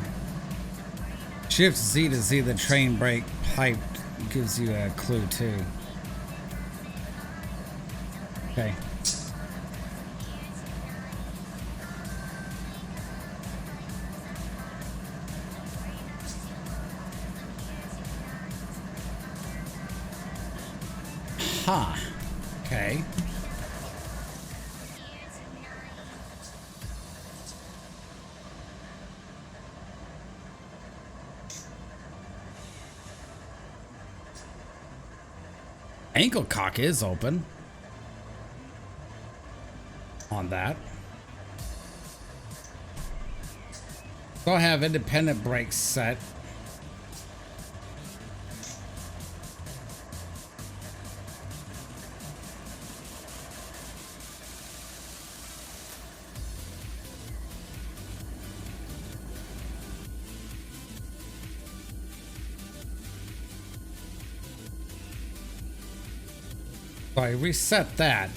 Shift Z to see the train brake pipe gives you a clue too. Okay. Huh. Okay. Ankle cock is open on that. So I have independent brakes set. So I reset that.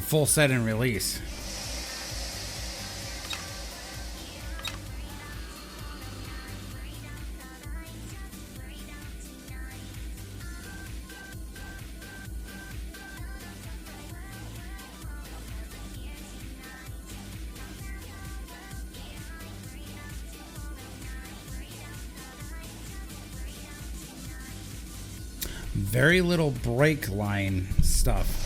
Full set and release. Very little brake line stuff.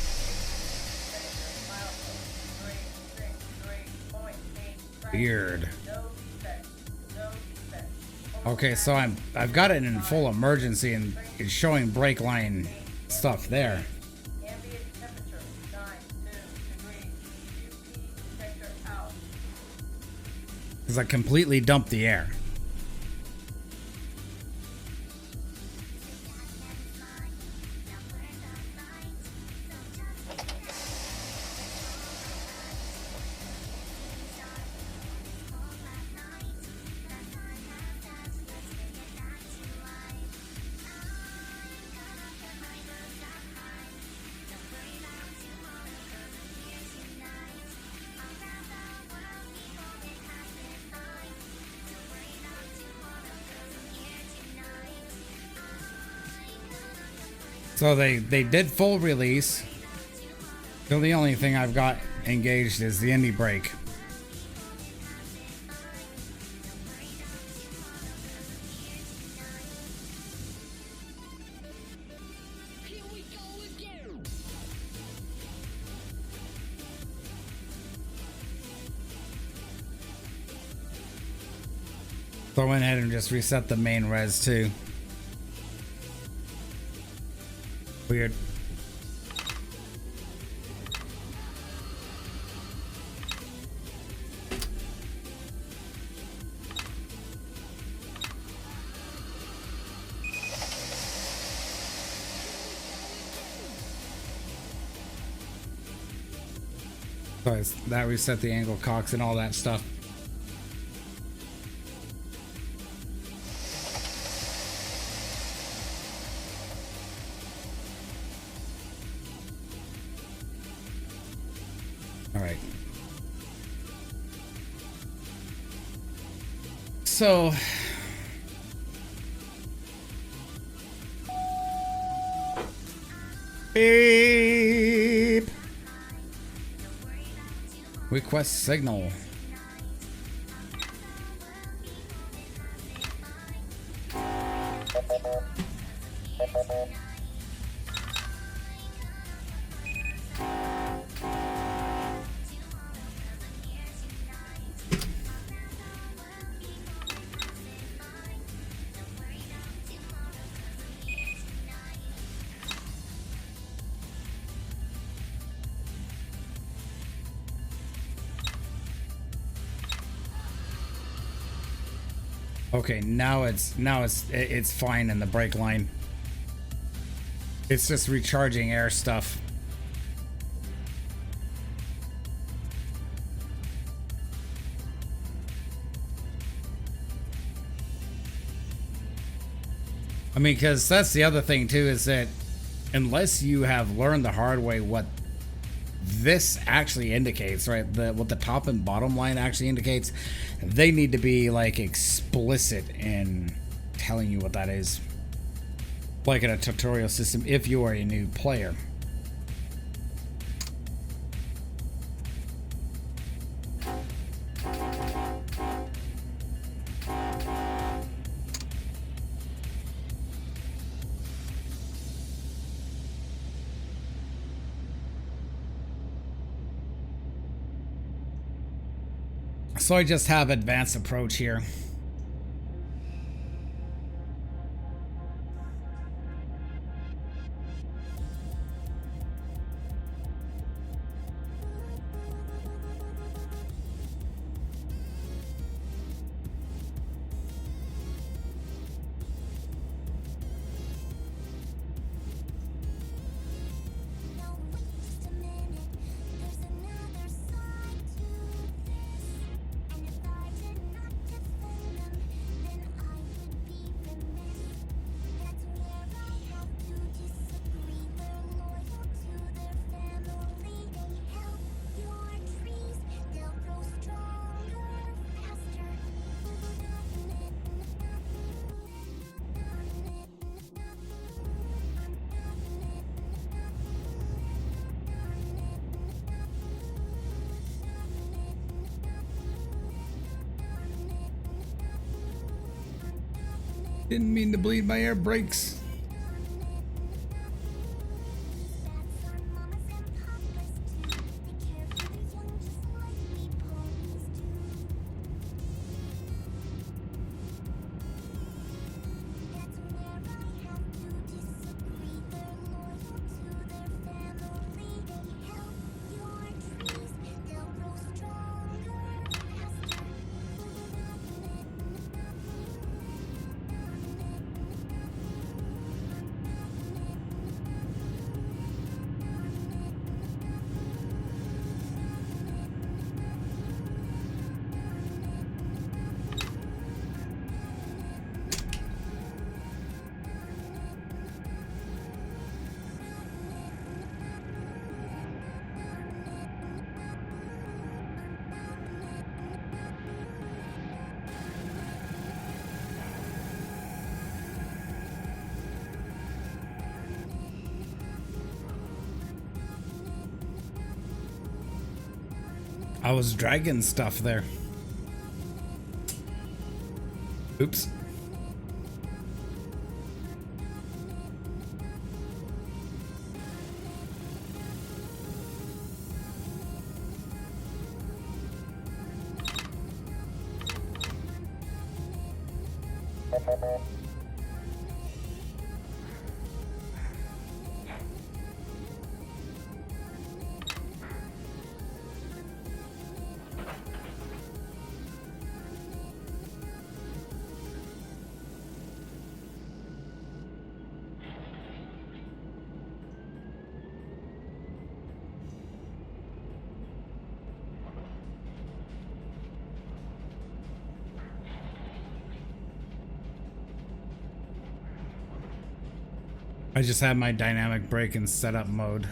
Weird. Okay, so I've got it in full emergency and it's showing brake line stuff there. Ambient temperature 92 degrees. UV detector out. Because I completely dumped the air. So they did full release. So the only thing I've got engaged is the indie brake. So I went ahead and just reset the main res too. Weird. So that reset the angle cocks and all that stuff. All right. So beep. Request signal. Okay, now it's fine in the brake line. It's just recharging air stuff. I mean, because that's the other thing too, is that unless you have learned the hard way what this actually indicates, right? What the top and bottom line actually indicates, they need to be like explicit in telling you what that is, like in a tutorial system if you are a new player. So I just have advanced approach here. Didn't mean to bleed my air brakes. I was dragging stuff there. Oops. I just have my dynamic brake in setup mode.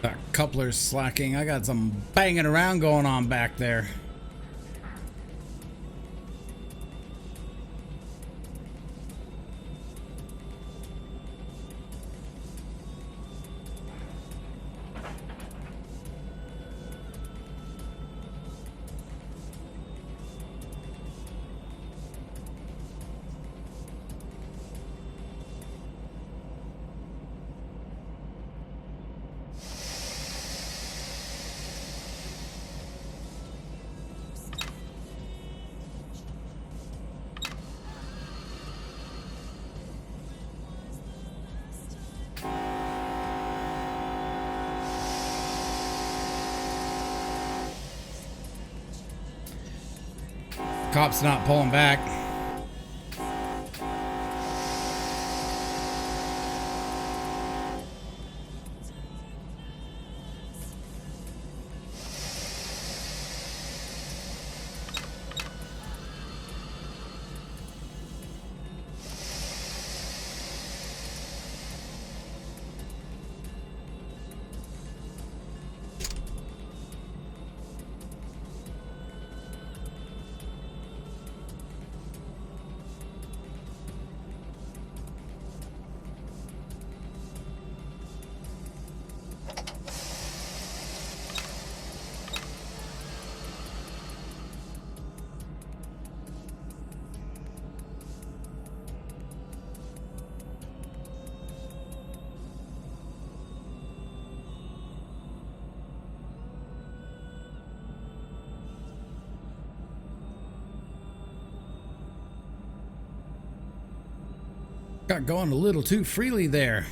That coupler's slacking. I got some banging around going on back there. Cop's not pulling back. Got going a little too freely there.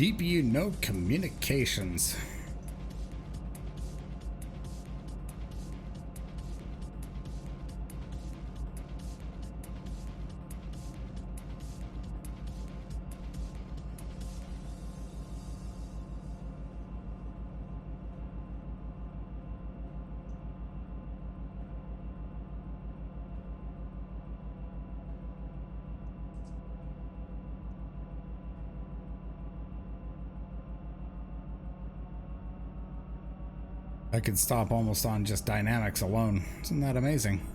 DPU no communications. I could stop almost on just dynamics alone. Isn't that amazing?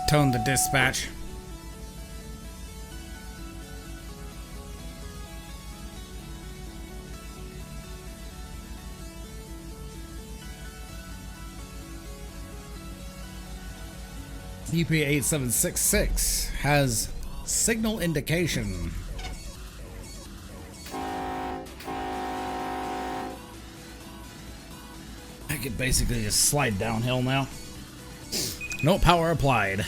Tone the dispatch. UP8766 has signal indication. I could basically just slide downhill now. No power applied.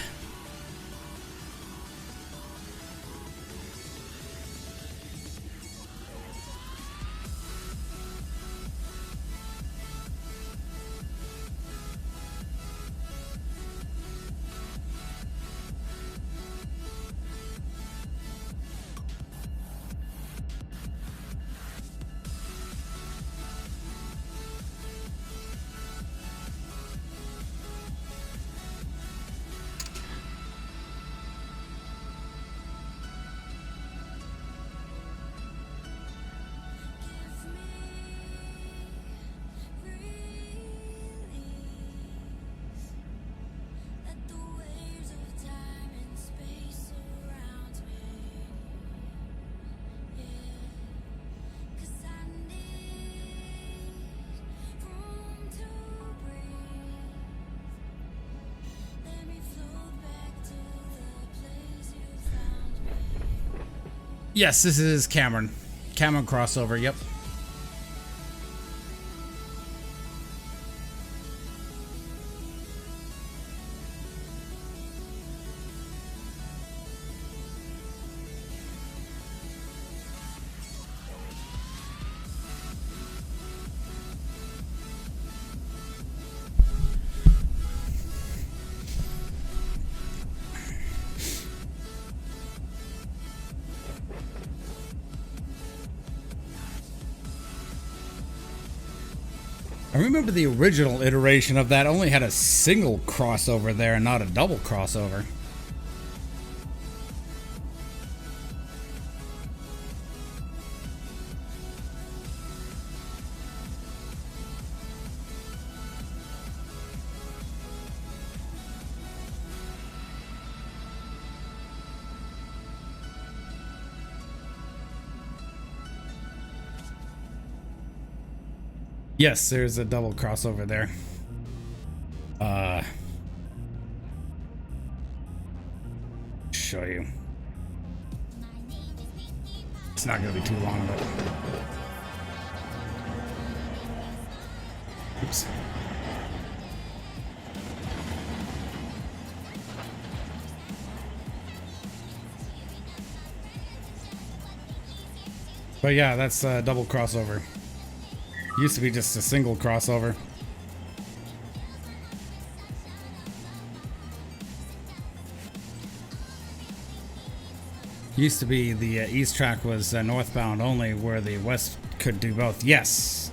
Yes, this is Cameron. Cameron crossover, yep. I remember the original iteration of that only had a single crossover there and not a double crossover. Yes, there's a double crossover there. Show you. It's not gonna be too long, but oops. But yeah, that's a double crossover. Used to be just a single crossover. Used to be the east track was northbound only, where the west could do both. Yes.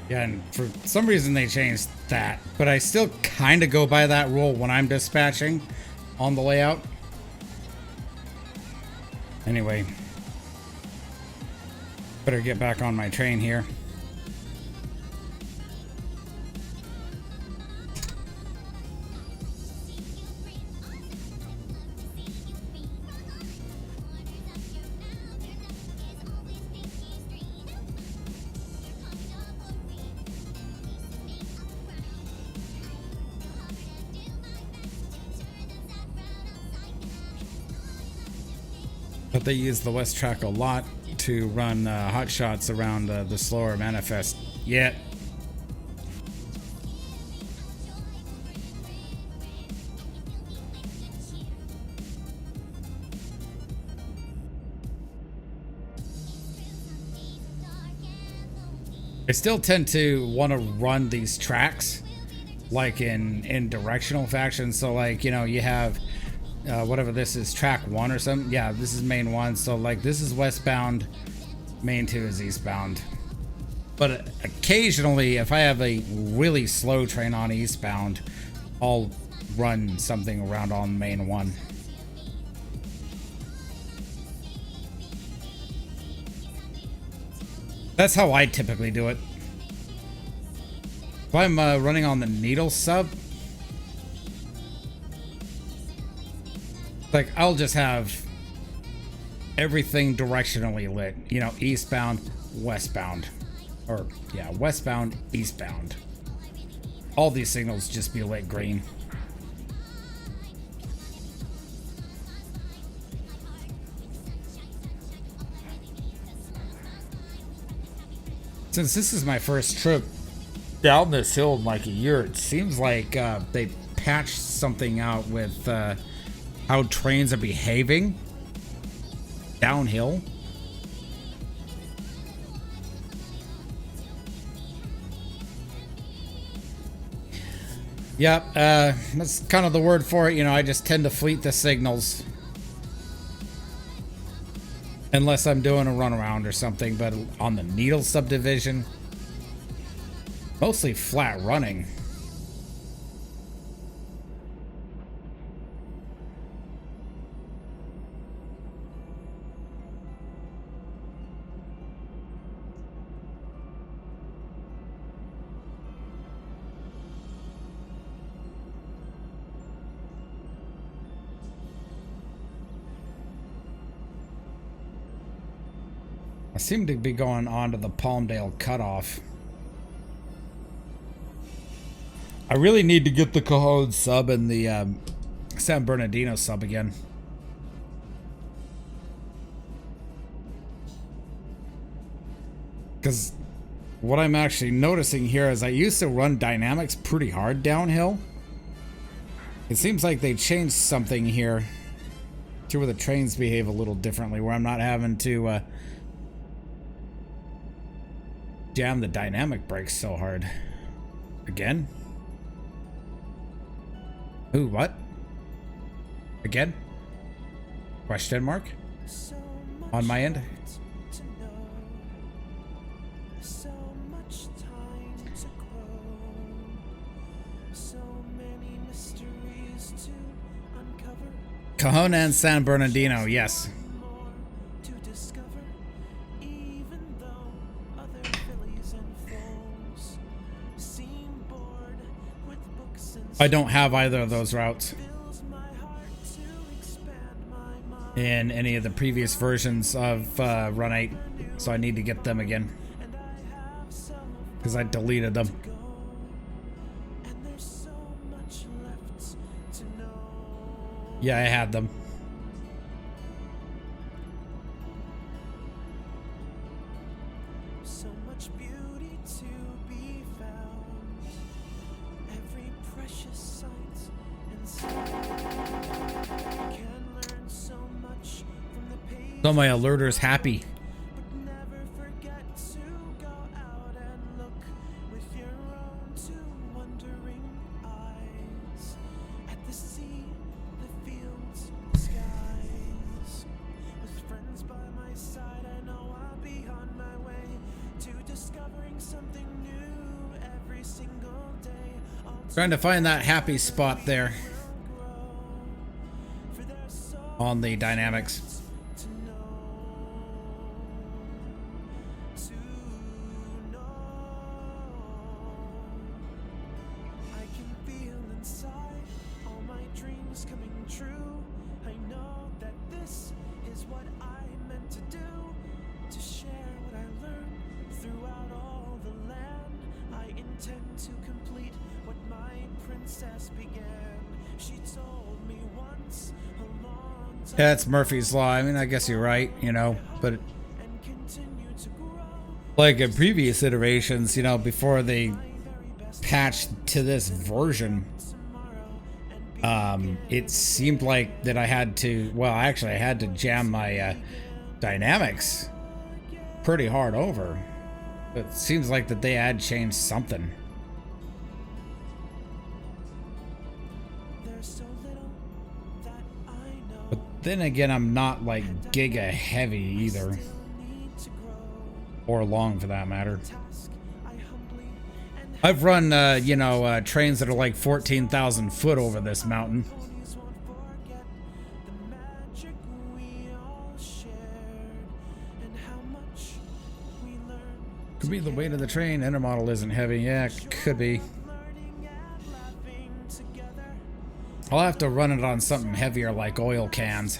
Yeah, and for some reason they changed that, but I still kind of go by that rule when I'm dispatching on the layout. Anyway, better get back on my train here. But they use the west track a lot to run hot shots around the slower manifest. Yet. I still tend to want to run these tracks like in directional fashion. So like, you know, you have whatever this is, track 1 or something. Yeah, this is main 1. So like this is westbound, main 2 is eastbound. But occasionally, if I have a really slow train on eastbound, I'll run something around on main 1. That's how I typically do it. If I'm running on the needle sub, like I'll just have everything directionally lit. You know, eastbound, westbound. Or, yeah, westbound, eastbound. All these signals just be lit green. Since this is my first trip down this hill in like a year, it seems like they patched something out with how trains are behaving downhill. Yep, that's kind of the word for it. You know, I just tend to fleet the signals. Unless I'm doing a runaround or something, but on the Needle subdivision, mostly flat running. I seem to be going on to the Palmdale cutoff. I really need to get the Cajon sub and the San Bernardino sub again. Because what I'm actually noticing here is I used to run dynamics pretty hard downhill. It seems like they changed something here to where the trains behave a little differently, where I'm not having to jam the dynamic brakes so hard. Again? Ooh, what? Again? Question mark? On my end? Cajon and San Bernardino, yes. I don't have either of those routes in any of the previous versions of Run 8, so I need to get them again because I deleted them. Yeah, I had them. So much beauty to be found. Every precious sight and sound. Can learn so much from the page. So my alerter's happy. But never forget to go out and look with your own two wondering eyes at the sea, the fields, the skies. With friends by my side, I know I'll be on my way to discovering something new every single day. Trying to find that happy spot there For there's so on the dynamics. to know. I can feel inside all my dreams coming true. I know that this is what I meant to do, to share what I learned throughout all the land. I intend to complete what my princess began. She told me once a long time Yeah, it's Murphy's Law. I mean, I guess you're right, you know, but and continue to grow. like in previous iterations, you know, before they patched to this version, it seemed like that I had to, well, actually I had to jam my dynamics pretty hard over. It seems like that they had changed something. then again, I'm not like giga heavy either. Or long for that matter. I've run, trains that are like 14,000 foot over this mountain. Could be the weight of the train. Intermodal isn't heavy. Yeah, could be. I'll have to run it on something heavier like oil cans.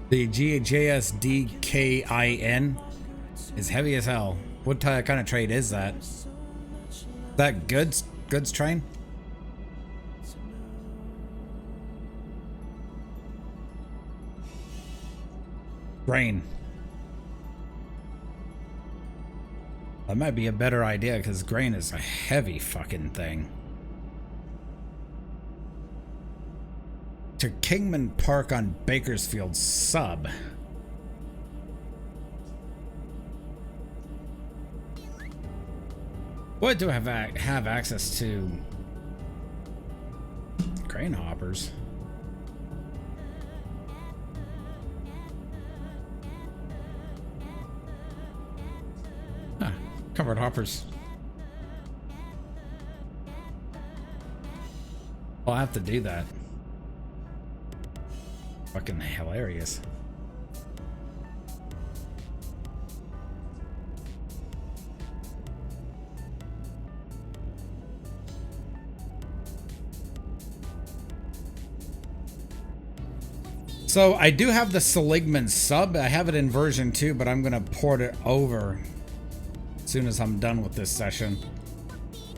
The GJSDKIN is heavy as hell. What kind of trade is that? Is that goods train? Grain. That might be a better idea because grain is a heavy fucking thing. To Kingman Park on Bakersfield sub. What do I have access to? Grain hoppers. Huh, covered hoppers. I'll have to do that. Fucking hilarious. So I do have the Seligman sub. I have it in version 2, but I'm gonna port it over as soon as I'm done with this session.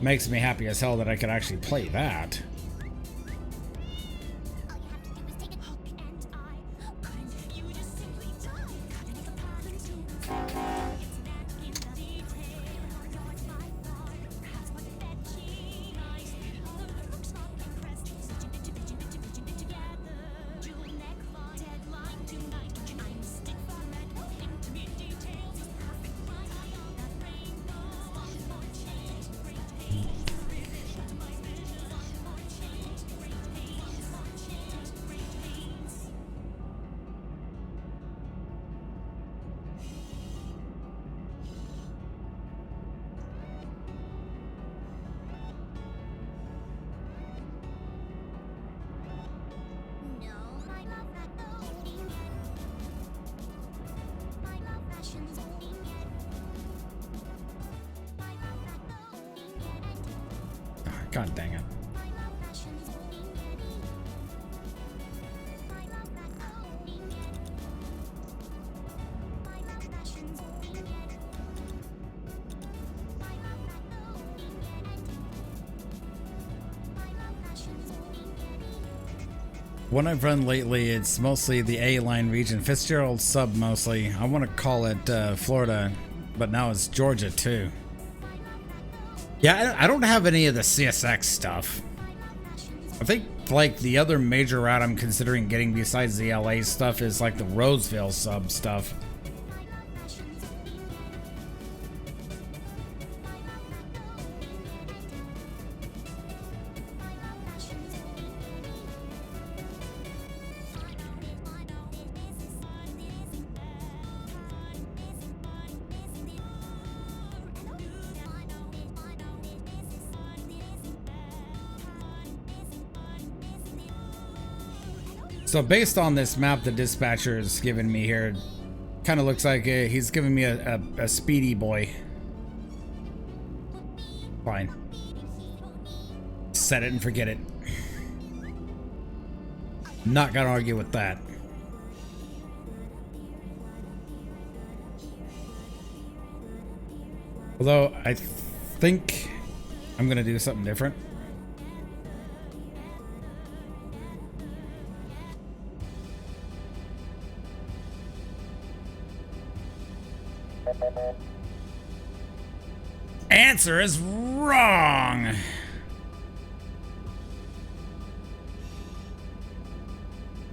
Makes me happy as hell that I could actually play that. God dang it. What I've run lately, it's mostly the A-line region. Fitzgerald sub mostly. I want to call it Florida, but now it's Georgia too. Yeah, I don't have any of the CSX stuff. I think like the other major route I'm considering getting besides the LA stuff is like the Roseville sub stuff. So based on this map the dispatcher has given me here, kind of looks like he's giving me a speedy boy. Fine. Set it and forget it. Not gonna argue with that. Although I think I'm gonna do something different. Answer is wrong.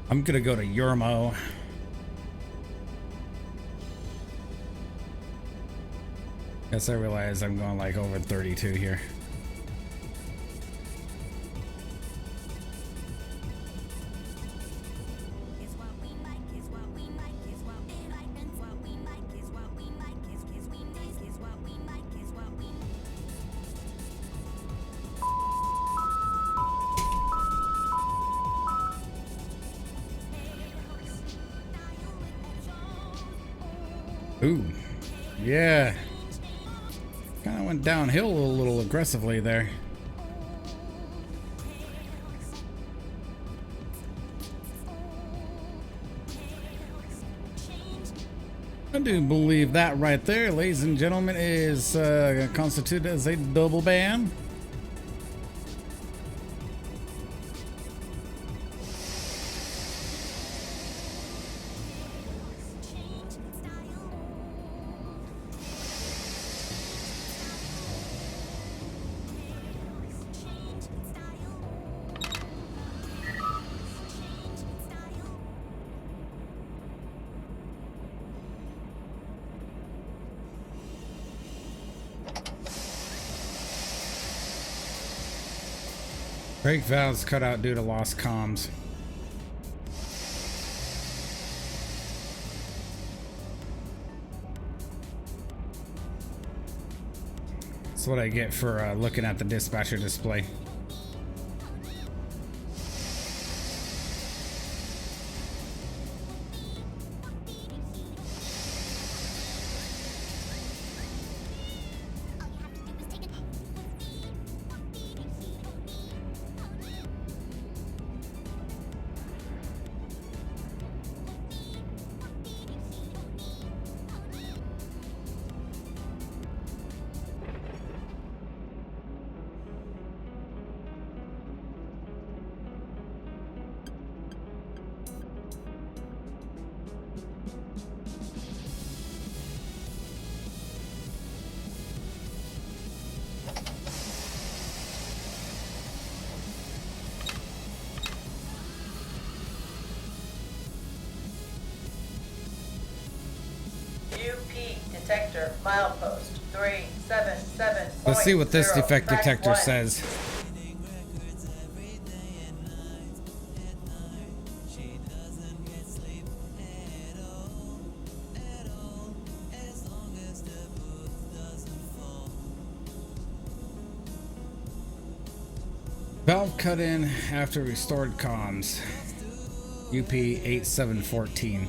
I'm gonna go to Yermo. Guess I realize I'm going like over 32 here. Is what we like, is what we like, is what we like, and what we like, is what we like, is we like, is what we like, is what we Ooh, yeah. Kind of went downhill a little aggressively there. I do believe that right there, ladies and gentlemen, is constituted as a double ban. Brake valves cut out due to lost comms. That's what I get for looking at the dispatcher display. UP detector milepost 377. Let's see what this defect detector says. Valve cut in after restored comms. UP 8714.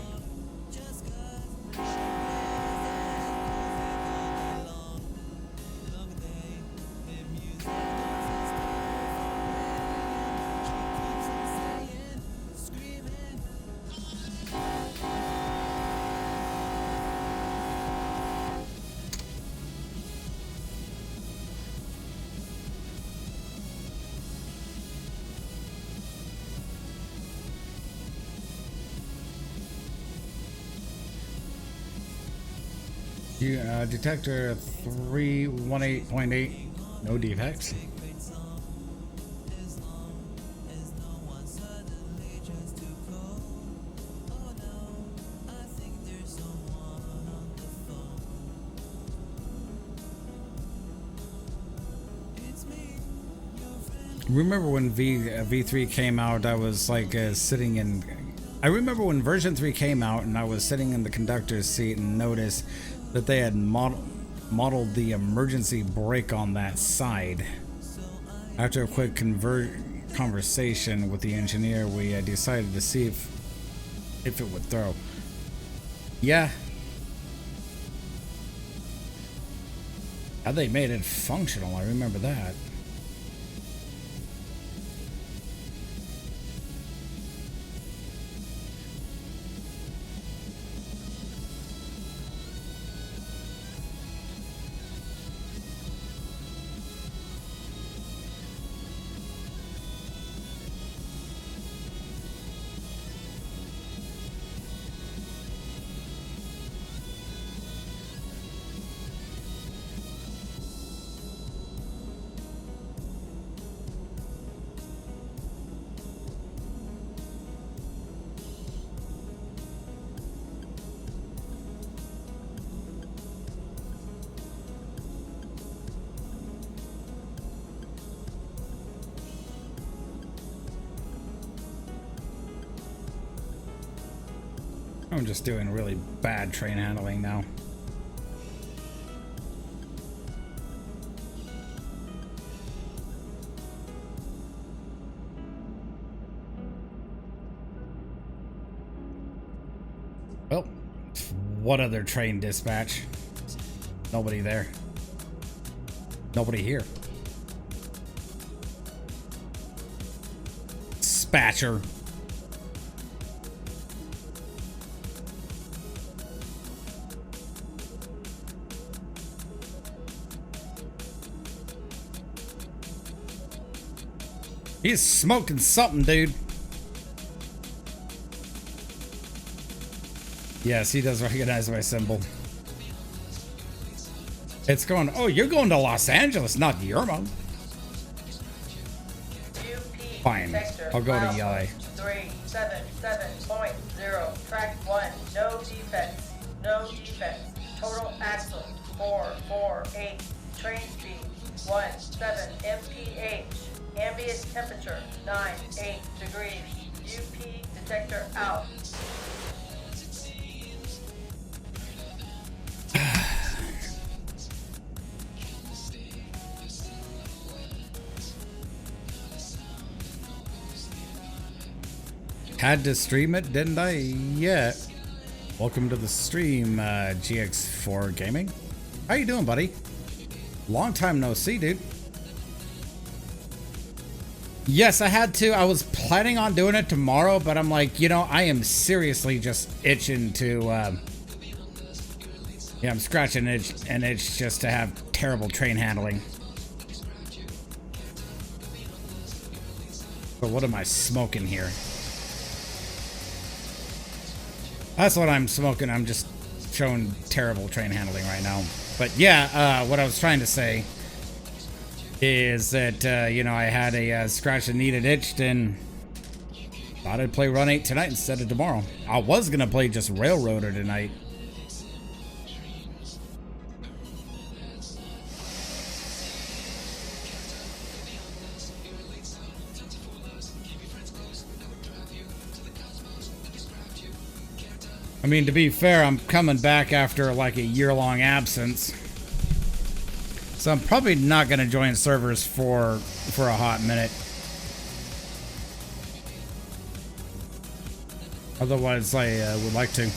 Detector 318.8, no defects. Remember when V3 came out, I was like sitting in... I remember when version 3 came out and I was sitting in the conductor's seat and noticed that they had modeled the emergency brake on that side. After a quick conversation with the engineer, we decided to see if it would throw. Yeah. How they made it functional, I remember that. I'm just doing really bad train handling now. Well, what other train dispatch? Nobody there. Nobody here. Spatcher. He's smoking something, dude. Yes, he does recognize my symbol. It's going, oh, you're going to Los Angeles, not Yermo. UP Fine, sector, I'll go to milestone Yai. 377.0. Track 1, no defects. No defects. Total axle 448. Train speed 17 mph. Ambient temperature 98 degrees. UP detector out. Had to stream it, didn't I? Yeah. Welcome to the stream, GX4 Gaming. How you doing, buddy? Long time no see, dude. Yes, I had to. I was planning on doing it tomorrow, but I'm like, you know, I am seriously just itching to, yeah, I'm scratching an itch just to have terrible train handling. But what am I smoking here? That's what I'm smoking. I'm just showing terrible train handling right now. But yeah, what I was trying to say is that, you know, I had a scratch that needed itched and thought I'd play Run 8 tonight instead of tomorrow. I was going to play just Railroader tonight. I mean, to be fair, I'm coming back after like a year-long absence. So I'm probably not going to join servers for a hot minute. Otherwise, I would like to.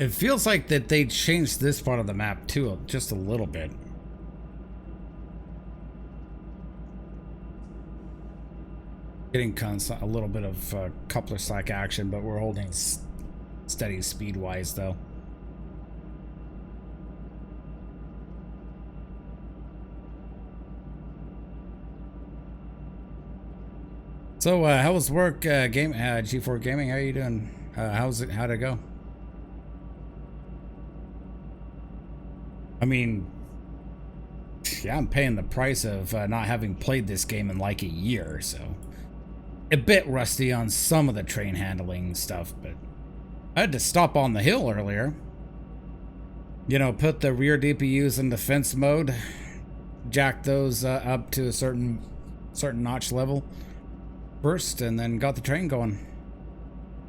It feels like that they changed this part of the map too, just a little bit. Getting a little bit of coupler slack action, but we're holding steady speed-wise though. So, how was work, G4 Gaming? How are you doing? How'd it go? I mean, yeah, I'm paying the price of not having played this game in like a year, so a bit rusty on some of the train handling stuff, but I had to stop on the hill earlier. You know, put the rear DPUs in defense mode, jack those up to a certain notch level first, and then got the train going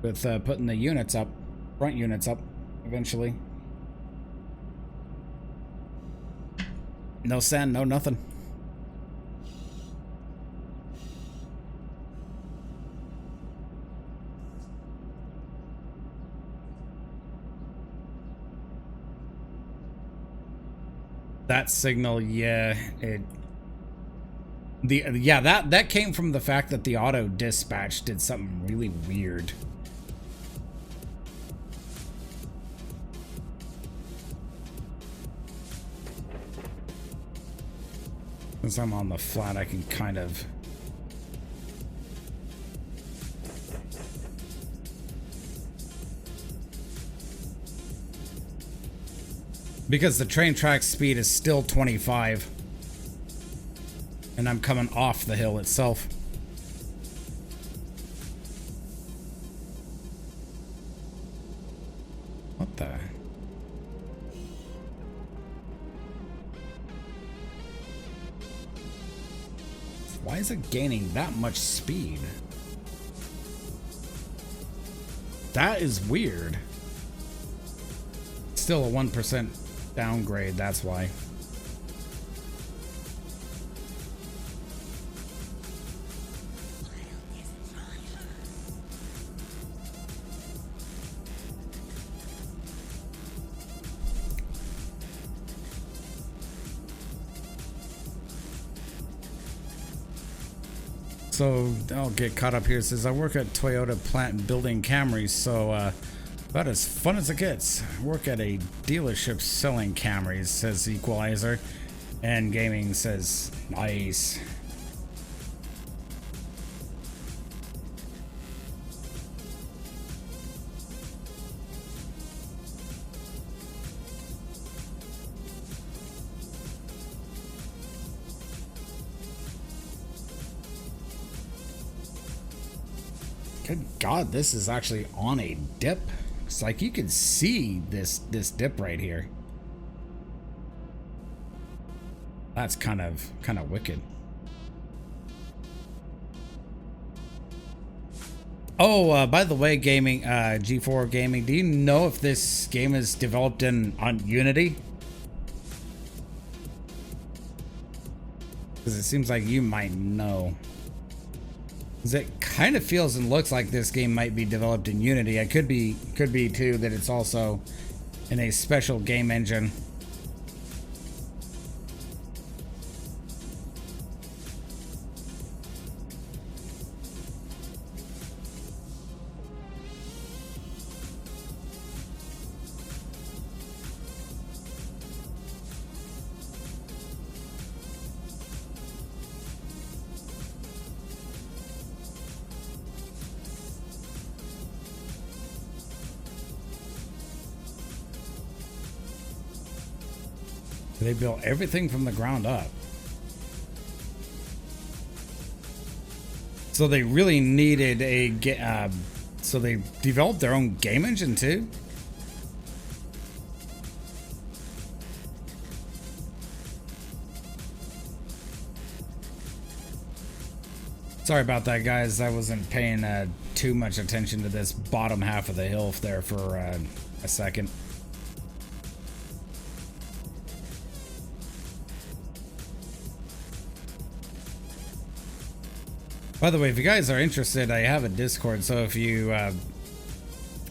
with putting the units up, front units up eventually. No sand, no nothing. That signal, yeah, that came from the fact that the auto dispatch did something really weird. Since I'm on the flat, I can kind of... Because the train track speed is still 25. And I'm coming off the hill itself. What the... Why is it gaining that much speed? That is weird. Still a 1% downgrade, that's why. So I'll get caught up here. It says I work at Toyota plant building Camrys, so about as fun as it gets. I work at a dealership selling Camrys, says Equalizer. And Gaming says nice. Good God, this is actually on a dip. It's like you can see this dip right here. That's kind of wicked. Oh, by the way, Gaming, G4 Gaming, do you know if this game is developed on Unity? Because it seems like you might know. Because it kind of feels and looks like this game might be developed in Unity. It could be too that it's also in a special game engine. They built everything from the ground up. So they really needed a so they developed their own game engine too? Sorry about that, guys. I wasn't paying too much attention to this bottom half of the hill there for a second. By the way, if you guys are interested, I have a Discord, so if you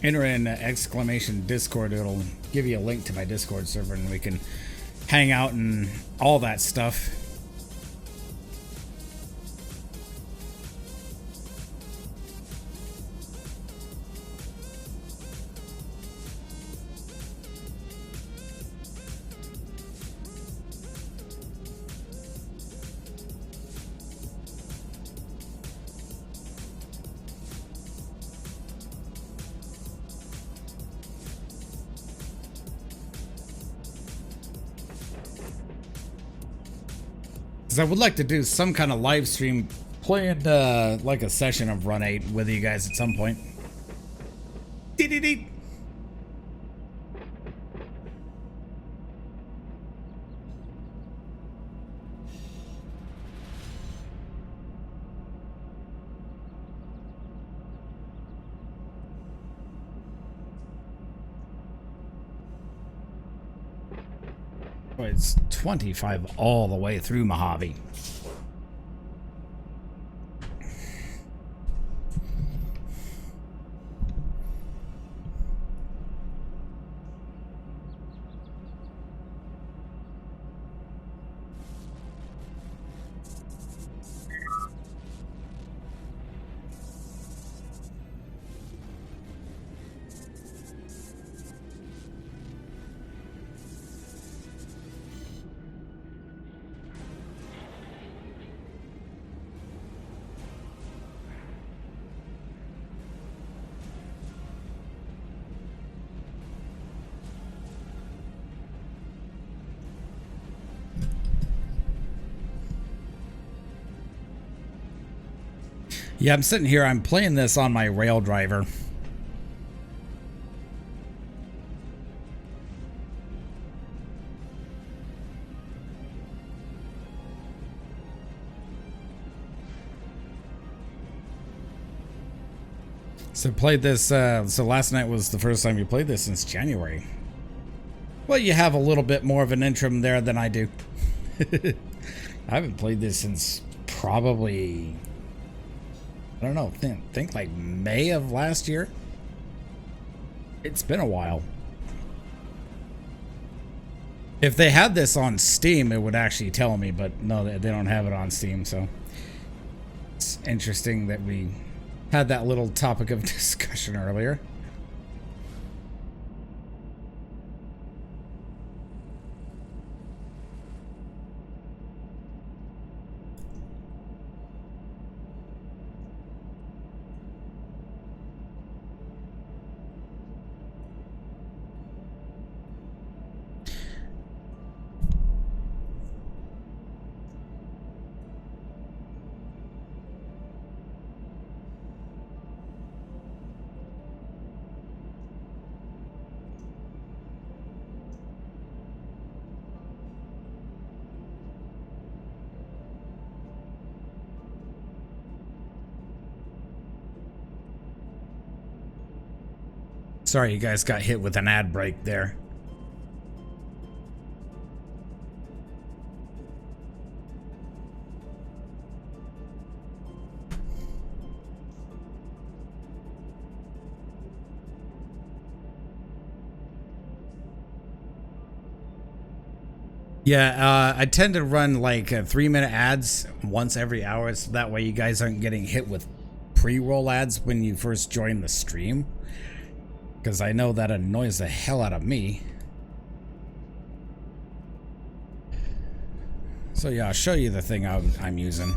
enter in exclamation Discord, it'll give you a link to my Discord server and we can hang out and all that stuff. I would like to do some kind of live stream playing like a session of Run 8 with you guys at some point. Dee-dee-dee. Oh, it's 25 all the way through Mojave. Yeah, I'm sitting here. I'm playing this on my rail driver. So played this, so last night was the first time you played this since January. Well, you have a little bit more of an interim there than I do. I haven't played this since probably, I don't know, think like May of last year. It's been a while. If they had this on Steam, it would actually tell me, but no, they don't have it on Steam, so it's interesting that we had that little topic of discussion earlier. Sorry, you guys got hit with an ad break there. Yeah, I tend to run like 3-minute ads once every hour, so that way you guys aren't getting hit with pre-roll ads when you first join the stream. Because I know that annoys the hell out of me. So yeah, I'll show you the thing I'm using.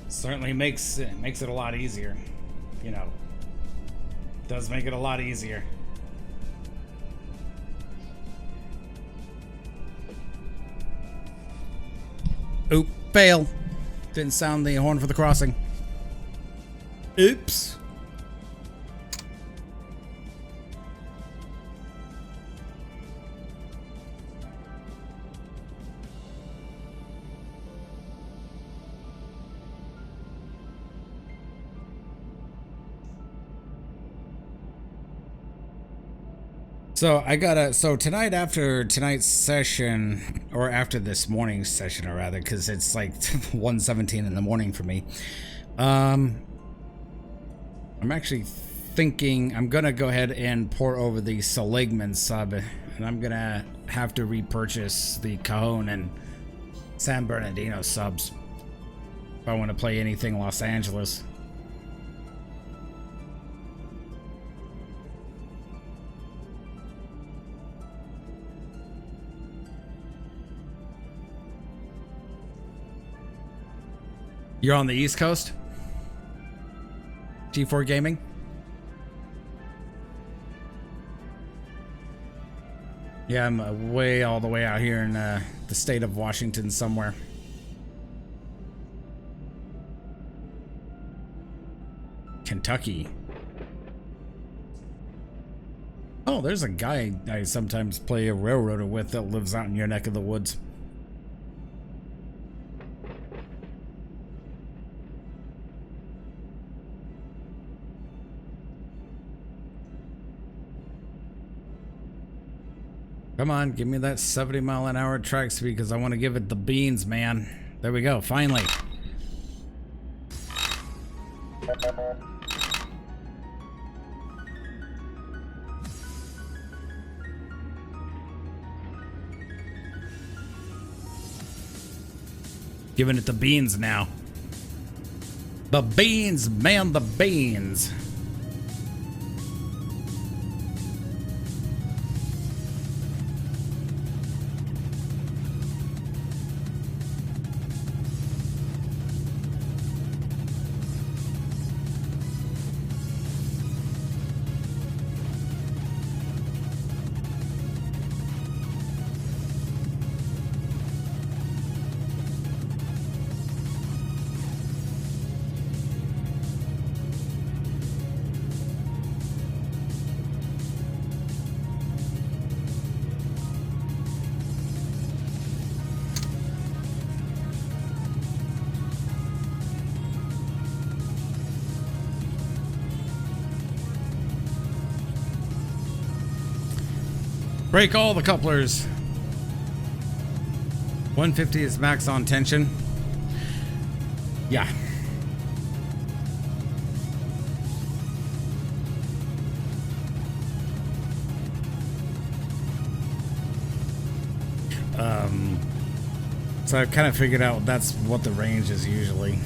Certainly makes it a lot easier, you know. Does make it a lot easier. Oop, fail. Didn't sound the horn for the crossing. Oops. So tonight, after tonight's session, or after this morning's session, or rather, because it's like 1:17 in the morning for me, I'm actually thinking I'm gonna go ahead and pour over the Seligman sub, and I'm gonna have to repurchase the Cajon and San Bernardino subs if I want to play anything Los Angeles. You're on the East Coast? G4 Gaming? Yeah, I'm way all the way out here in the state of Washington somewhere. Kentucky. Oh, there's a guy I sometimes play a railroader with that lives out in your neck of the woods. Come on, give me that 70-mile-an-hour track speed because I want to give it the beans, man. There we go, finally. Giving it the beans now. The beans, man, the beans. Break all the couplers. 150 is max on tension. Yeah. So I've kind of figured out that's what the range is usually.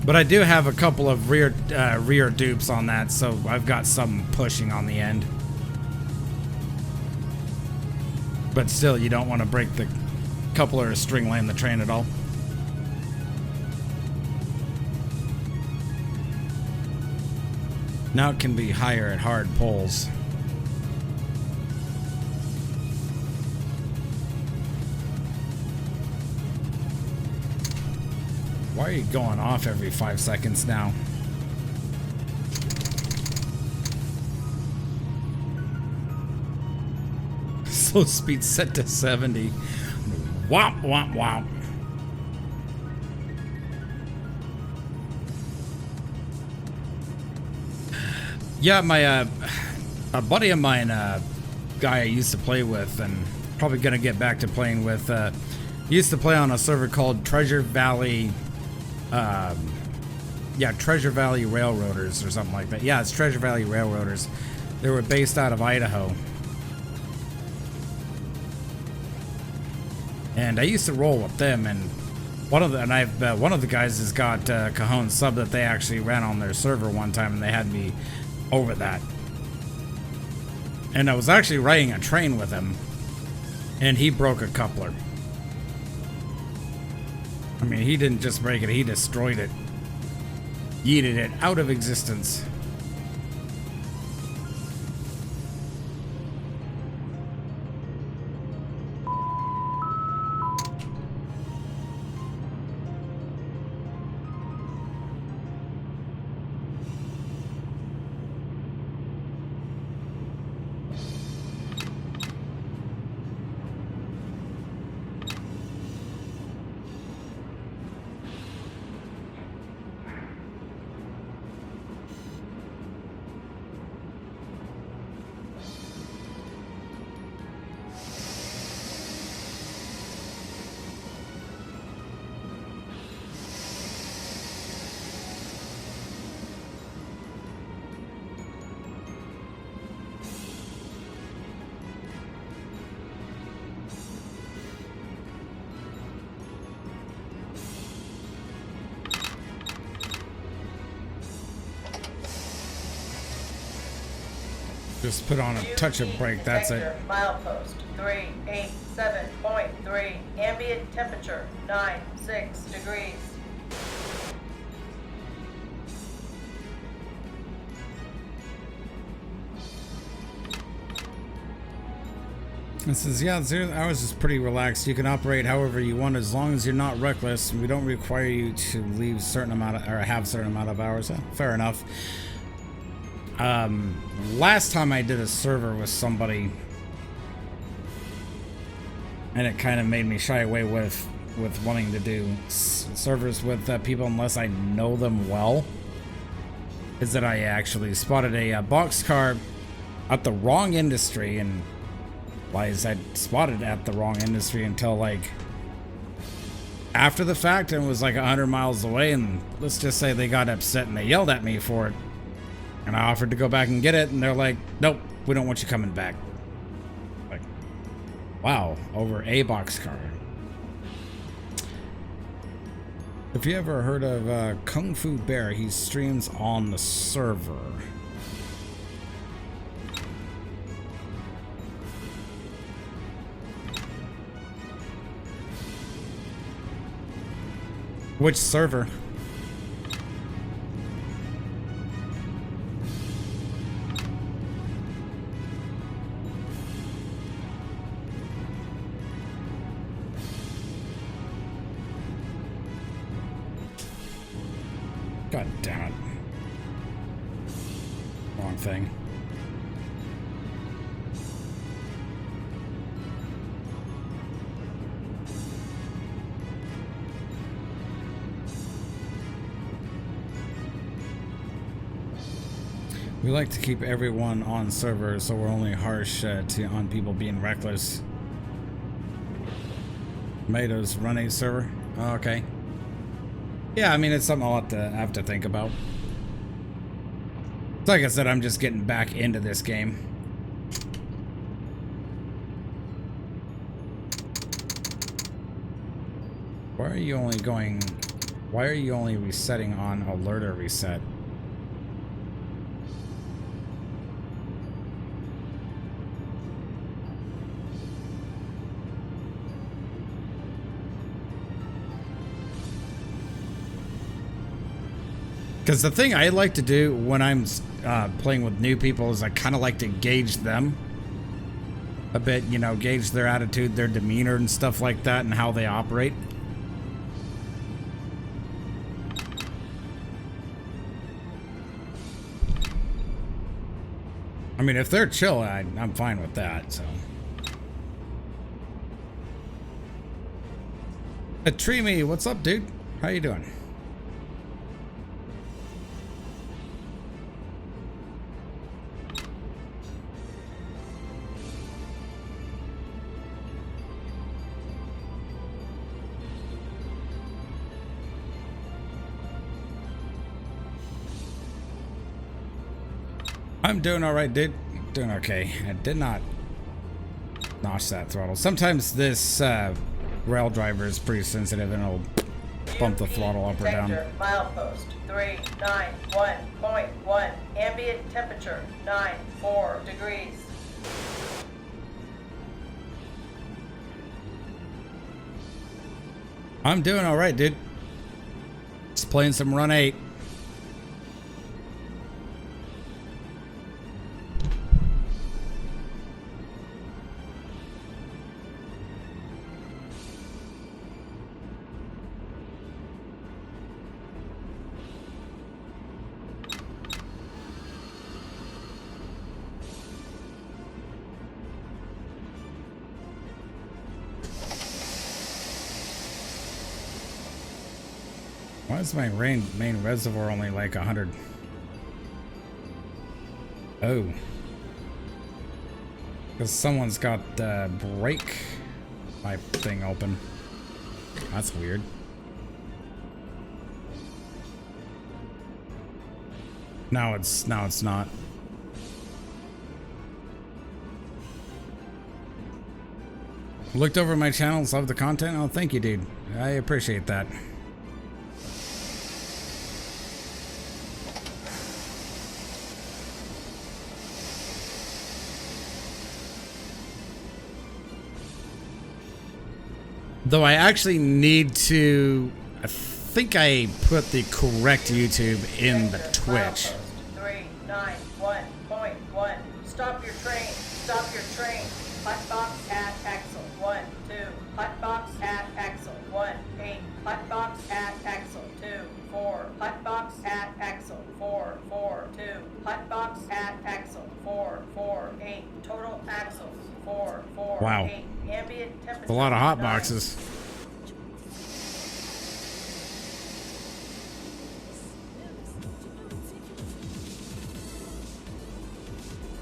But I do have a couple of rear dupes on that, so I've got some pushing on the end. But still, you don't want to break the coupler or string line the train at all. Now it can be higher at hard pulls. Why are you going off every 5 seconds now? Slow speed set to 70. Womp, womp, womp. Yeah, my a buddy of mine, guy I used to play with, and probably gonna get back to playing with. Used to play on a server called Treasure Valley. Yeah, Treasure Valley Railroaders or something like that. Yeah, it's Treasure Valley Railroaders. They were based out of Idaho. And I used to roll with them, and one of the guys has got Cajon sub that they actually ran on their server one time, and they had me over that. And I was actually riding a train with him, and he broke a coupler. I mean, he didn't just break it, he destroyed it. Yeeted it out of existence. Just put on a touch of brake, that's it. Milepost 387.3. Ambient temperature 96 degrees. It says, yeah, 0 hours is pretty relaxed. You can operate however you want as long as you're not reckless. We don't require you to leave certain amount of, or have certain amount of hours. Fair enough. Last time I did a server with somebody, and it kind of made me shy away with wanting to do servers with people unless I know them well, is that I actually spotted a boxcar at the wrong industry. And why is I spotted at the wrong industry until like after the fact, and was like 100 miles away, and let's just say they got upset and they yelled at me for it. And I offered to go back and get it, and they're like, nope, we don't want you coming back. Like, wow, over a boxcar. If you ever heard of Kung Fu Bear, he streams on the server. Which server? God damn it. Wrong thing. We like to keep everyone on server, so we're only harsh on people being reckless. Tomatoes run a server. Oh, okay. Yeah, I mean, it's something I'll have to think about. Like I said, I'm just getting back into this game. Why are you only resetting on alerter reset? Because the thing I like to do when I'm playing with new people is I kind of like to gauge them a bit, you know, gauge their attitude, their demeanor and stuff like that, and how they operate. I mean, if they're chill, I'm fine with that, so. Tree what's up, dude? How you doing? I'm doing all right, dude. Doing okay. I did not notch that throttle. Sometimes this rail driver is pretty sensitive and it'll bump the throttle up or down. Milepost 391.1. Ambient temperature 94 degrees. I'm doing all right, dude. Just playing some Run 8. Why is my main reservoir only like 100? Oh. Because someone's got the brake pipe thing open. That's weird. Now it's not. Looked over my channels, love the content. Oh, thank you, dude. I appreciate that. Though I actually need to, I think I put the correct YouTube in the Twitch. 391.1. Stop your train. Stop your train. Hot box at axle 1, 2. Hot box at axle 1, 8. Hot box at axle 2, 4. Hot box at axle 4, 4, 2. Hot box at axle 4, 4, 8. Total axles 4, 4, Wow. 8. Ambient temperature. It's a lot of hot 9. boxes.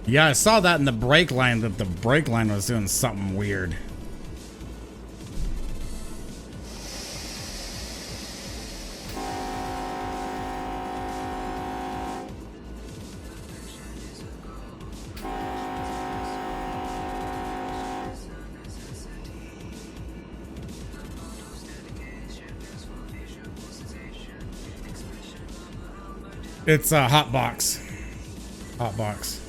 Yeah, I saw that in the brake line, that the brake line was doing something weird. It's a hot box. Hot box.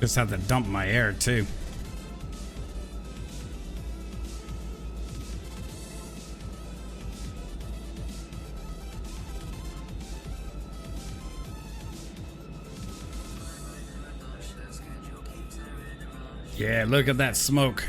Just have to dump my air too. Yeah, look at that smoke.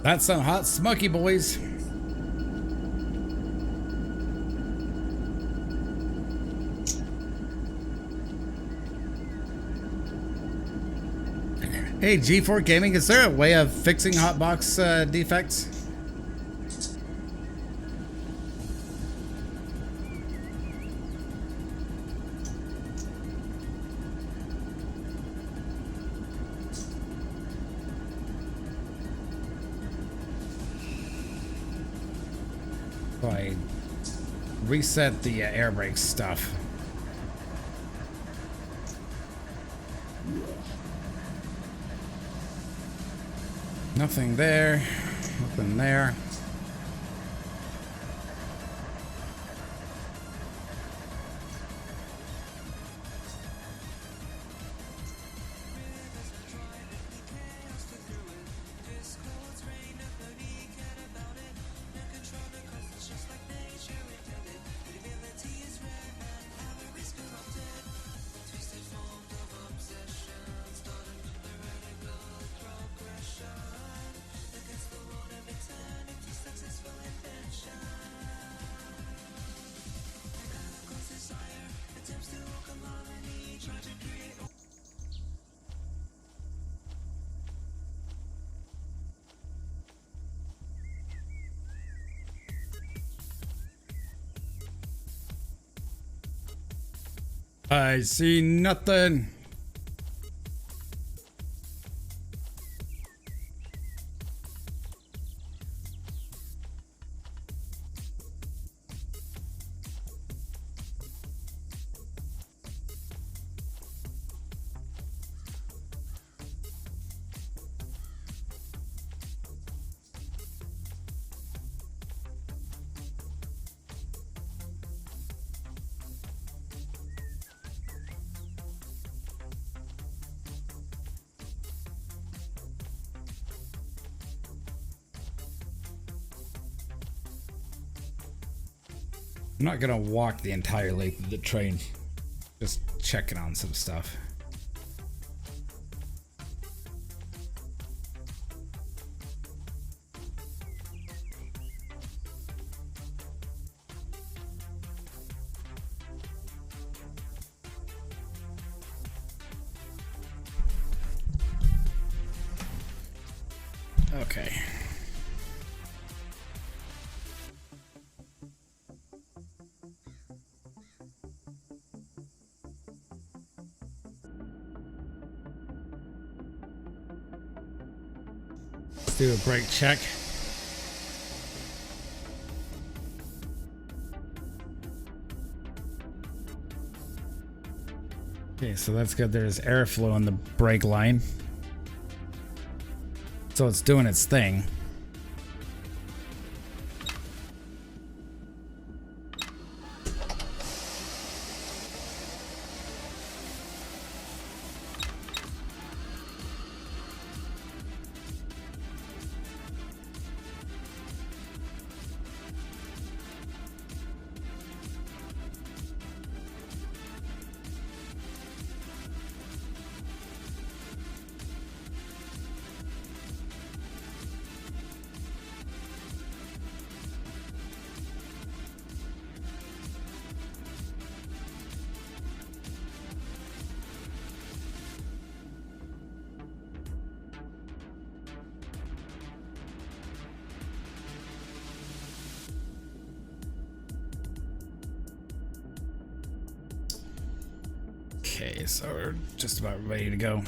That's some hot smoky, boys. Hey, G4 Gaming, is there a way of fixing hotbox defects? So I reset the air brake stuff. Nothing there, nothing there. I see nothing. I'm not gonna walk the entire length of the train. Just checking on some stuff. Okay. Let's do a brake check. Okay, so that's good. There's airflow in the brake line. So it's doing its thing. Okay, so we're just about ready to go.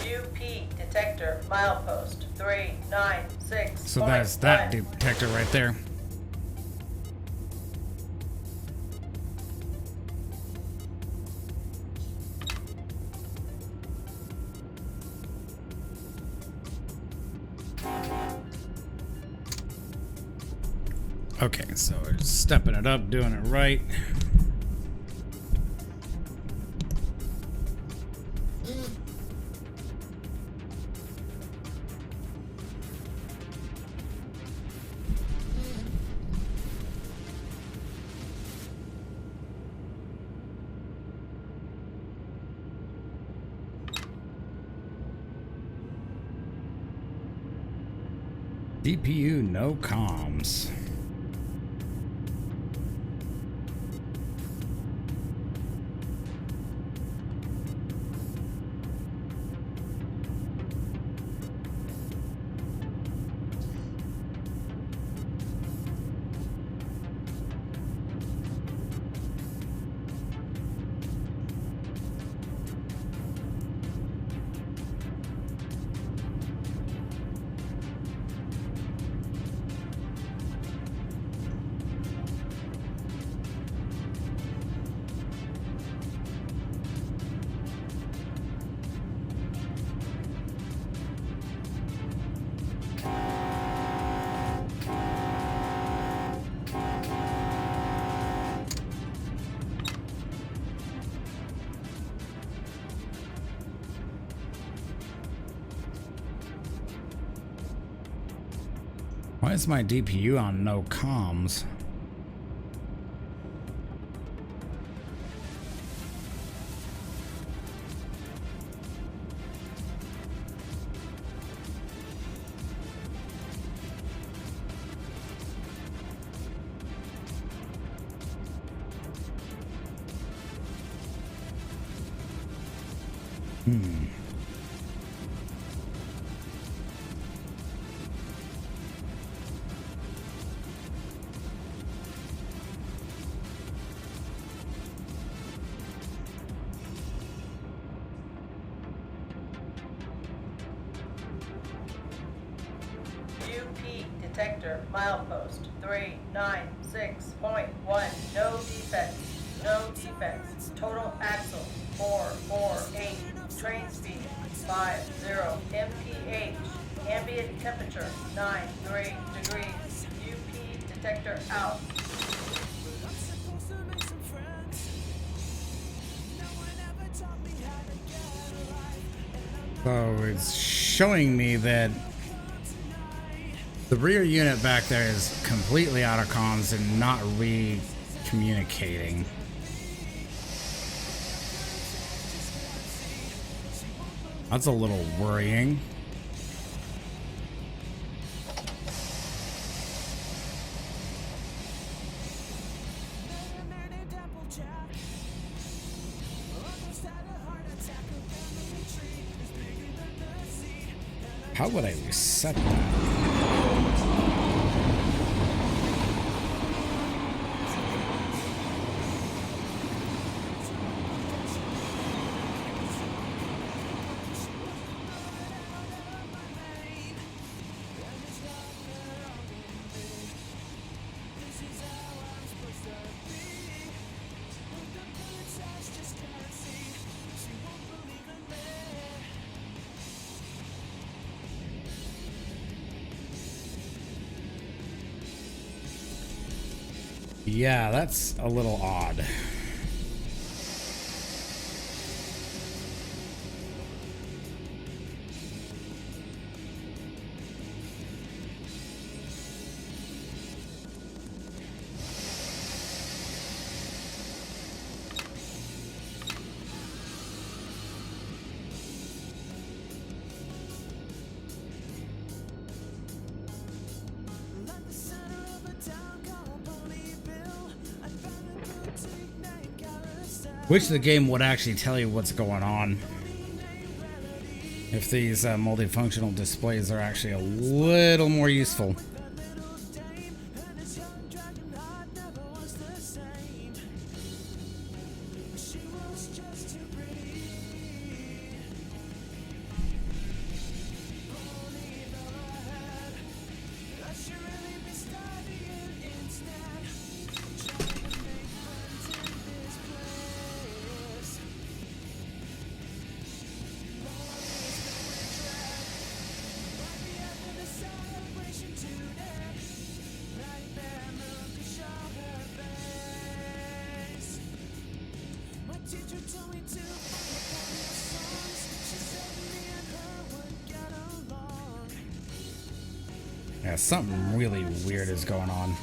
UP detector milepost 396. So that's that detector right there. Okay, so we're just stepping it up, doing it right. DPU no comms. Why is my DPU on no comms? UP detector milepost 396.1. No defects. No defects. Total axle 448. Train speed 50 mph. Ambient temperature 93 degrees. UP detector out. So it's showing me that the rear unit back there is completely out of comms and not re-communicating. That's a little worrying. How would I reset that? Yeah, that's a little odd. Wish the game would actually tell you what's going on. If these multifunctional displays are actually a little more useful. Yeah, something really weird is going on.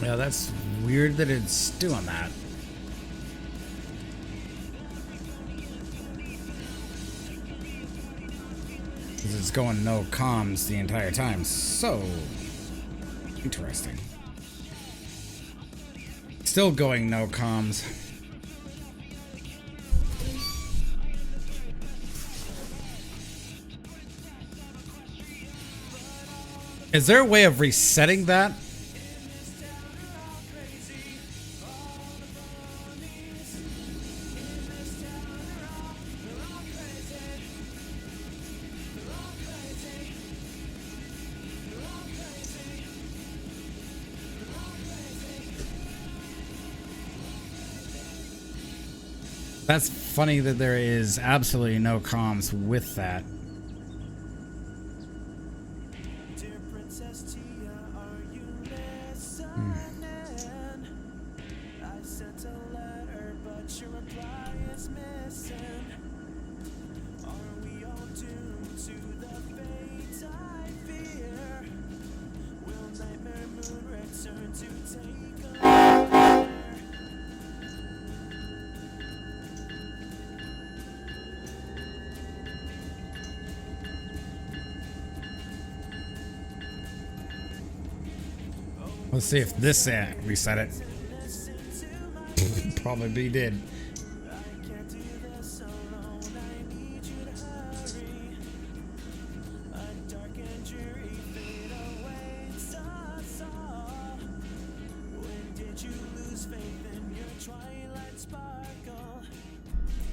Yeah, that's weird that it's doing that. Because it's going no comms the entire time. So interesting. Still going no comms. Is there a way of resetting that? That's funny that there is absolutely no comms with that. Dear Princess Tia, are you listening? I sent a letter, but your reply is missing. Let's see if this reset it. Probably did.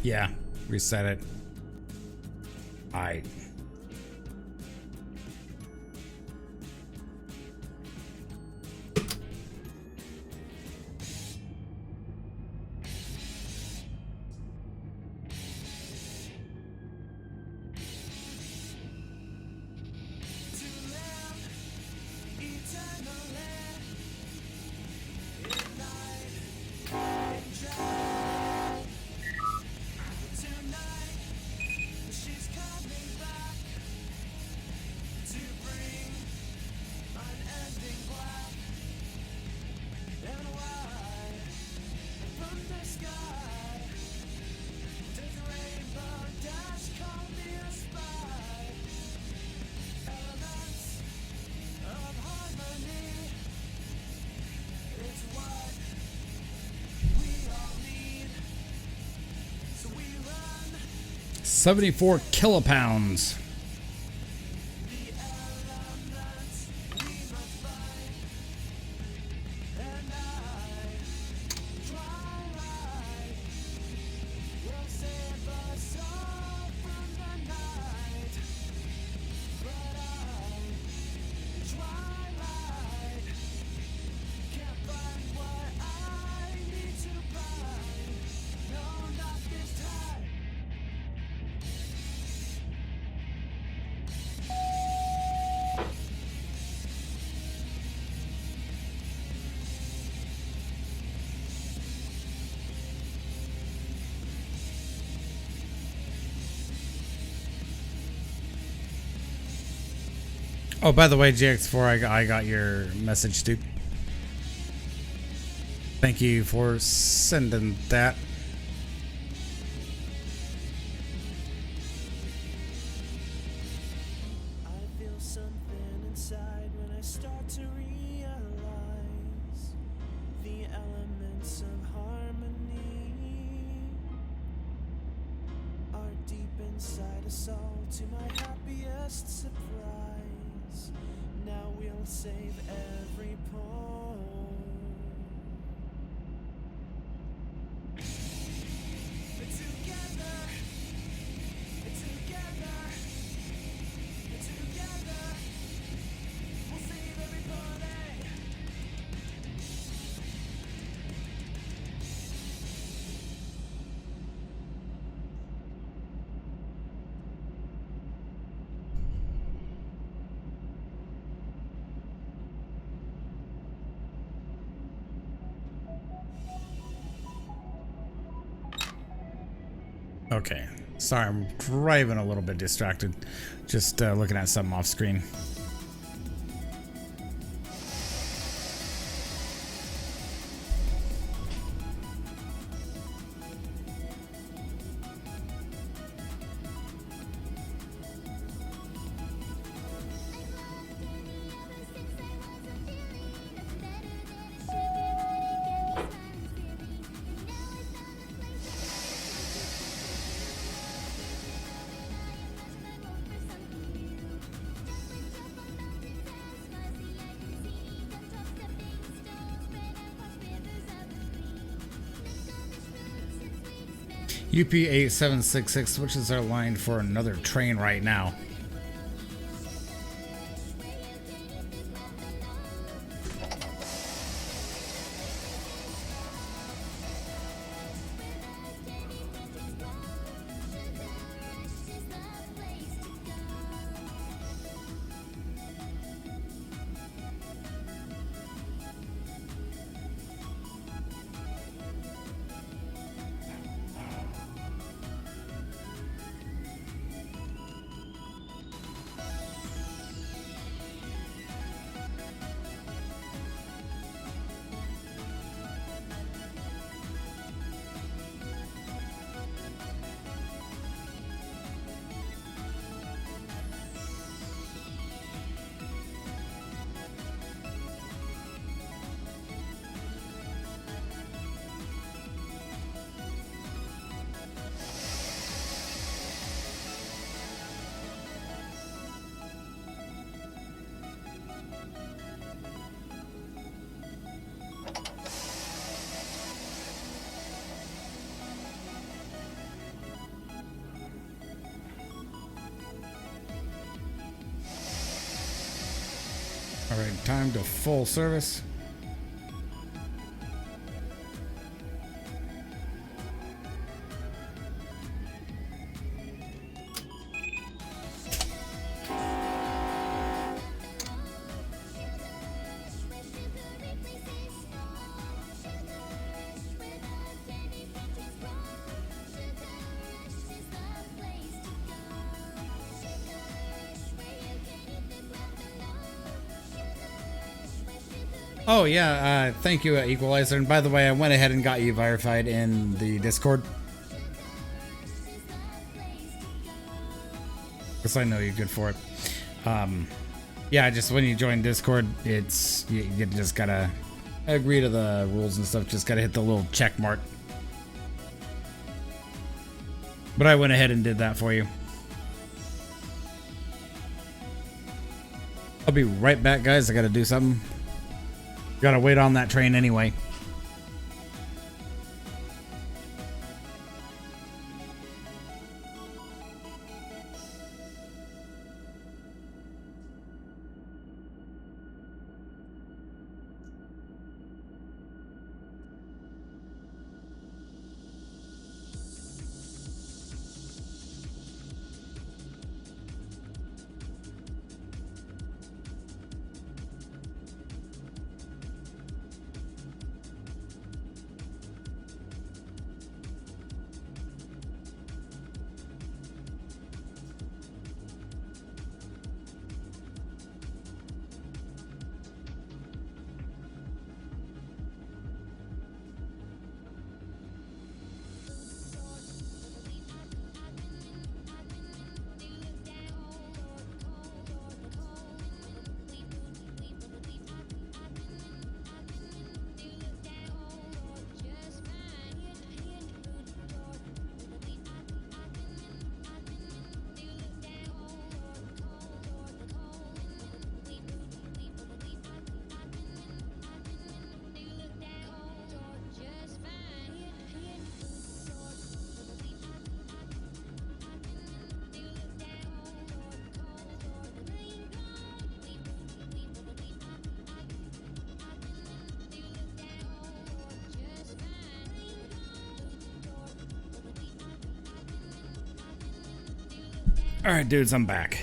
Yeah, reset it. Alright. $74 kilopounds. Oh, by the way, GX4, I got your message, dude. Thank you for sending that. I feel something inside when I start to realize the elements of harmony are deep inside us all. To my happiest surprise, now we'll save every poem. Together, together, together, we'll save everybody. Okay. Sorry, I'm driving a little bit distracted. Just looking at something off screen. UP8766 switches our line for another train right now. time to full service. Oh yeah, thank you, Equalizer. And by the way, I went ahead and got you verified in the Discord. Because I know you're good for it. Yeah, just when you join Discord, it's you just gotta agree to the rules and stuff. Just gotta hit the little check mark. But I went ahead and did that for you. I'll be right back, guys. I gotta do something. Gotta wait on that train anyway. All right, dudes, I'm back.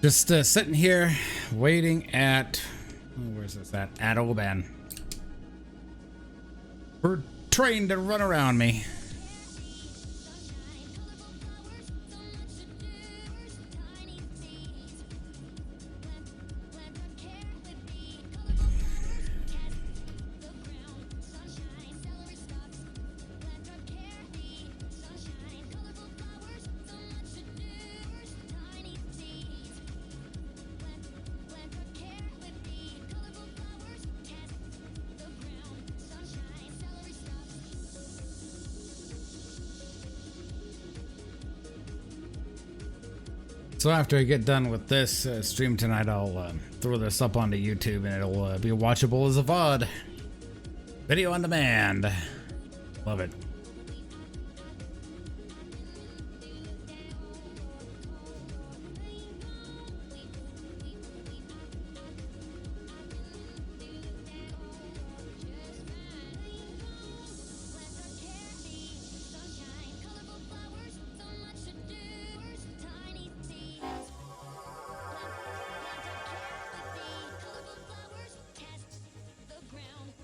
Just sitting here waiting at, where's this at Oban, for train to run around me. So after I get done with this stream tonight, I'll throw this up onto YouTube and it'll be watchable as a VOD. Video on demand. Love it.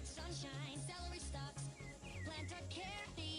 Sunshine, celery stalks, plant a carrot.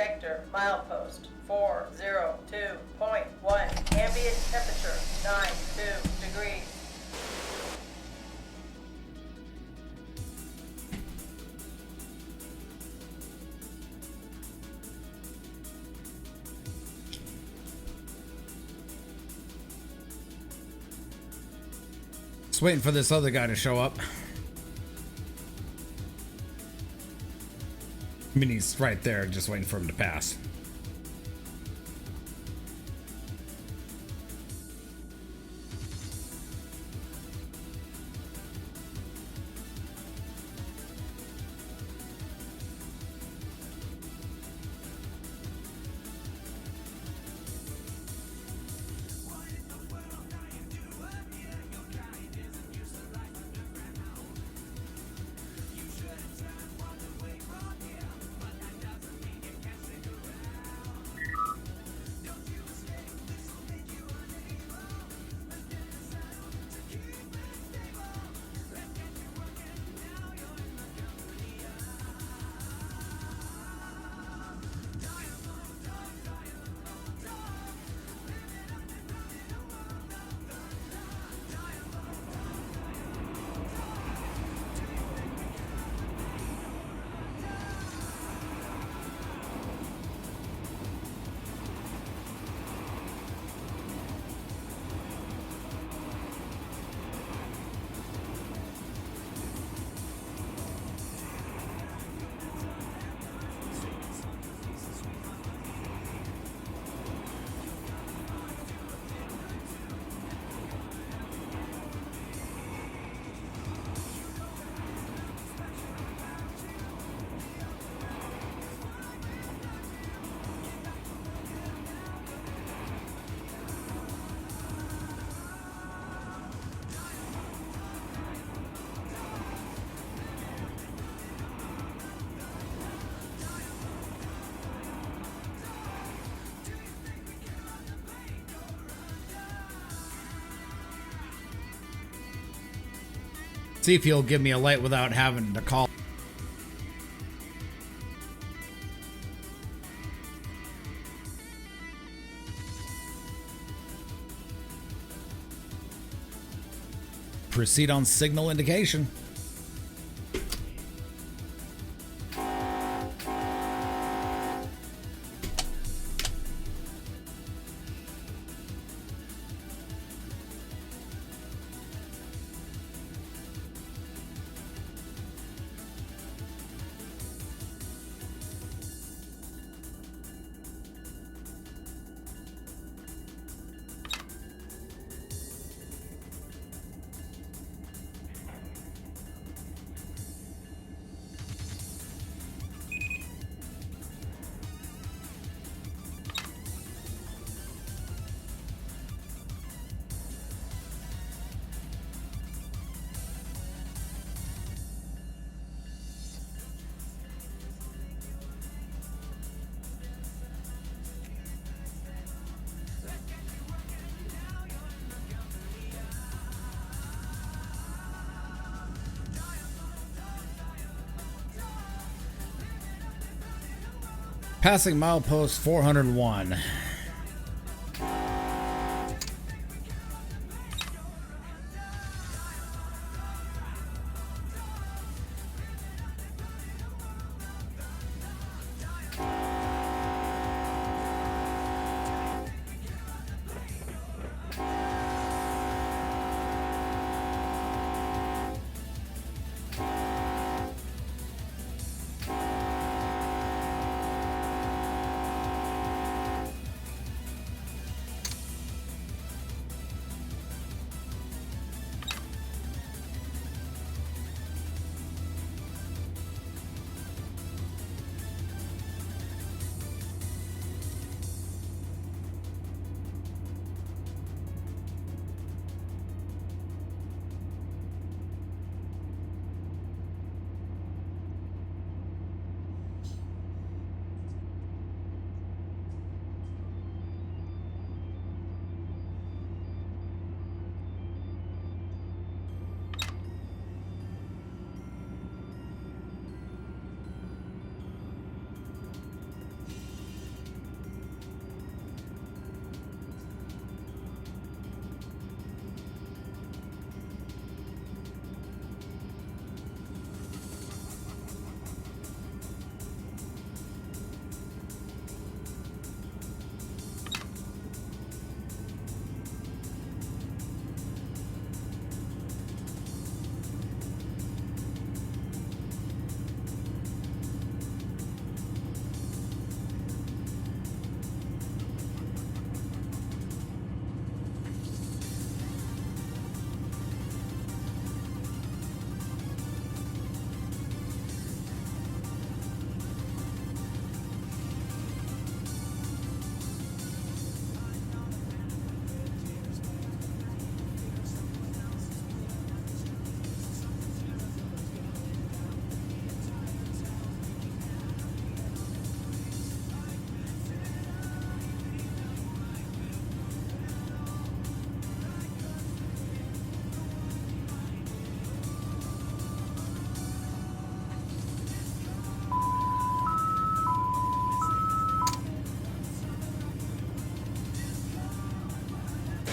sector, milepost 402.1, ambient temperature 92 degrees. Just waiting for this other guy to show up. I mean, he's right there, just waiting for him to pass. See if he'll give me a light without having to call. Proceed on signal indication. Passing milepost 401.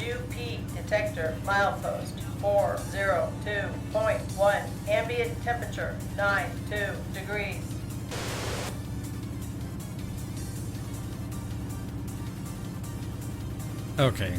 UP detector milepost 402.1. Ambient temperature 92 degrees. Okay.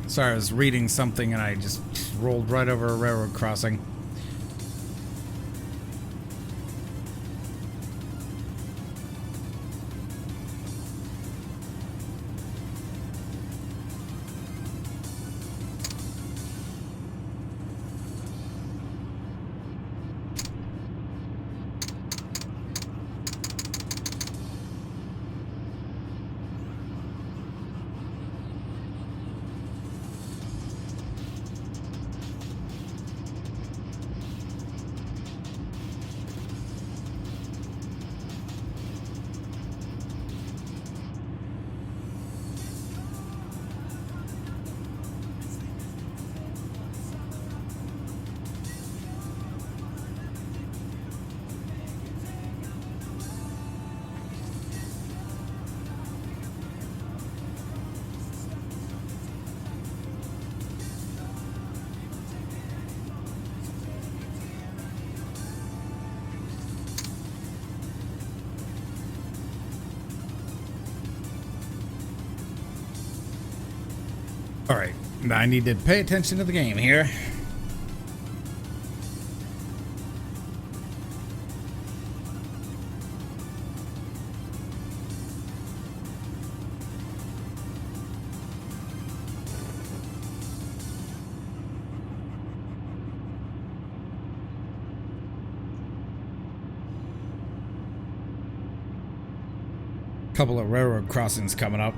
Sorry, I was reading something and I just rolled right over a railroad crossing. All right, I need to pay attention to the game here. Couple of railroad crossings coming up.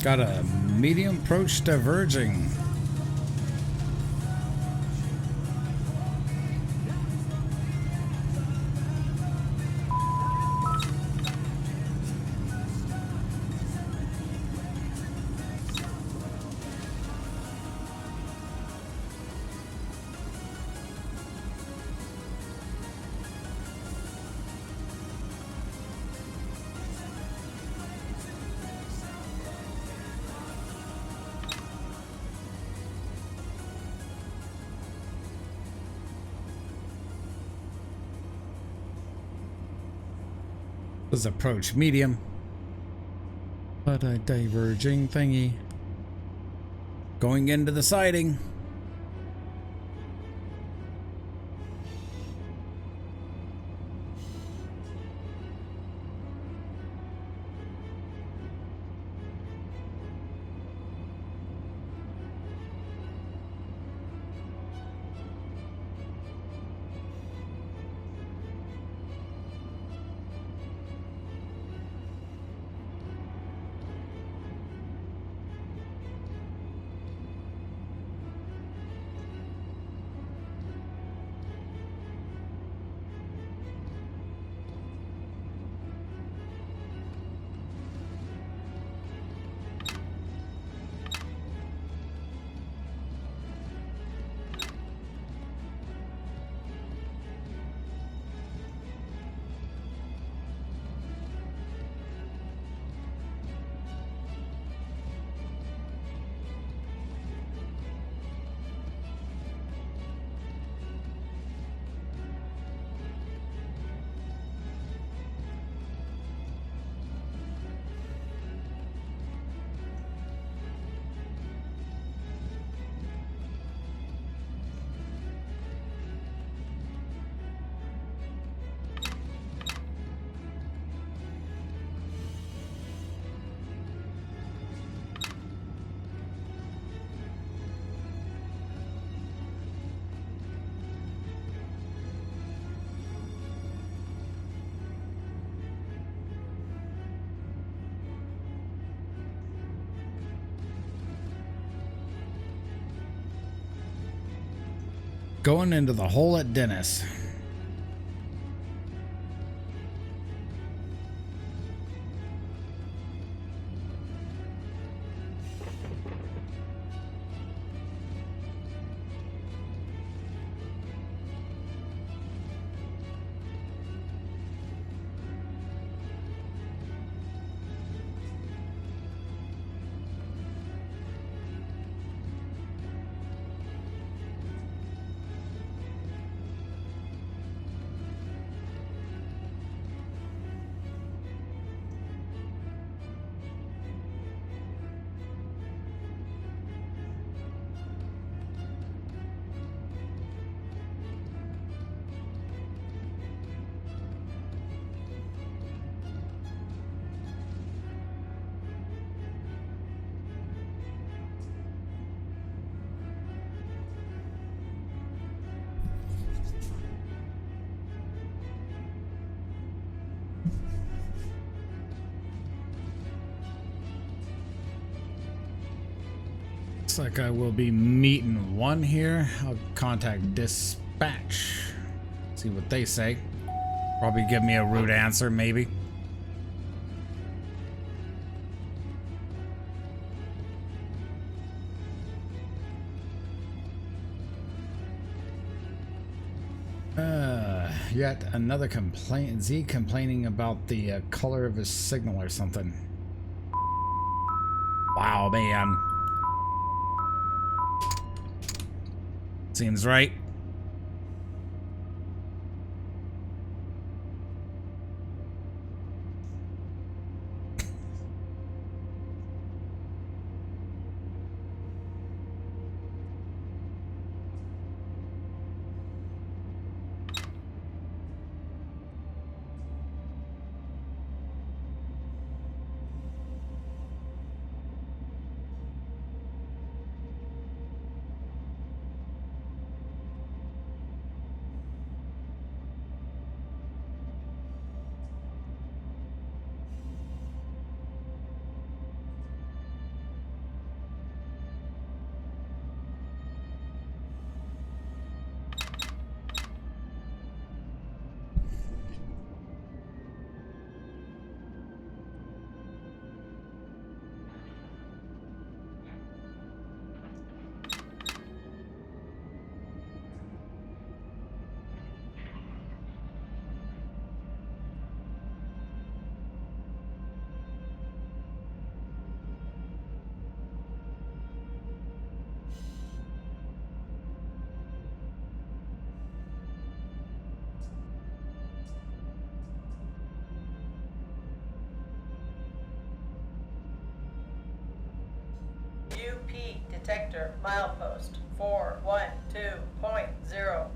Got a medium approach diverging. Was approach medium. But a diverging thingy. Going into the siding. Going into the hole at Dennis. Looks like I will be meeting one here. I'll contact dispatch. See what they say. Probably give me a rude answer, maybe. Yet another complaint. Z complaining about the color of his signal or something. Wow, man. Seems right. detector milepost 412.0.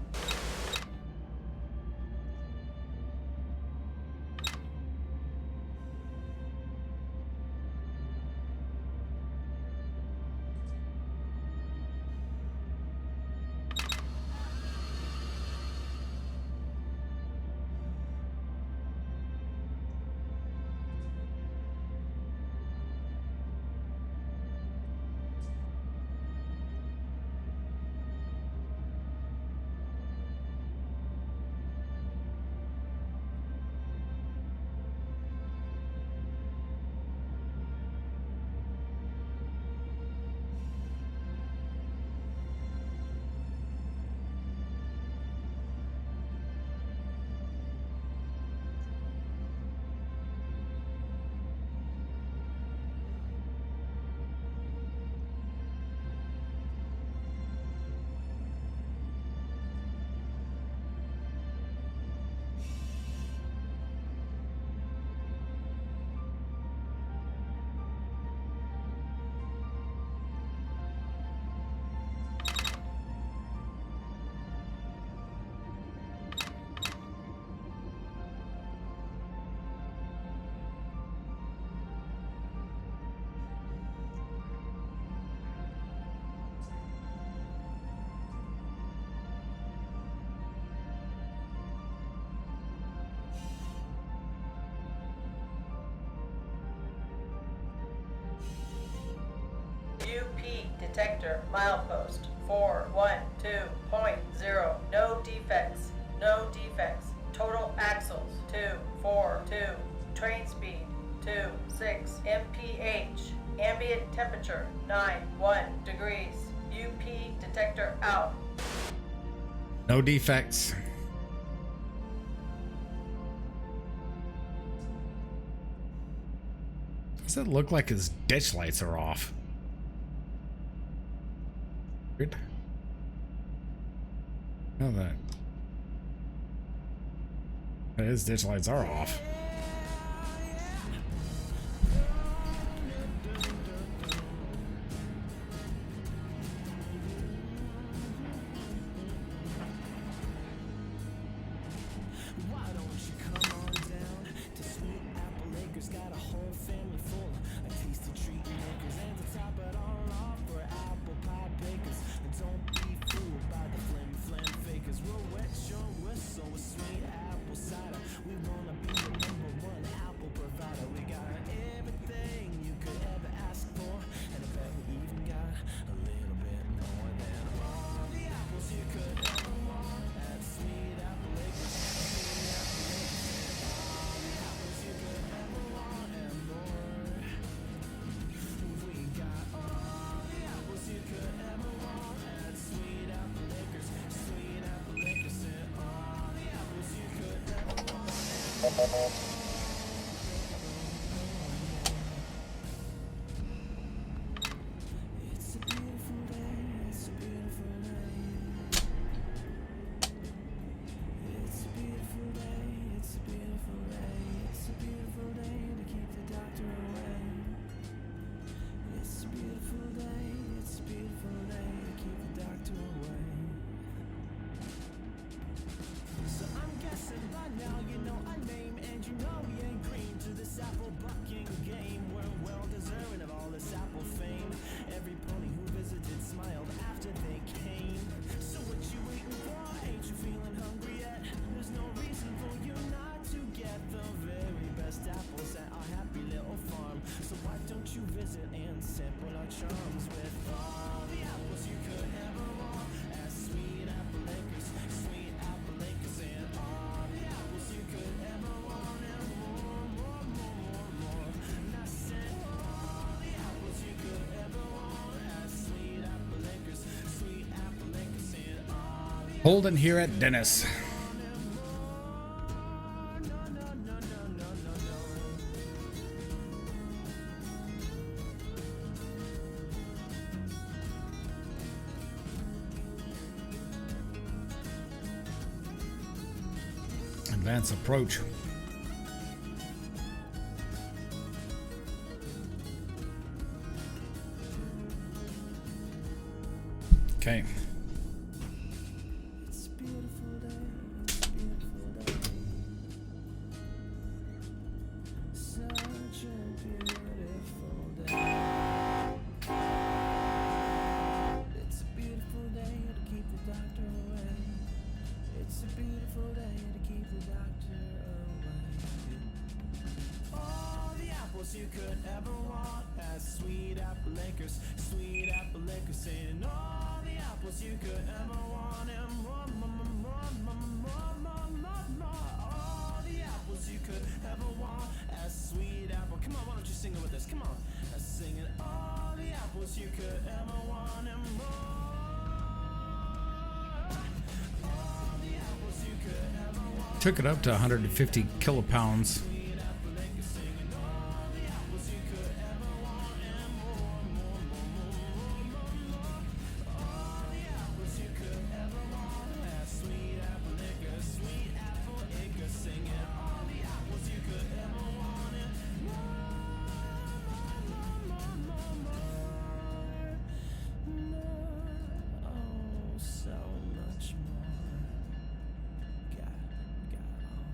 UP detector milepost 412.0. No defects. No defects. Total axles 242. Train speed 26 mph. Ambient temperature 91 degrees. UP detector out. No defects. Does it look like his ditch lights are off? Weird. Now that his ditch lights are off. Holden here at Dennis. Advance approach. Okay. It's a beautiful day, it's a beautiful day. Such a beautiful day. It's a beautiful day to keep the doctor away. It's a beautiful day to keep the doctor away. All the apples you could ever want has sweet apple liquors, sweet apple liquors, saying all the apples you could ever want and more, more, more, more, more, more, more, more. All the apples you could ever want as sweet apple. Come on, why don't you sing it with us? Come on, sing it. All the apples you could ever want and more. All the apples you could ever want. Took it up to 150 kilopounds. So much more. Got all the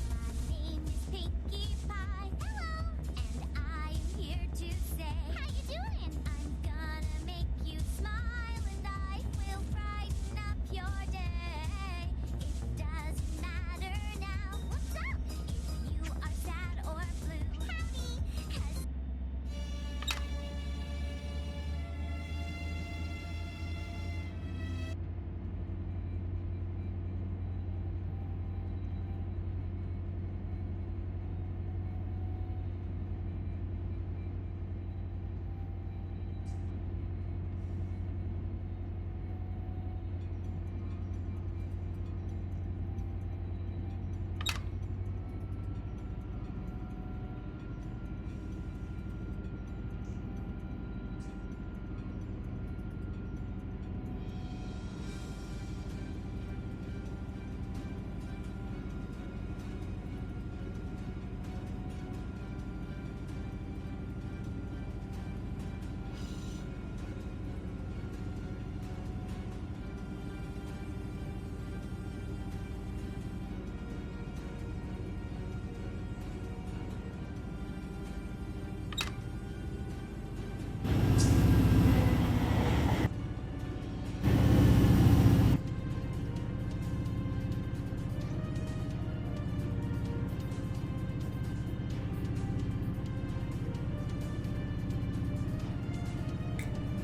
My name is Pinkie Pie. Hello. And I am here to say, how you doing? I'm gonna make you smile and I will brighten up your day. It doesn't matter now. What's up? If you are sad or blue. Howdy. 'Cause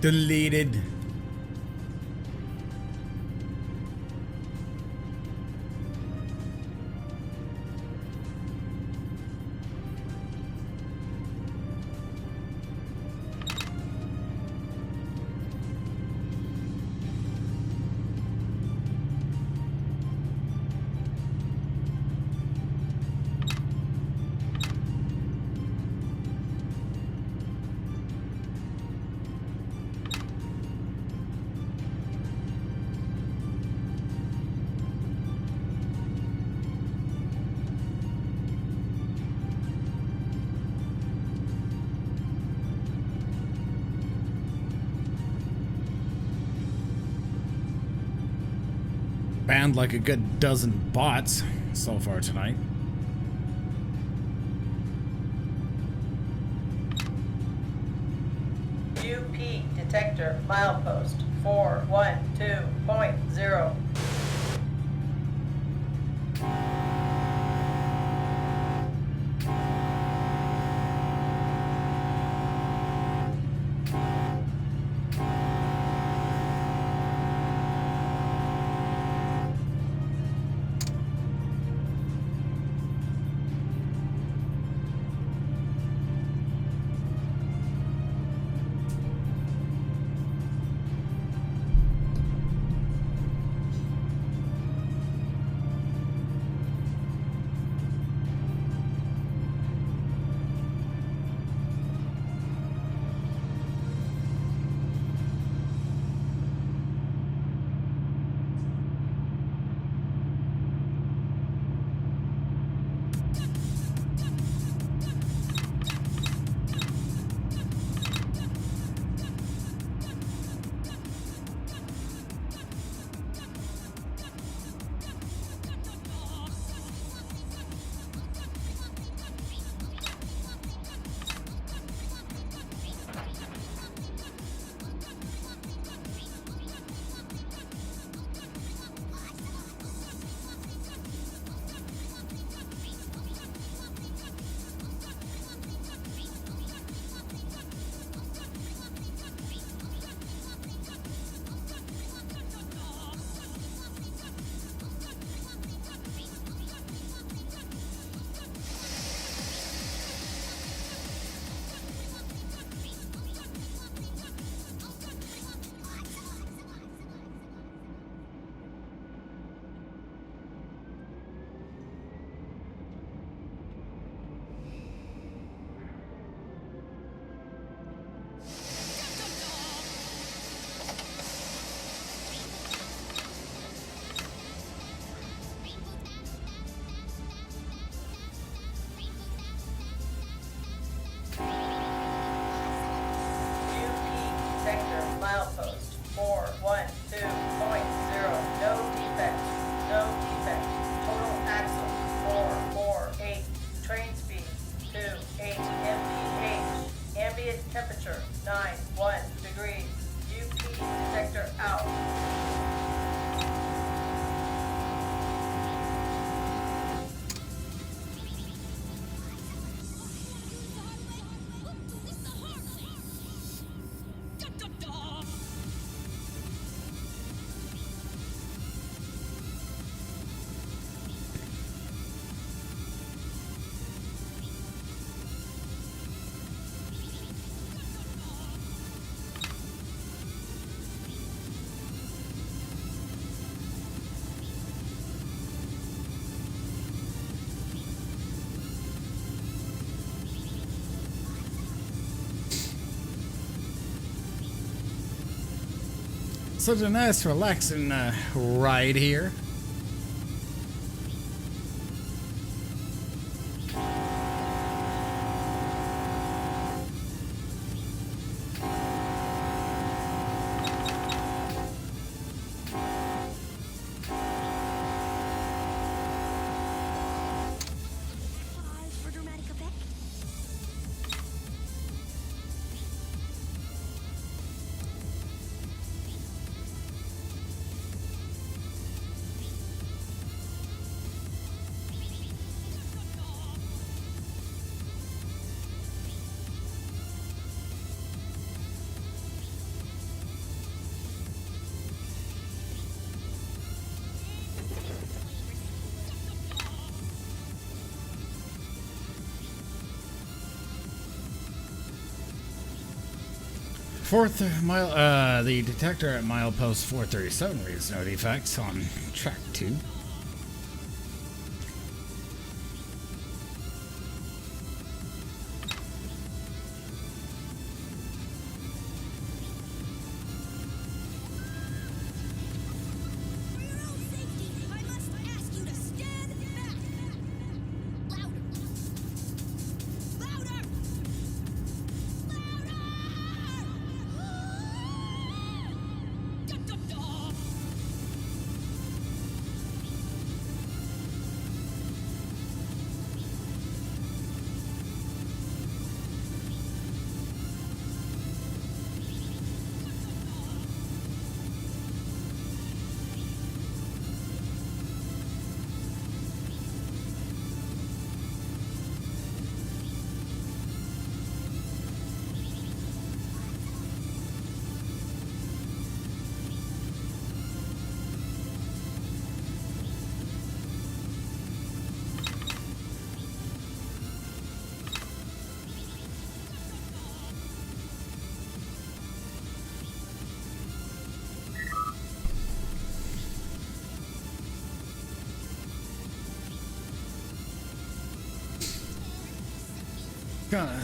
Deleted. Banned like a good dozen bots so far tonight. UP detector milepost 412.0. Such a nice, relaxing ride here. Pause for dramatic effect. The detector at milepost 437 reads no defects on track 2. For your own safety, I must ask you to stand back. Louder. Louder. Louder.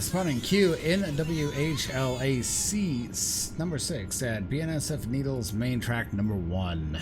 Spawning Q NWHLAC number 6 at BNSF Needles main track number 1.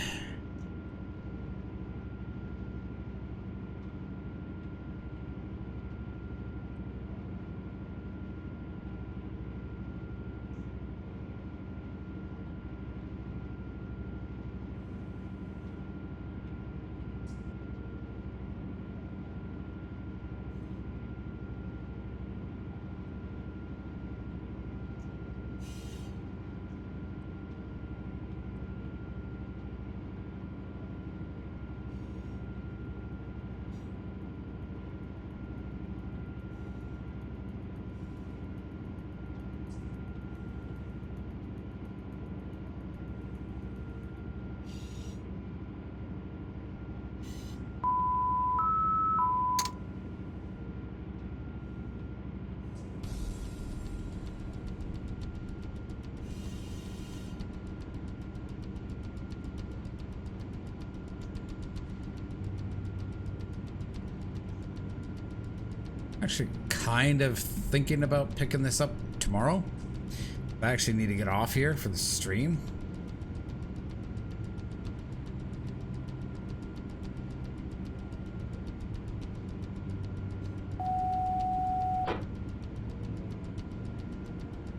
Actually, kind of thinking about picking this up tomorrow. I actually need to get off here for the stream.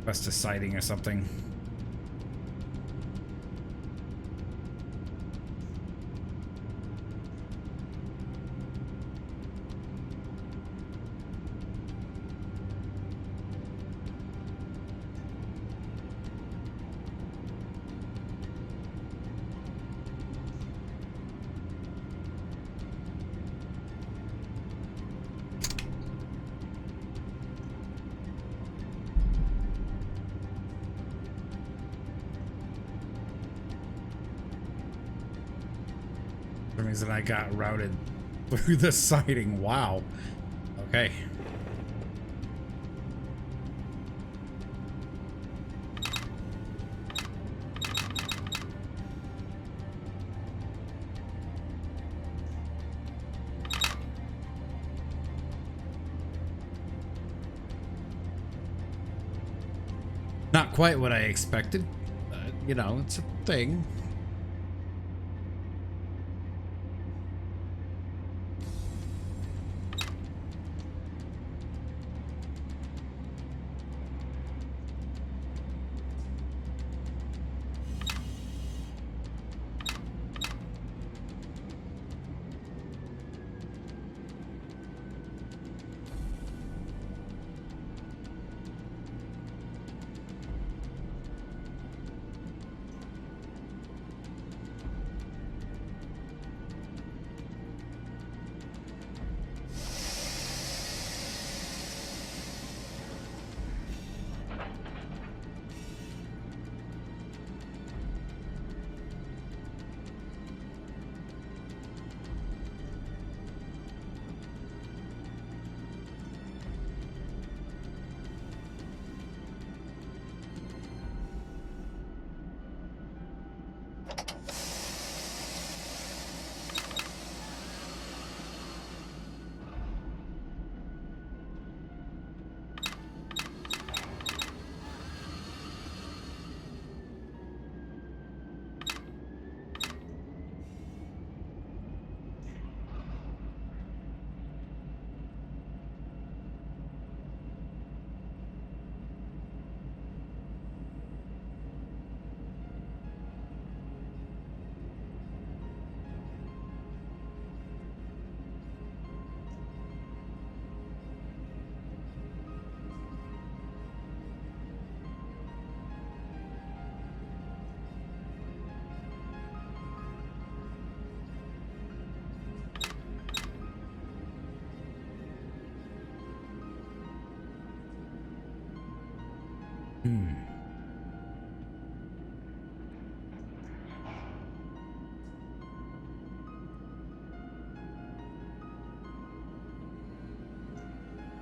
Best a sighting or something. For some reason I got routed through the sighting. Wow. Okay. Not quite what I expected. you know, it's a thing.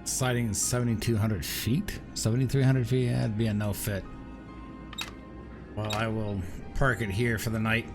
Sighting 7,200 feet? 7,300 feet? Yeah, that'd be a no fit. Well, I will park it here for the night.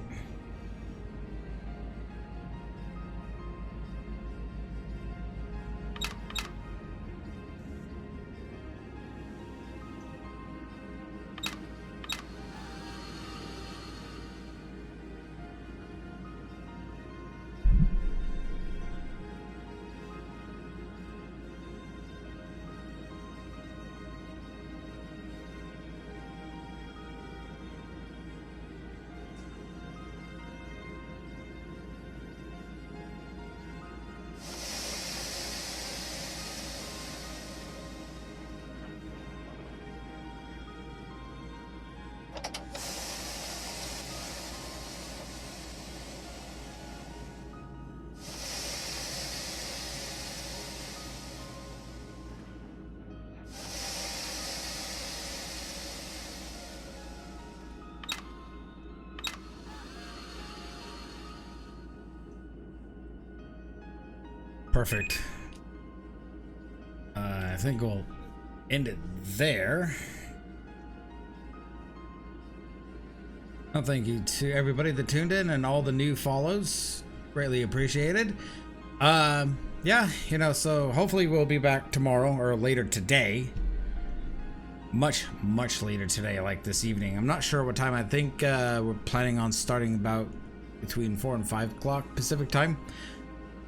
Perfect. I think we'll end it there. Well, thank you to everybody that tuned in and all the new follows. Greatly appreciated. Yeah, you know, so hopefully we'll be back tomorrow or later today. Much later today, like this evening. I'm not sure what time. I think we're planning on starting about between 4 and 5 o'clock Pacific time.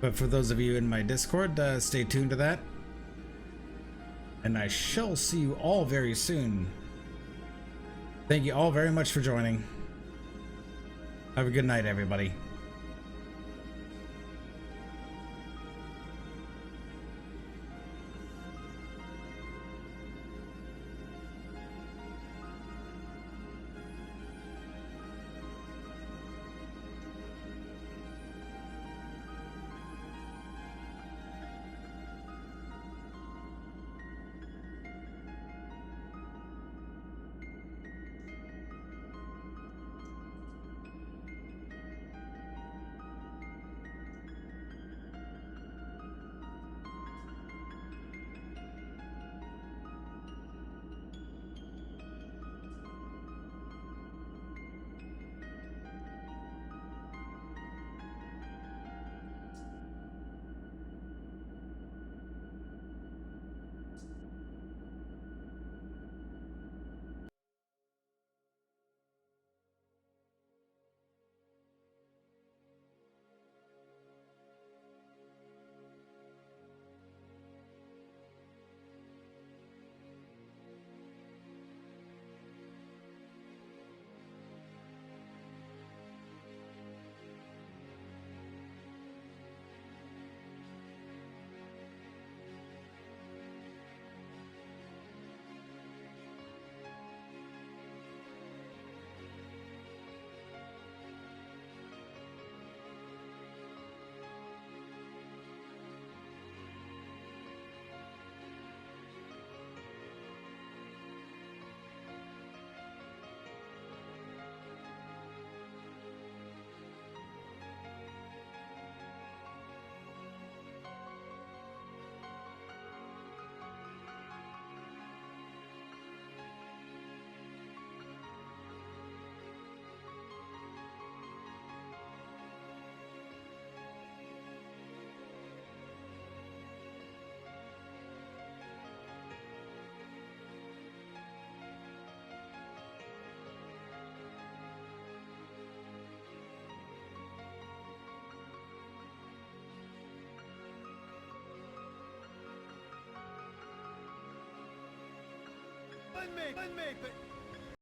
But for those of you in my Discord, stay tuned to that. And I shall see you all very soon. Thank you all very much for joining. Have a good night, everybody. Join me, but